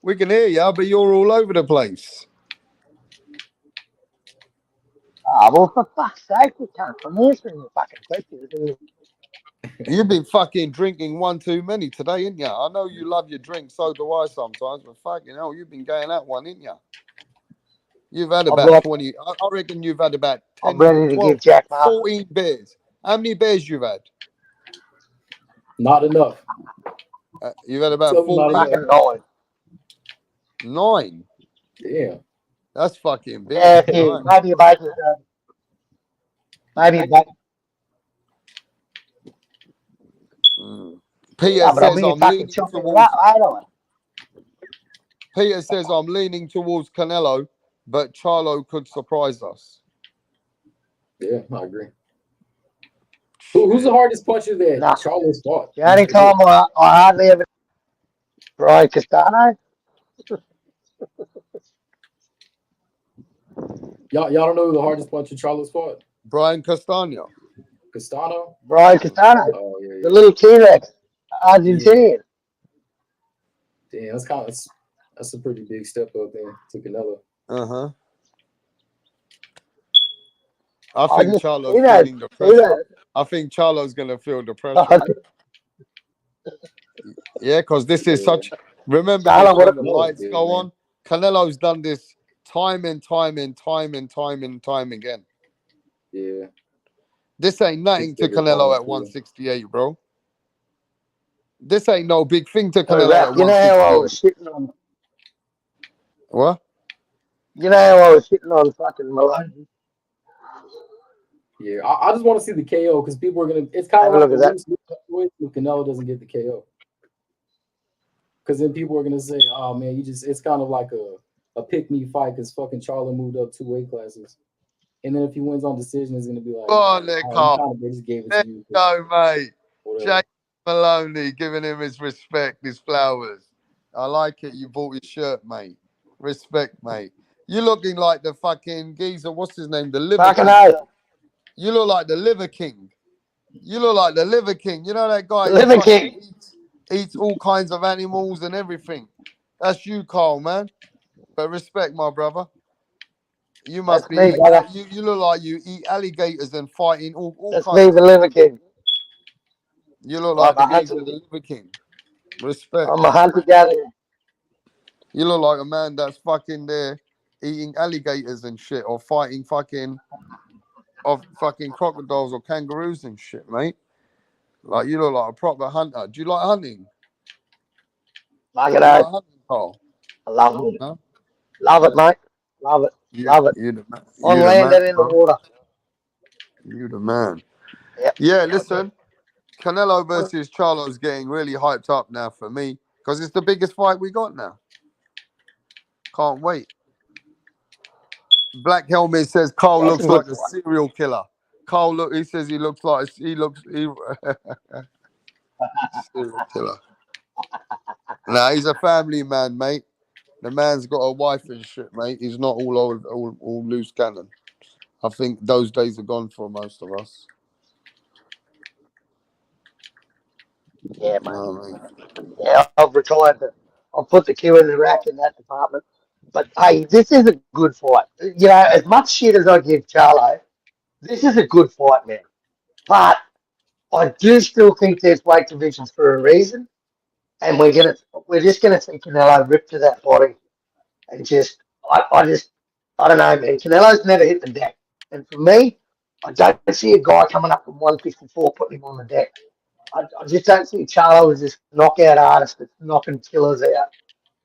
We can hear you, but you're all over the place. Ah, well, for fuck's sake, you can't. I'm answering your fucking questions. You've been fucking drinking one too many today, ain't ya? I know you love your drink, so do I sometimes, but fucking hell, you've been going out one, ain't ya? You've had about 20. I reckon you've had about 10, I'm ready to 12, give Jack Martin. 14 beers. How many beers you've had? Not enough. You've had about 14. Fucking 9. 9? Yeah. That's fucking big. Yeah, maybe about maybe about. Peter says I'm leaning towards. Peter says I'm leaning towards Canelo, but Charlo could surprise us. Yeah, I agree. Who's the hardest puncher that Charlo's fought? The only time I hardly ever. Brian Castano. Y'all don't know who the hardest puncher Charlo's fought? Brian Castano. Castano? Brian Castano. Oh, yeah. The little T-Rex. Argentinian. Damn, that's a pretty big step up there to Canelo. Uh-huh. I think Charlo's feeling the pressure. I think Charlo's gonna feel the pressure. Yeah, because this is such. Remember this, when the lights go on, Canelo's done this time and time again. Yeah. This ain't nothing to Canelo at 168, bro. This ain't no big thing to Canelo at 168. You know how I was shitting on. What? You know how I was shitting on fucking Malone. Yeah, I just want to see the KO because people are gonna. It's kind of like the loose if Canelo doesn't get the KO. Because then people are gonna say, "Oh man, it's kind of like a pick me fight because fucking Charlo moved up 2 weight classes." And then if he wins on decision, it's gonna be like, Go on there, "Oh, Carl. they just gave it There to you." you go, mate. Whatever. Jake Maloney giving him his respect, his flowers. I like it. You bought his shirt, mate. Respect, mate. You looking like the fucking geezer. What's his name? The Liver Fucking King. hell. You look like the Liver King. You look like the Liver King. You know that guy The who Liver fucking King. eats all kinds of animals and everything. That's you, Carl, man. But respect, my brother. You must That's be me, eating. brother. You look like you eat alligators and fighting all That's kinds me, of the things. Liver King. You look I'm like the a hunter. geezer, the Liver King. Respect. I'm a hunter gatherer. You look like a man that's fucking there eating alligators and shit, or fighting fucking crocodiles or kangaroos and shit, mate. Like you look like a proper hunter. Do you like hunting? Fucking Do you like hell. hunting, Carl? I love it. No? Love it, mate. Love it. Love it. You the man. On You the land man, and in the bro. water. You the man. Yep. Yeah, listen. Canelo versus Charlo's getting really hyped up now for me because it's the biggest fight we got now. Can't wait. Black Helmet says Carl That's a looks good like a fight. serial killer. Carl look. He says he looks like serial killer. Nah, he's a family man, mate. The man's got a wife and shit, mate. He's not all loose cannon. I think those days are gone for most of us. Yeah, You mate. know what I mean? Yeah, I've retired. I'll put the queue in the rack in that department. But hey, this is a good fight. You know, as much shit as I give Charlo, this is a good fight, man. But I do still think there's weight divisions for a reason, and we're just gonna see Canelo rip to that body and I don't know, man. Canelo's never hit the deck, and for me, I don't see a guy coming up from 154 putting him on the deck. I just don't see Charlo as this knockout artist that's knocking killers out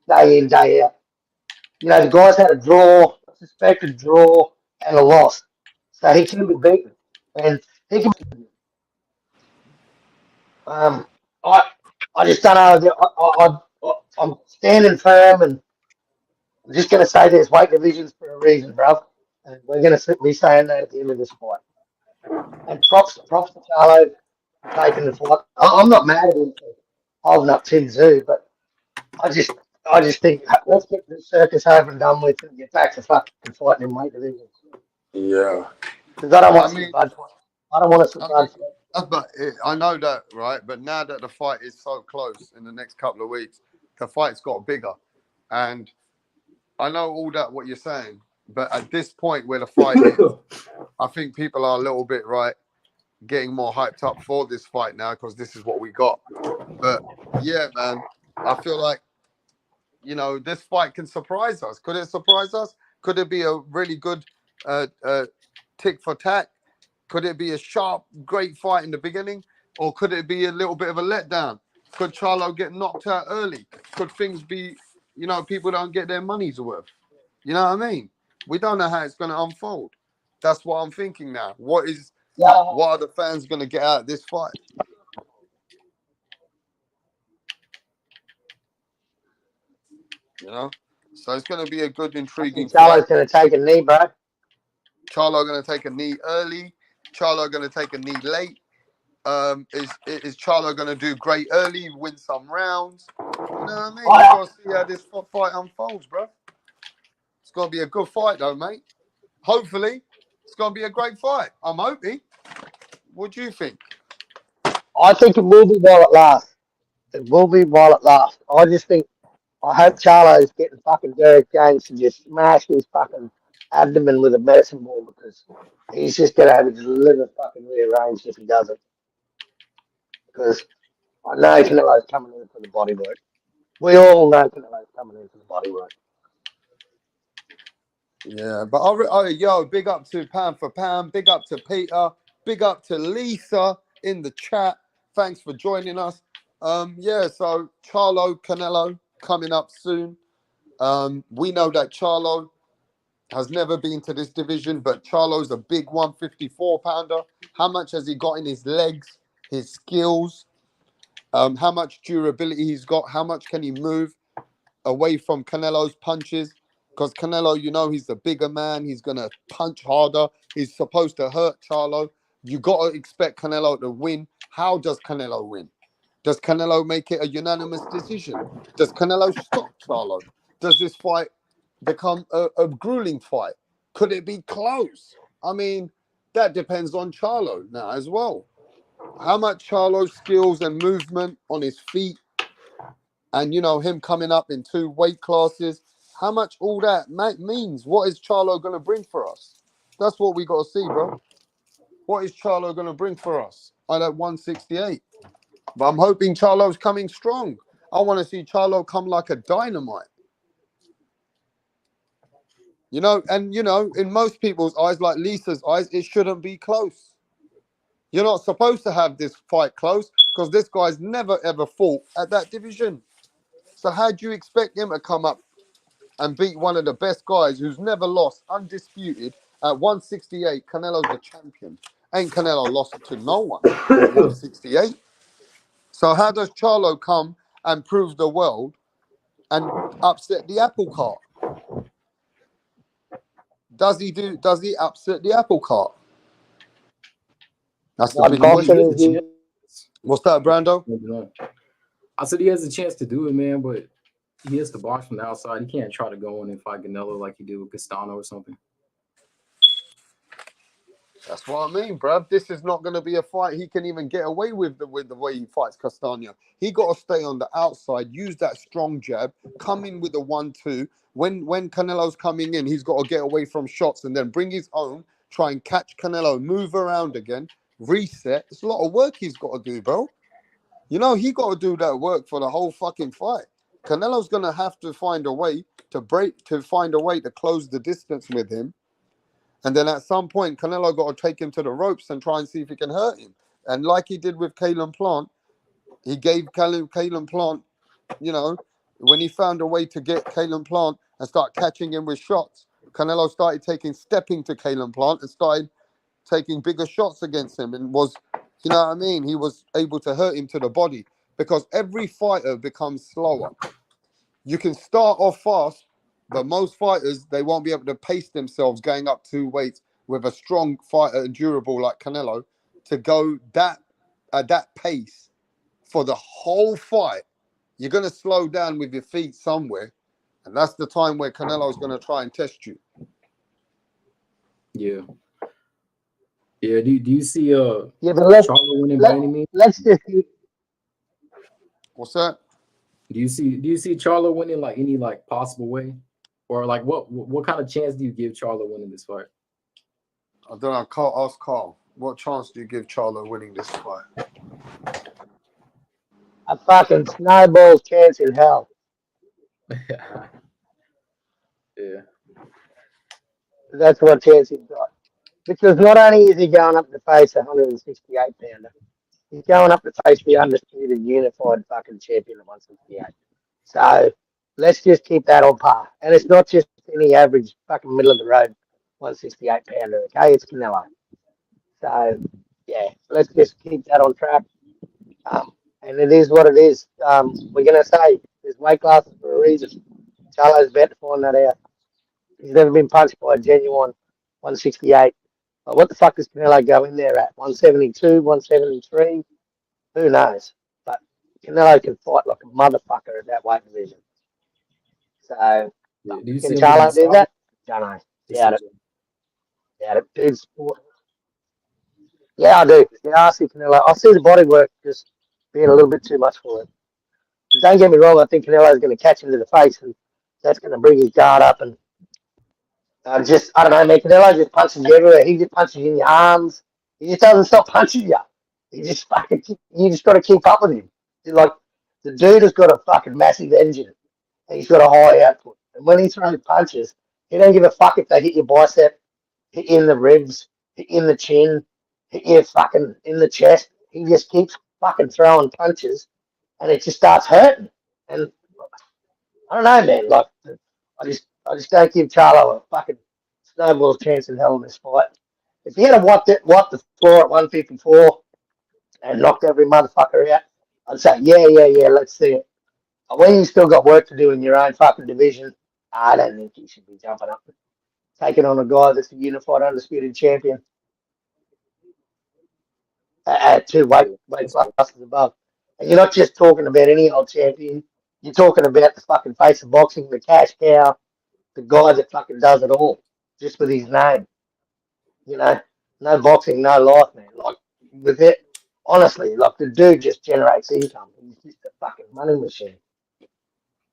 day in, day out. You know, the guy's had a draw, a suspected draw, and a loss. So he can be beaten. And he can. Um, I, I just don't know. I'm standing firm, and I'm just going to say there's weight divisions for a reason, bro. And we're going to be saying that at the end of this fight. And props to Charlo for taking the fight. I'm not mad at him for holding up Tim Zoo, but I just I just think let's get the circus over and done with and get back to fucking fighting in weight divisions. Yeah. Because I don't want I to see mean, blood fight. I don't want to see I blood mean, fight. but I know that, right? But now that the fight is so close in the next couple of weeks, the fight's got bigger, and I know all that what you're saying. But at this point where the fight is, I think people are a little bit right, getting more hyped up for this fight now because this is what we got. But yeah, man, I feel like this fight can surprise us. Could it surprise us? Could it be a really good tick for tack? Could it be a sharp, great fight in the beginning? Or could it be a little bit of a letdown? Could Charlo get knocked out early? Could things be, people don't get their money's worth? You know what I mean? We don't know how it's going to unfold. That's what I'm thinking now. What are the fans going to get out of this fight? So it's going to be a good, I intriguing think fight. Charlo's going to take a knee, bro. Charlo going to take a knee early. Charlo going to take a knee late. Is Charlo going to do great early, win some rounds? You know what I mean? We got to see how this fight unfolds, bro. It's going to be a good fight, though, mate. Hopefully, it's going to be a great fight. I'm hoping. What do you think? I think it will be while it lasts. It will be while it lasts. I hope Charlo's getting fucking Derek James to just smash his fucking abdomen with a medicine ball because he's just going to have his liver fucking rearranged if he doesn't. Because I know Canelo's coming in for the body work. We all know Canelo's coming in for the body work. Yeah, but big up to Pound for Pound, big up to Peter, big up to Lisa in the chat. Thanks for joining us. So Charlo Canelo coming up soon. We know that Charlo has never been to this division, but Charlo's a big 154 pounder. How much has he got in his legs, his skills? how much durability he's got, how much can he move away from Canelo's punches. Because Canelo, you know, he's the bigger man. He's going to punch harder. He's supposed to hurt Charlo. You got to expect Canelo to win. How does Canelo win? Does Canelo make it a unanimous decision? Does Canelo stop Charlo? Does this fight become a grueling fight? Could it be close? I mean, that depends on Charlo now as well. How much Charlo's skills and movement on his feet, and you know him coming up in 2 weight classes, how much all that means. What is Charlo going to bring for us? That's what we got to see, bro. What is Charlo going to bring for us at 168? But I'm hoping Charlo's coming strong. I want to see Charlo come like a dynamite. You know, and you know, in most people's eyes, like Lisa's eyes, it shouldn't be close. You're not supposed to have this fight close because this guy's never ever fought at that division. So how do you expect him to come up and beat one of the best guys who's never lost, undisputed, at 168? Canelo's the champion. Ain't Canelo lost to no one at 168? So how does Charlo come and prove the world and upset the apple cart? Does he upset the apple cart? That's the big question. What's that, Brando? I said he has a chance to do it, man, but he has to box from the outside. He can't try to go in and fight Canelo like he did with Castano or something. That's what I mean, bruv. This is not going to be a fight he can even get away with the way he fights Castano. He got to stay on the outside, use that strong jab, come in with a 1-2. When Canelo's coming in, he's got to get away from shots and then bring his own, try and catch Canelo, move around again, reset. It's a lot of work he's got to do, bro. You know, he got to do that work for the whole fucking fight. Canelo's going to have to find a way to close the distance with him. And then at some point, Canelo got to take him to the ropes and try and see if he can hurt him. And like he did with Kalen Plant, he gave Kalen Plant, you know, when he found a way to get Kalen Plant and start catching him with shots, Canelo started stepping to Kalen Plant and started taking bigger shots against him and was, you know what I mean? He was able to hurt him to the body because every fighter becomes slower. You can start off fast, but most fighters, they won't be able to pace themselves going up 2 weights with a strong fighter and durable like Canelo to go at that pace for the whole fight. You're going to slow down with your feet somewhere, and that's the time where Canelo's going to try and test you. Yeah. Yeah, do you see but Charlo winning by any means? let's just What's that? Do you see Charlo winning like any like possible way? Or like what kind of chance do you give Charlo winning this fight? I don't know. Ask Carl. What chance do you give Charlo winning this fight? a fucking snowball's chance in hell. Yeah. That's what chance he's got. Because not only is he going up to face a 168 pounder, he's going up to face the undisputed unified fucking champion at 168. So let's just keep that on par. And it's not just any average fucking middle of the road 168 pounder, okay? It's Canelo. So yeah, let's just keep that on track. And it is what it is. We're gonna say there's weight classes for a reason. Charlo's about to find that out. He's never been punched by a genuine 168. But what the fuck does Canelo go in there at? 172, 173? Who knows? But Canelo can fight like a motherfucker at that weight division. So, Yeah, do you see can him getting Charlo do stopped? that? Don't know. Doubt it. Decision. Doubt it. Dude's, yeah, I do. Yeah, I see Canelo. I see the body work just being a little bit too much for him. Don't get me wrong, I think Canelo's going to catch him to the face, and that's going to bring his guard up. And I don't know, man. Canelo just punches you everywhere. He just punches you in your arms. He just doesn't stop punching you. You just got to keep up with him. Like, the dude has got a fucking massive engine, and he's got a high output. And when he throws punches, he don't give a fuck if they hit your bicep, hit you in the ribs, hit you in the chin, hit you fucking in the chest. He just keeps fucking throwing punches, and it just starts hurting. And I don't know, man. Like, I just don't give Charlo a fucking snowball's chance in hell in this fight. If he had wiped the floor at 154 and knocked every motherfucker out, I'd say, yeah, let's see it. But when you still got work to do in your own fucking division, I don't think you should be jumping up and taking on a guy that's a unified undisputed champion at two weight classes above. And you're not just talking about any old champion. You're talking about the fucking face of boxing, the cash cow, the guy that fucking does it all, just with his name. You know, no boxing, no life, man. Like with it, honestly, like the dude just generates income. He's just a fucking money machine.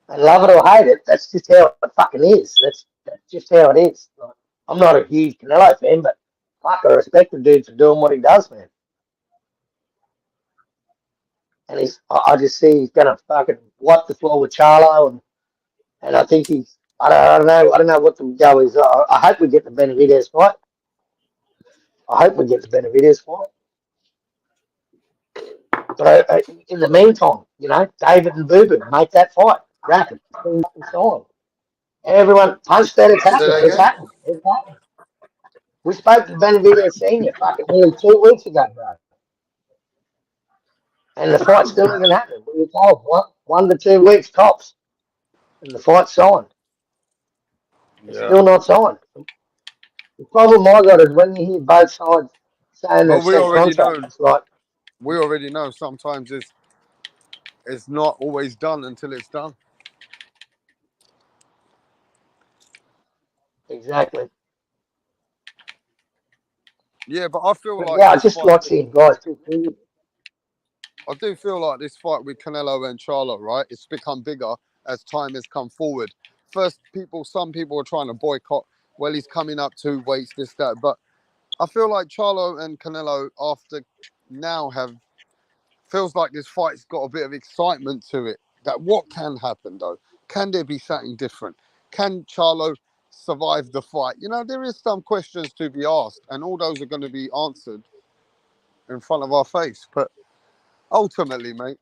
And love it or hate it, that's just how it fucking is. That's just how it is. Like, I'm not a huge Canelo fan, but fuck, I respect the dude for doing what he does, man. And I just see he's gonna fucking wipe the floor with Charlo, and I think he's, I don't know what the go is. I hope we get the Benavidez fight. I hope we get the Benavidez fight. But in the meantime, you know, David and Boo Boo make that fight. Rapid. It's on. Everyone punch that it's Say happening. that It's again? happening. It's happening. We spoke to Benavidez Senior fucking nearly 2 weeks ago, bro. And the fight still isn't happening. We were told 1 to 2 weeks tops. And the fight's signed. It's Yeah. still not signed. The problem I got is when you hear both sides saying But they've sent contracts, it's like, we already know sometimes it's not always done until it's done. exactly. Yeah, but I feel But like yeah, I this just fight like seeing guys too. I do feel like this fight with Canelo and Charlo, right? It's become bigger as time has come forward. First, some people are trying to boycott. Well, he's coming up 2 weights, this, that. But I feel like Charlo and Canelo, after now, feels like this fight's got a bit of excitement to it. That what can happen though? Can there be something different? Can Charlo survive the fight? You know, there is some questions to be asked, and all those are going to be answered in front of our face. But ultimately, mate,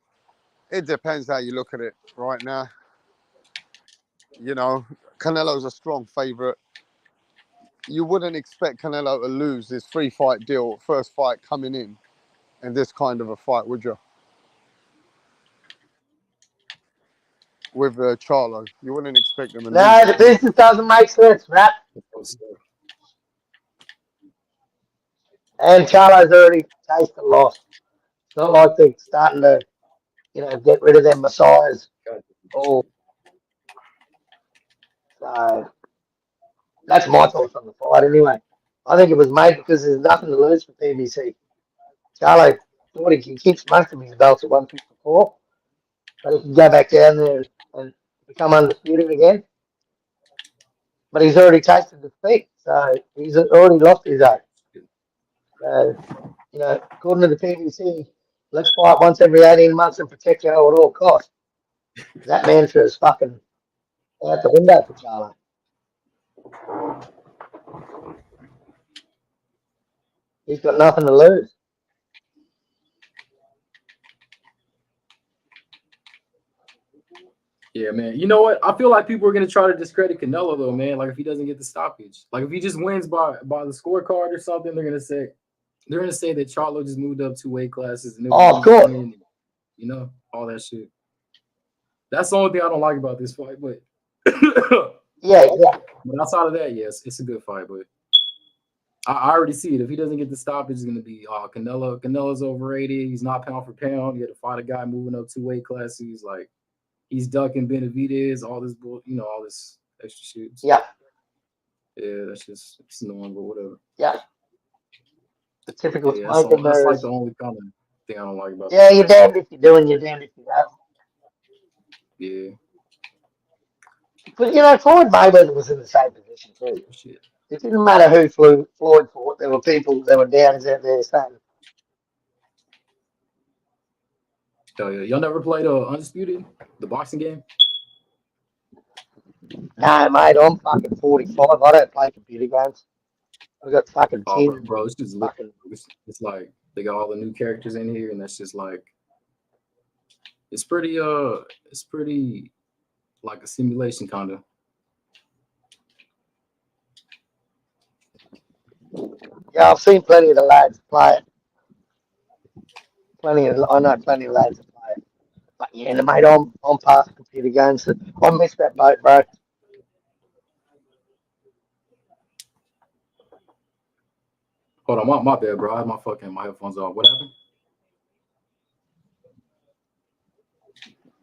it depends how you look at it right now. You know, Canelo's a strong favourite. You wouldn't expect Canelo to lose his 3-fight deal, first fight coming in this kind of a fight, would you? With Charlo, you wouldn't expect them to lose No, it, the would you? business doesn't make sense, right? And Charlo's already tasted the loss. It's not like they're starting to, you know, get rid of their messiahs. Oh, so that's my thoughts on the fight anyway. I think it was made because there's nothing to lose for PBC. Charlo thought he keeps most of his belts at 154, but he can go back down there and become undisputed again. But he's already tasted defeat, so he's already lost his own. So, you know, according to the PBC, let's fight once every 18 months and protect you at all costs. That mantra is fucking out the window for Charlo. He's got nothing to lose. Yeah, man. You know what? I feel like people are gonna try to discredit Canelo though, man. Like if he doesn't get the stoppage, like if he just wins by the scorecard or something, they're gonna say that Charlo just moved up 2 weight classes and it was Oh, an of easy course. win, you know, all that shit. That's the only thing I don't like about this fight, but Yeah. But outside of that, yes, it's a good fight. But I already see it. If he doesn't get the stoppage, it's gonna be Canelo's overrated. He's not pound for pound. You had to fight a guy moving up 2 weight classes. Like he's ducking Benavidez, all this all this extra shit. So, Yeah. yeah, it's annoying, but whatever. Yeah. The typical Yeah, smoke and that's like mirrors. the only kind of thing I don't like about Yeah, this you're fight. damned if you do and you're damned if you don't. Yeah. But, you know, Floyd Mayweather was in the same position too. Shit. It didn't matter who Floyd fought. There were people that were downers out there saying, Oh yeah, y'all never played Undisputed, the boxing game? no, mate, I'm fucking 45. I don't play computer games. I got fucking Oh, 10 bro, it's just fucking. it's like they got all the new characters in here, and that's just like it's pretty like a simulation kind of. Yeah, I've seen plenty of the lads play it. I know plenty of lads that play it. But yeah, mate, I'm past computer games. So I missed that boat, bro. Hold on, my bad, bro. I had my headphones off. What happened?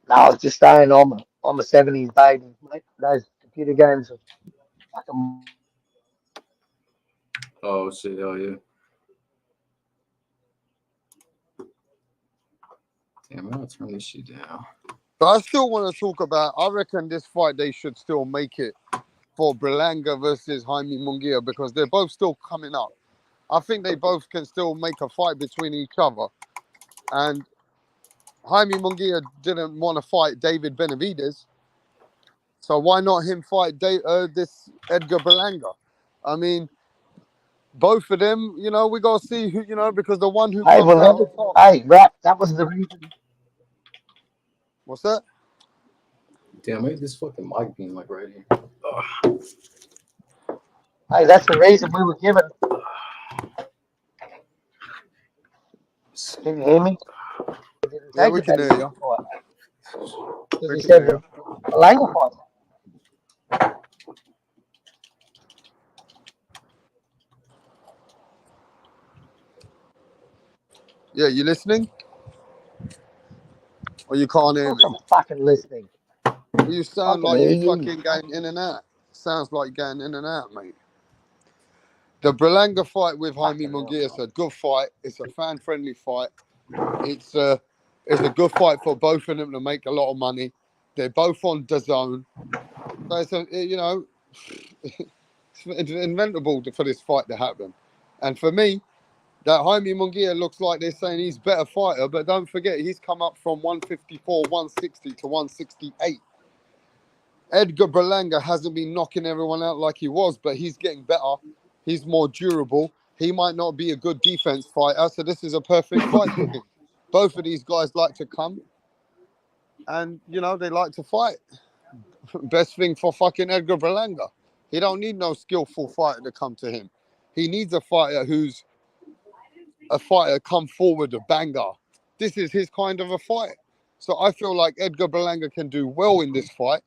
No, I was just saying I'm a 70s baby, mate. Those computer games are fucking. Oh shit, hell yeah. Damn, I'll turn this shit down. But I still want to talk about. I reckon this fight they should still make it for Berlanga versus Jaime Munguia because they're both still coming up. I think they both can still make a fight between each other. And Jaime Munguia didn't want to fight David Benavidez, so why not him fight this Edgar Berlanga? I mean, both of them, we gotta see who, because the one who Hey, comes well, out on top. hey, rap. That was the reason. What's that? Damn, maybe this fucking mic being like right here. Ugh. Hey, that's the reason we were given. Can you hear me? They didn't Yeah, take we the can hear Benavidez you. fight because We he can said hear the you. Berlanga fight. Yeah, you listening? Or you can't Of hear course, me? I'm fucking listening. You I sound can like hear you you. fucking going in and out. Sounds like going in and out, mate. The Berlanga fight with Jaime Fucking Munguia is a good fight. It's a fan-friendly fight. It's a good fight for both of them to make a lot of money. They're both on DAZN. So it's inventable for this fight to happen. And for me, that Jaime Munguia looks like they're saying he's a better fighter, but don't forget he's come up from 154, 160 to 168. Edgar Berlanga hasn't been knocking everyone out like he was, but he's getting better. He's more durable. He might not be a good defense fighter, so this is a perfect fight for him. Both of these guys like to come and, they like to fight. Best thing for fucking Edgar Berlanga. He don't need no skillful fighter to come to him. He needs a fighter who's a fighter come forward a banger. This is his kind of a fight. So I feel like Edgar Berlanga can do well in this fight,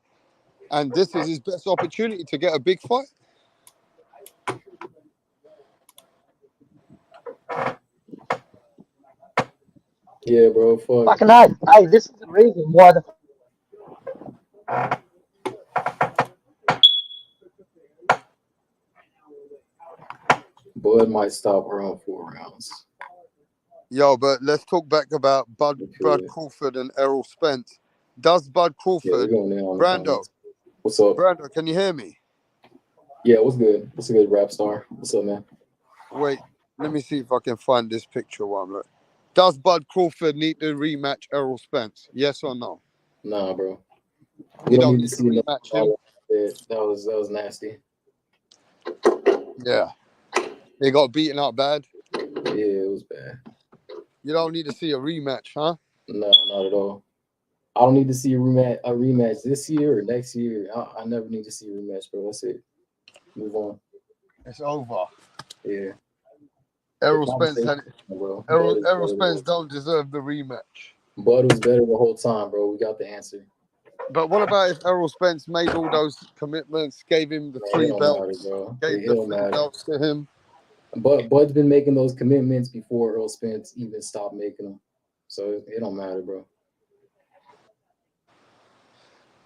and this is his best opportunity to get a big fight. Yeah, bro. Fuck. Fucking hey, this is the reason why the Bud might stop around 4 rounds. Yo, but let's talk back about Bud Crawford and Errol Spence. Does Bud Yeah, we're Crawford, going in on the Brando, comments. What's up? Brando, can you hear me? Yeah, what's good? What's a good rap star? What's up, man? Wait, let me see if I can find this picture while I'm looking. Does Bud Crawford need to rematch Errol Spence? Yes or no? Nah, bro. We He don't don't need to need to see no rematch him. that was nasty. Yeah. He got beaten up bad. Yeah, it was bad. You don't need to see a rematch, huh? No, not at all. I don't need to see a rematch this year or next year. I never need to see a rematch, bro. That's it. Move on. It's over. Yeah. Errol Spence had it. Bro. Errol Spence don't deserve the rematch. Bud was better the whole time, bro. We got the answer. But what about if Errol Spence made all those commitments, gave him the Man, it three don't matter, belts, bro. gave It the don't three matter. belts to him? But Bud's been making those commitments before Earl Spence even stopped making them. So it don't matter, bro.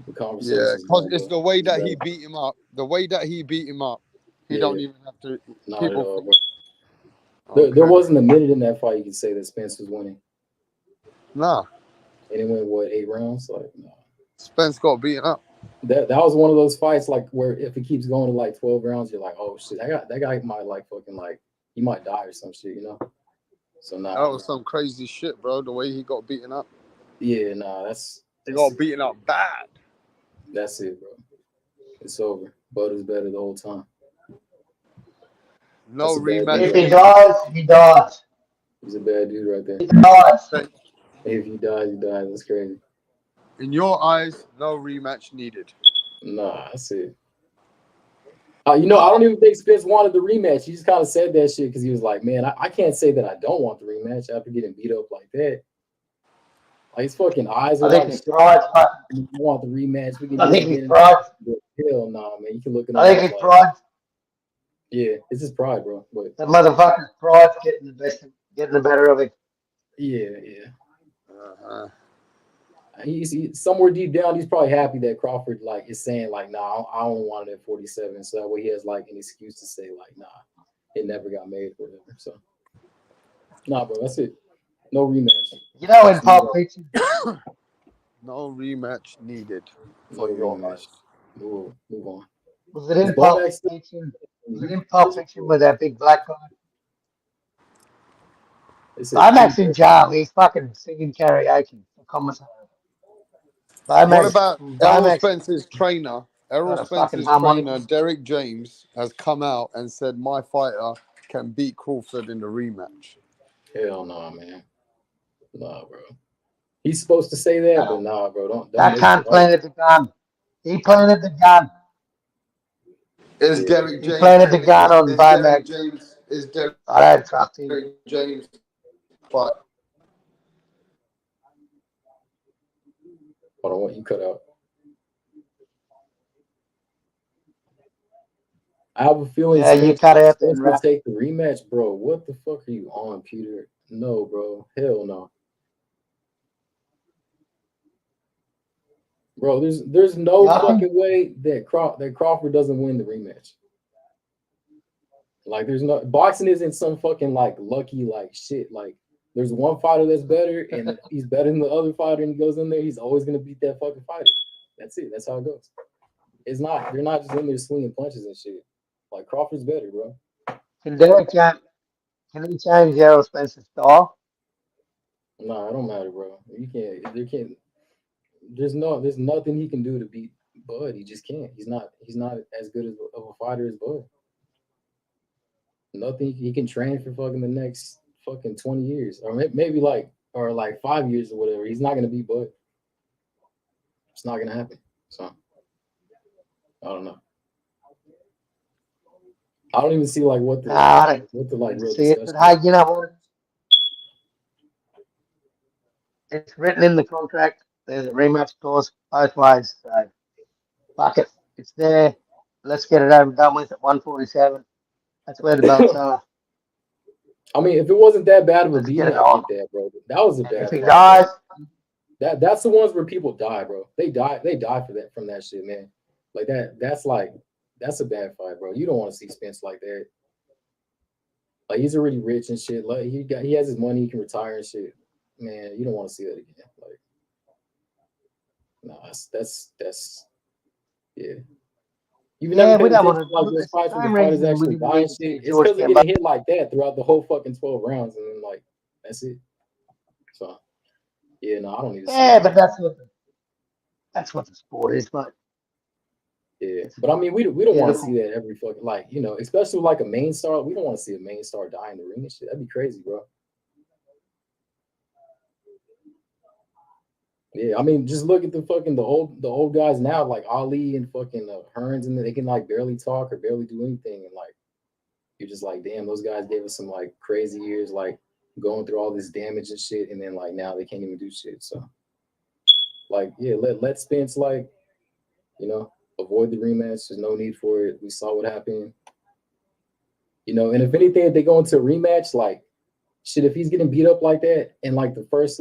The Yeah, conversation's because done, it's bro. the way It's that he better. beat him up. The way that he beat him up, he Yeah, don't even have to. not at People all, think. bro. There Okay. wasn't a minute in that fight you could say that Spence was winning. Nah. And it went, what, 8 rounds? Like, no. Spence got beaten up. That was one of those fights like where if it keeps going to like 12 rounds, you're like, oh shit, that guy might like fucking like he might die or some shit, you know? So nah. That was some crazy shit, bro. The way he got beaten up. Yeah, nah, that's got beaten up bad. That's it, bro. It's over. Bud is better the whole time. No rematch. If he dies, he dies. He's a bad dude right there. He dies. If he dies, he dies. That's crazy. In your eyes, no rematch needed. Nah, that's it. I don't even think Spence wanted the rematch. He just kind of said that shit because he was like, man, I can't say that I don't want the rematch after getting beat up like that. Like his fucking eyes I are think like his shit. pride's You want the rematch? We can I do it think his again. pride. But hell nah, man. You can look at him I think up his like, pride. yeah, it's his pride, bro. But The motherfucker's pride's getting the better of him. yeah. Uh-huh. He's somewhere deep down. He's probably happy that Crawford like is saying like, nah, I don't want it at 47. So that way he has like an excuse to say like, nah, it never got made or whatever. So nah, bro, that's it. No rematch. You know, in See you Pulp later. Fiction, No rematch needed No for your rematch. eyes. Move on. was it Is in Pulp Bomac still Fiction? in Was the it in youth Pulp division? Fiction with that big black guy? They said Climax in Cooper. jail. He's fucking singing karaoke for commissary. What Climax, about Errol Climax Spence's trainer? Errol got a fucking Spence's trainer, harmonica. Derek James, has come out and said my fighter can beat Crawford in the rematch. Hell no, man. Nah, bro. He's supposed to say that, but No, nah, bro. Don't that make it can't right. planted the gun. He planted the gun. Is Yeah. Derek He James? planted the gun on Is Derek Climax. James? Is Derek I don't trust him. James? But Hold on, what you cut out? I have a feeling Yeah, you cut out then, Spence will right? take the rematch, bro. What the fuck are you on, Peter? No, bro. Hell no. Bro, there's no Yeah, I think fucking way that Crawford doesn't win the rematch. Like there's no boxing isn't some fucking like lucky like shit. Like there's one fighter that's better and he's better than the other fighter and he goes in there, he's always gonna beat that fucking fighter. That's it. That's how it goes. It's not they're not just in there swinging punches and shit. Like Crawford's better, bro. can Derek change? Can he change Errol Spence's style? Nah, it don't matter, bro. You can't there can't there's nothing he can do to beat Bud. He just can't. He's not as good of a fighter as Bud. Nothing he can train for fucking the next fucking 20 years. Or maybe like or like 5 years or whatever. He's not gonna beat Bud. It's not gonna happen. So I don't know. I don't even see like Nah, I don't like need to real see it. discussion But hey, is. you know what? It's written in the contract. There's a rematch clause both ways. So fuck it. It's there. Let's get it over and done with at 147. That's where the belts are. I mean, if it wasn't that bad of a Let's get beating, it I on. get that, bro. That was a And if bad he fight, bro. dies, That's the ones where people die, bro. They die for that from that shit, man. Like that's a bad fight, bro. You don't want to see Spence like that. Like he's already rich and shit. Like he has his money, he can retire and shit. Man, you don't want to see that again. Like, no, that's yeah. You've never yeah, we paid don't attention want to like to. those It's the fights where the same fighters reason we actually didn't die and need to see shit. It's George because they're Gamble. getting hit like that throughout the whole fucking 12 rounds, and then like that's it. So yeah, no, I don't need to see Yeah, it. but that's what the sport is, mate. Yeah, It's but I mean, we don't want to see beautiful. that every fucking like especially with like a main star. We don't want to see a main star die in the ring and shit. That'd be crazy, bro. Yeah, I mean, just look at the old guys now, like Ali and fucking Hearns, and they can like barely talk or barely do anything, and like you're just like, damn, those guys gave us some like crazy years, like going through all this damage and shit, and then like now they can't even do shit. So like, yeah, let Spence like avoid the rematch. There's no need for it. We saw what happened. And if anything, if they go into a rematch, like shit, if he's getting beat up like that in like the first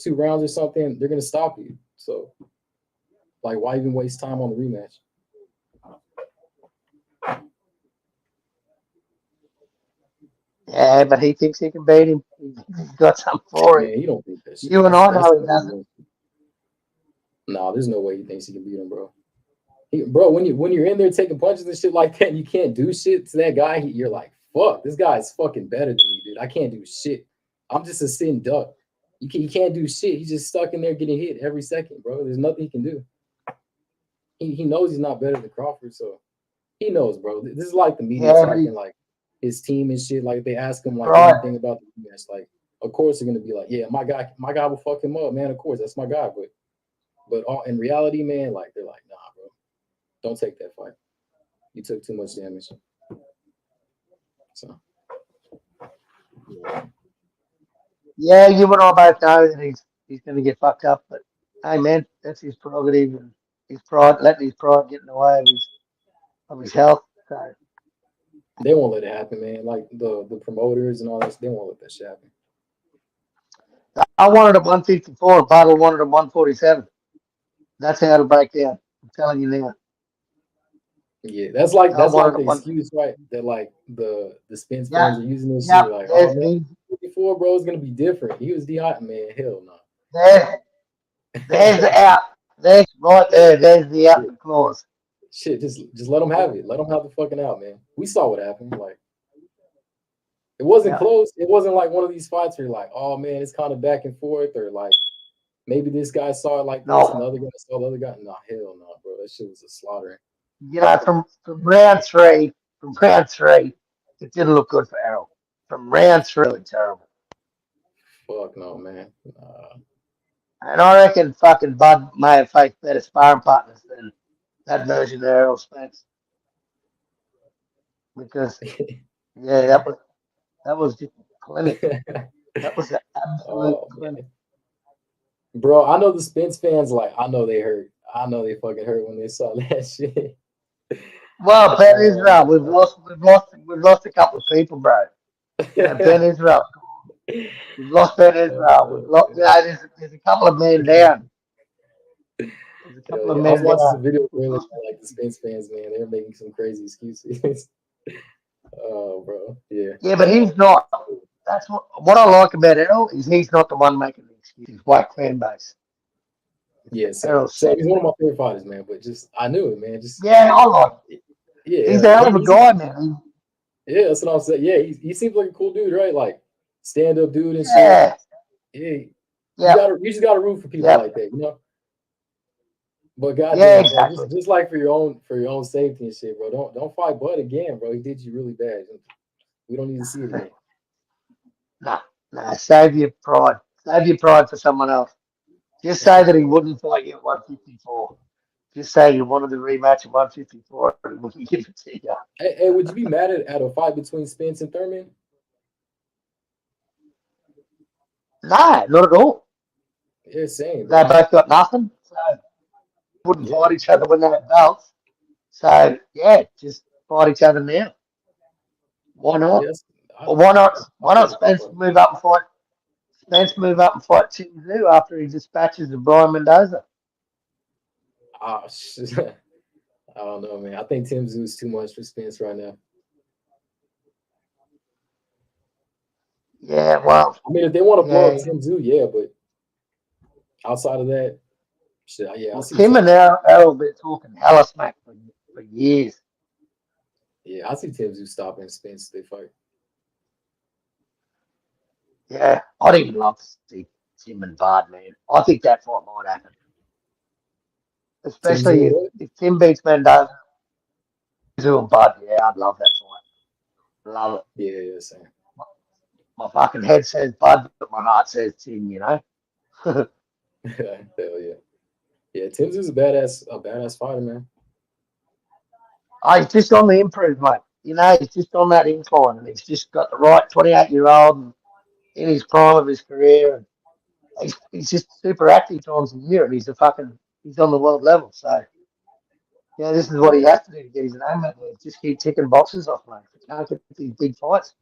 2 rounds or something, they're gonna stop you. So like, why even waste time on the rematch? Yeah, but he thinks he can beat him. He's got something for him. Man, you don't think that shit. You and That's I that's know he fucking doesn't. bullshit. Nah, there's no way he thinks he can beat him, bro. Bro, when you're in there taking punches and shit like that, and you can't do shit to that guy. You're like, fuck, this guy is fucking better than me, dude. I can't do shit. I'm just a sitting duck. You can't do shit. He's just stuck in there getting hit every second, bro. There's nothing he can do. He knows he's not better than Crawford, so he knows, bro. This is like the media Yeah, but attacking like his team and shit. Like they ask him like right. anything about the rematch, like of course they're gonna be like, yeah, my guy will fuck him up, man. Of course, that's my guy. But in reality, man, like they're like, nah, bro, don't take that fight. You took too much damage. So Yeah, you and I both know that he's going to get fucked up. But hey, man, that's his prerogative and his pride, letting his pride get in the way of his health. So They won't let it happen, man. Like the promoters and all this, they won't let that shit happen. I wanted him 154. Bottle wanted him 147. That's how it'll break down. I'm telling you now. Yeah, that's like I wanted the him one. excuse, right? That like the Spence Yeah, fans are using this yeah. shit. Like, oh man, 54, bro, is gonna be different. He was hot, man. Hell no. There's the out. There's right there. There's the out the clause. Shit, just let them have it. Let them have the fucking out, man. We saw what happened. Like, it wasn't close. It wasn't like one of these fights where you're like, oh man, it's kind of back and forth, or like maybe this guy saw it like this and the other guy saw the other guy. Nah, hell no, bro. That shit was a slaughtering. You know, from round three, it didn't look good for Errol. From round three, it was terrible. Fuck no, man. And I reckon fucking Bud may have faced better sparring partners than that version of Errol Spence. Because yeah, that was just a clinic. That was an absolute clinic. Bro, I know the Spence fans, like, I know they hurt. I know they fucking hurt when they saw that shit. Well, Ben Israel, we've lost a couple of people, bro. You know, Ben Israel. We've lost Ben Israel. We've lost. You know, there's a couple of men down. There's a couple of I was men watching down. some videos earlier, like the Spence fans, man. They were making some crazy excuses. Oh, bro, yeah. Yeah, but he's not. That's what I like about Errol is he's not the one making the excuses. White fan base. Yeah, same. Errol Same. said. He's one of my favorite fighters, man. But just I knew it, man. Just Yeah, I like it. Yeah, He's a hell of a guy, man. Yeah, that's what I'm saying. Yeah, he seems like a cool dude, right? Like stand up dude and Yeah. shit. Yeah, you just gotta root for people like that, you know. But goddamn, exactly. Just like for your own safety and shit, bro. Don't fight Bud again, bro. He did you really bad. We don't need to see it again. Nah. Save your pride. Save your pride for someone else. Just say that he wouldn't fight you at 154. Just say you wanted the rematch at 154 and he wouldn't give it to you. Hey, would you be mad at a fight between Spence and Thurman? Nah, not at all. Yeah, same. They both got nothing. So wouldn't fight each other when they had belts. So yeah, just fight each other now. Why not? Yes. Well, why not? Why not Spence move up and fight? Spence move up and fight Tim Zoo after he dispatches the Brian Mendoza. Oh shit. I don't know, man. I think Tim Zoo's too much for Spence right now. Yeah, well. I mean, if they want to blow up Tim Zoo, yeah, but outside of that, shit, yeah. Well, Tim and Errol been talking hella smack for years. Yeah, I see Tim Zoo stopping Spence if they fight. Yeah, I'd even love to see Tim and Bard, man. I think that fight might happen. Especially if Tim beats Mendoza. Zoo and Bud, yeah, I'd love that fight. Love it. Yeah, same. My fucking head says Bud, but my heart says Tim, you know? Hell yeah. Yeah, Tim Zoo's a badass fighter, man. Oh, he's just on the improve, mate. You know, he's just on that incline, and he's just got the right 28-year-old in his prime of his career, and he's just super active times a year, and he's on the world level. So, yeah, this is what he has to do to get his name out there. Just keep ticking boxes off, mate. If you can't get these big fights,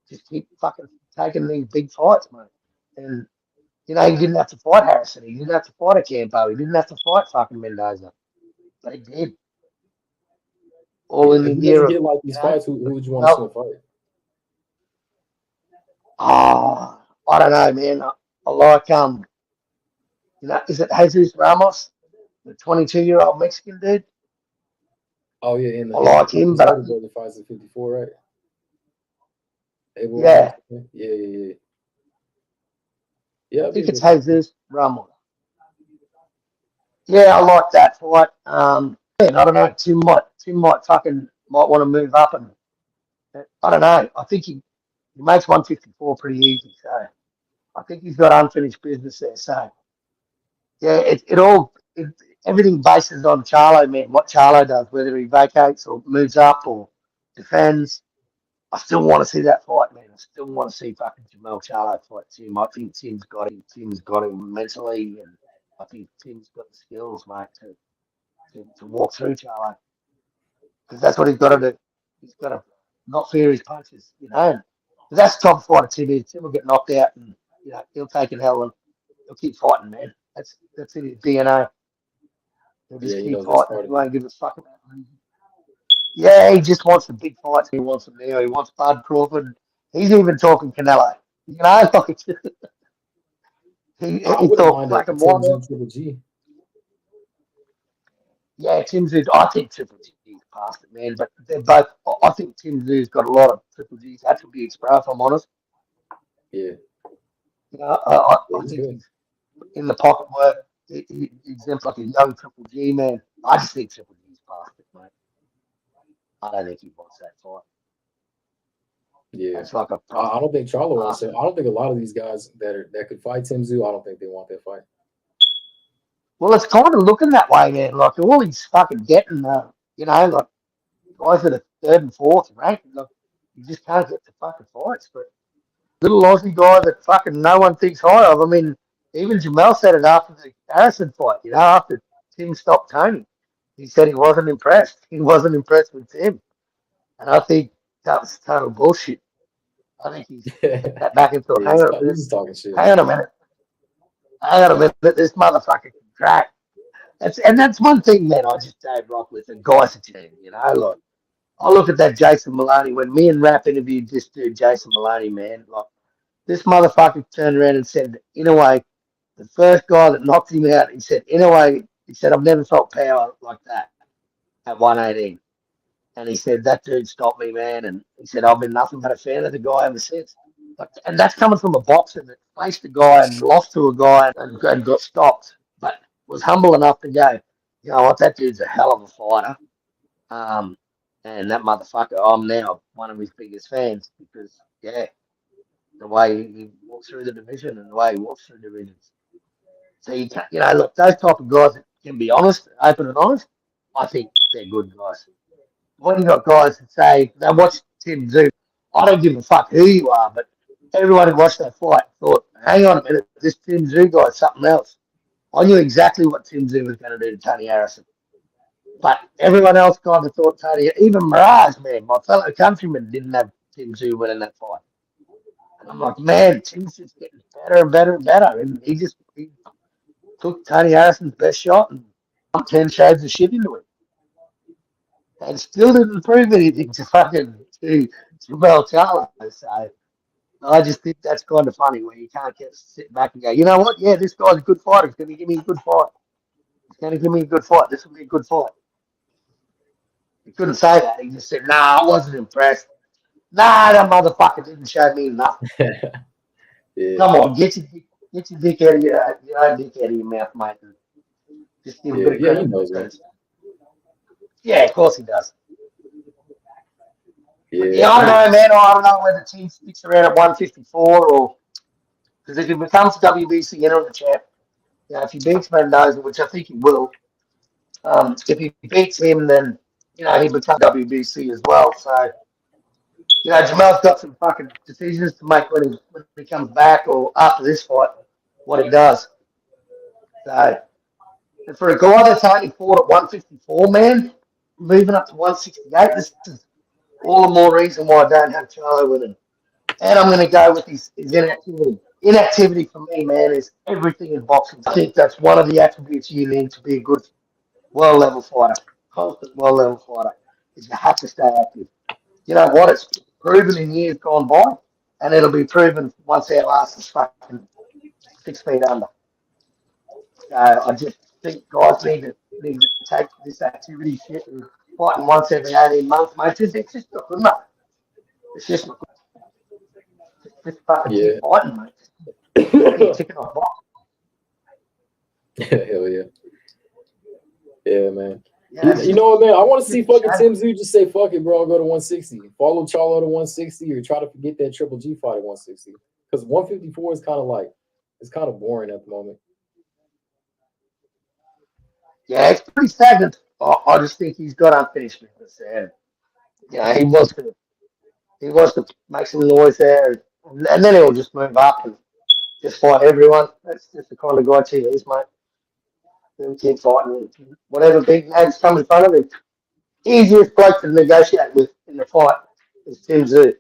just keep fucking taking these big fights, mate. And you know, he didn't have to fight Harrison. He didn't have to fight a Campo. He didn't have to fight fucking Mendoza. But he did. All in the If he year doesn't of, get like these fights, who would you want to see him fight? Oh, I don't know, man. I like you know, is it Jesus Ramos, the 22-year-old Mexican dude? Oh yeah, I like him, his but older brother fights at 54, right? yeah, Yeah, I think it's Jesus Ramos. Yeah, I like that fight. And I don't know, Tim might want to move up, and I don't know. I think he makes 154 pretty easy, so I think he's got unfinished business there. So yeah, everything bases on Charlo, man. What Charlo does, whether he vacates or moves up or defends. I still want to see that fight, man. I still want to see fucking Jamal Charlo fight Tim. I think Tim's got him mentally, and I think Tim's got the skills, mate, to walk through Charlo. Because that's what he's got to do. He's got to not fear his punches, you know. And that's the top fighter Tim is. Tim will get knocked out, and you know he'll take it hell and he'll keep fighting, man. That's in his DNA. He'll just Yeah, he keep knows that fighting. He started. won't give a fuck about losing. Yeah, he just wants the big fights. He wants them now. He wants Bud Crawford. He's even talking Canelo. You know, like I he wouldn't thought mind black a and white. Tim Zoo Triple G. Yeah, Tim Zoo's. I think Triple G's past it, man. But they're both. I think Tim Zoo's got a lot of Triple G's attributes, bro. If I'm honest, Yeah, you know, I he's think good. he's in the pocket work. He's like a young Triple G man. I just think Triple G's past it, mate. I don't think he wants that fight. Yeah, That's like a I don't think Charlo wants past it. it. I don't think a lot of these guys that could fight Tim Zoo, I don't think they want that fight. Well, it's kind of looking that way, man. Like all he's fucking getting, you know, like guys that are third and fourth ranked, like you just can't get the fucking fights. But little Aussie guy that fucking no one thinks high of. I mean, even Jamel said it after the Harrison fight. You know, after Tim stopped Tony, he said he wasn't impressed. He wasn't impressed with Tim, and I think that was total bullshit. I think he's Yeah, that back and thought, he's just talking shit. hang on a minute, hang on a minute, this motherfucker can crack. That's one thing, man. I just don't rock with the guys at team. You know, like I look at that Jason Maloney when me and Rap interviewed this dude, Jason Maloney, man. Like this motherfucker turned around and said, in a way, the first guy that knocked him out, he said, in a way, he said, I've never felt power like that at 118. And he said, that dude stopped me, man. And he said, I've been nothing but a fan of the guy ever since. Like, and that's coming from a boxer that faced a guy and lost to a guy and got stopped, but was humble enough to go, you know what, that dude's a hell of a fighter. Um, and that motherfucker, I'm now one of his biggest fans because, yeah, the way he walks through the division and the way he walks through divisions. So you can't, you know, look, those type of guys that can be honest, open and honest, I think they're good guys. When you got guys that say they watch Tim Zoo, I don't give a fuck who you are, but everyone who watched that fight thought, hang on a minute, this Tim Zoo guy's something else. I knew exactly what Tim Zoo was going to do to Tony Harrison. But everyone else kind of thought Tony, even Mirage, man, my fellow countrymen didn't have Tim Zoo winning that fight. And I'm like, man, Tim's just getting better and better and better. And he took Tony Harrison's best shot and 10 shades of shit into it. And still didn't prove anything to fucking to Jamel Charlo. So I just think that's kind of funny where you can't get sit back and go, you know what? Yeah, this guy's a good fighter. He's going to give me a good fight. He's going to give me a good fight. This will be a good fight. He couldn't say that. He just said, nah, I wasn't impressed. Nah, that motherfucker didn't show me nothing. Yeah. Come on, get your dick out of your own dick out of your mouth, mate. And just give a bit of Yeah, he credit. knows, man. Yeah, of course he does. But Yeah, yeah, I don't know, man. I don't know whether the team sticks around at 154 or because if he becomes WBC interim champ, you know, if he beats Mendoza, which I think he will, if he beats him, then you know he becomes WBC as well. So you know, Jamel's got some fucking decisions to make when he comes back or after this fight, what he does. So, and for a guy that's only fought at 154, man, moving up to 168, this is all the more reason why I don't have Charlo winning. And I'm going to go with his inactivity. Inactivity for me, man, is everything in boxing. I think that's one of the attributes you need to be a good world level fighter, constant world level fighter, is you have to stay active. You know what? It's proven in years gone by, and it'll be proven once our ass is fucking 6 feet under. So I just think guys need to take this activity shit and fighting once every 18 months, mate. It's just not good enough. It's just not good. Just fucking yeah. keep fighting, mate. Keep ticking off box. Hell yeah. Yeah, man. Yeah, You know what, man? I want to see fucking Tim Zoo just say, fuck it, bro, I'll go to 160. Follow Charlo to 160 or try to forget that Triple G fight at 160. Because 154 is kind of like, it's kind of boring at the moment. Yeah, it's pretty stagnant. I just think he's got unfinished business. And, you know, he was good. He wants to make some noise there, and then he'll just move up and just fight everyone. That's just the kind of guy he is, mate. He'll keep fighting whatever big nags come in front of him. Easiest bloke to negotiate with in the fight is Tim Zoo.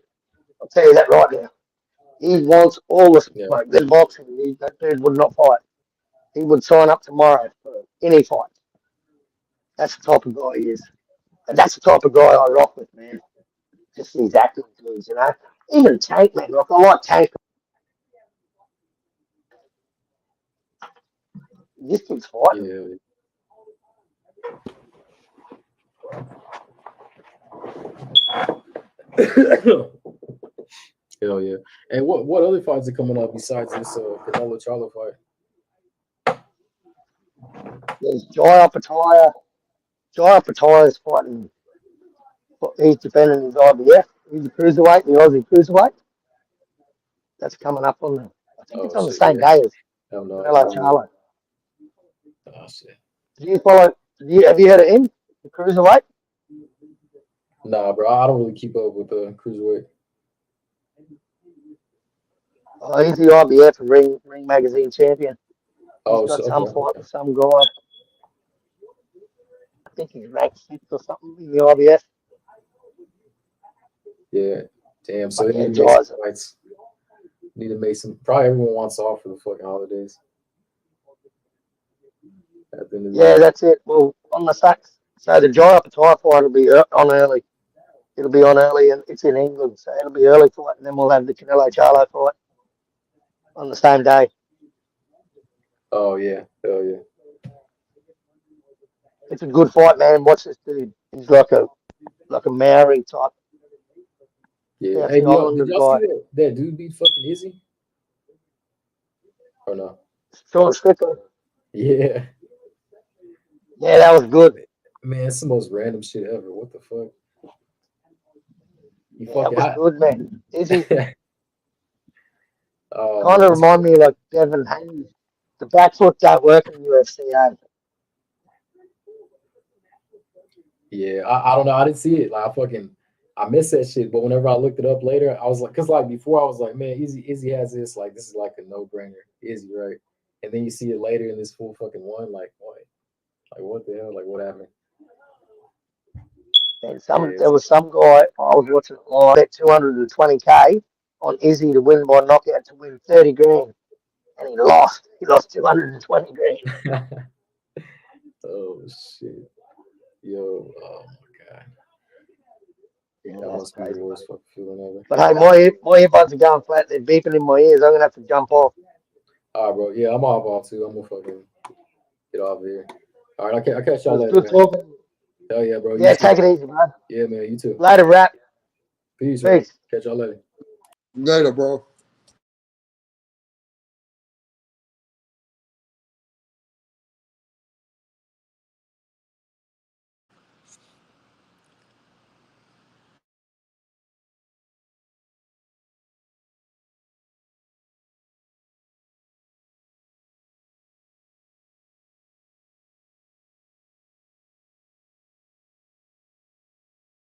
I'll tell you that right now. He wants all the smoke. There's boxing. That dude would not fight. He would sign up tomorrow for any fight. That's the type of guy he is. And that's the type of guy I rock with, man. Just these acting dudes, you know. Even Tank, man. Like, I like Tank. This kid's fighting. Hell yeah. And what other fights are coming up besides this Canelo Charlo fight? There's Jaya Pataya. Jaya Pataya is fighting. He's defending his IBF. He's a cruiserweight, the Aussie cruiserweight. That's coming up on the. I think it's on the same day as Canelo Charlo. Oh shit. Do you follow? Have you heard of him? The cruiserweight? Nah, bro. I don't really keep up with the cruiserweight. Oh, he's the IBF and Ring Magazine champion. He's got some fight with some guy. I think he's ranked 6th or something in the IBF. Yeah. Damn. So But they need to make some fights. Need to make some. Probably everyone wants off for the fucking holidays. Yeah, that's it. Well, on the sacks. So the Jaya Pataya fight will be on early. It'll be on early, and it's in England, so it'll be early fight, and then we'll have the Canelo Charlo fight on the same day. Oh yeah, hell yeah. It's a good fight, man. Watch this dude. He's like a Maori type. Yeah. South Hey, Islander did y'all guy. see that dude beat fucking Izzy? Or no? Sean Strickland. Yeah. Yeah, that was good. Man, it's the most random shit ever. What the fuck? That was good, man. Izzy Oh, kind of remind me of like Devin Haney. The backfoot don't work in UFC, eh? Yeah, I don't know. I didn't see it. Like I missed that shit. But whenever I looked it up later, I was like, cause like before I was like, man, Izzy has this. Like this is like a no brainer. Izzy, right? And then you see it later in this full fucking one. Like what? Like what the hell? Like what happened? And there was some guy I was watching it live bet 220K on Izzy to win by knockout to win 30 grand, and he lost. He lost 220 grand. Oh shit, yo, oh my god, Yeah, that must be the worst fucking feeling ever. But hey, my earbuds are going flat. They're beeping in my ears. I'm gonna have to jump off. All right, bro. Yeah, I'm off too. I'm gonna fucking get off here. All right, I'll catch y'all later. Good talking. Hell yeah, bro. Yeah, take it easy, man. Yeah, man. You too. Later, rap. Peace. Bro. Catch y'all later. Later, bro.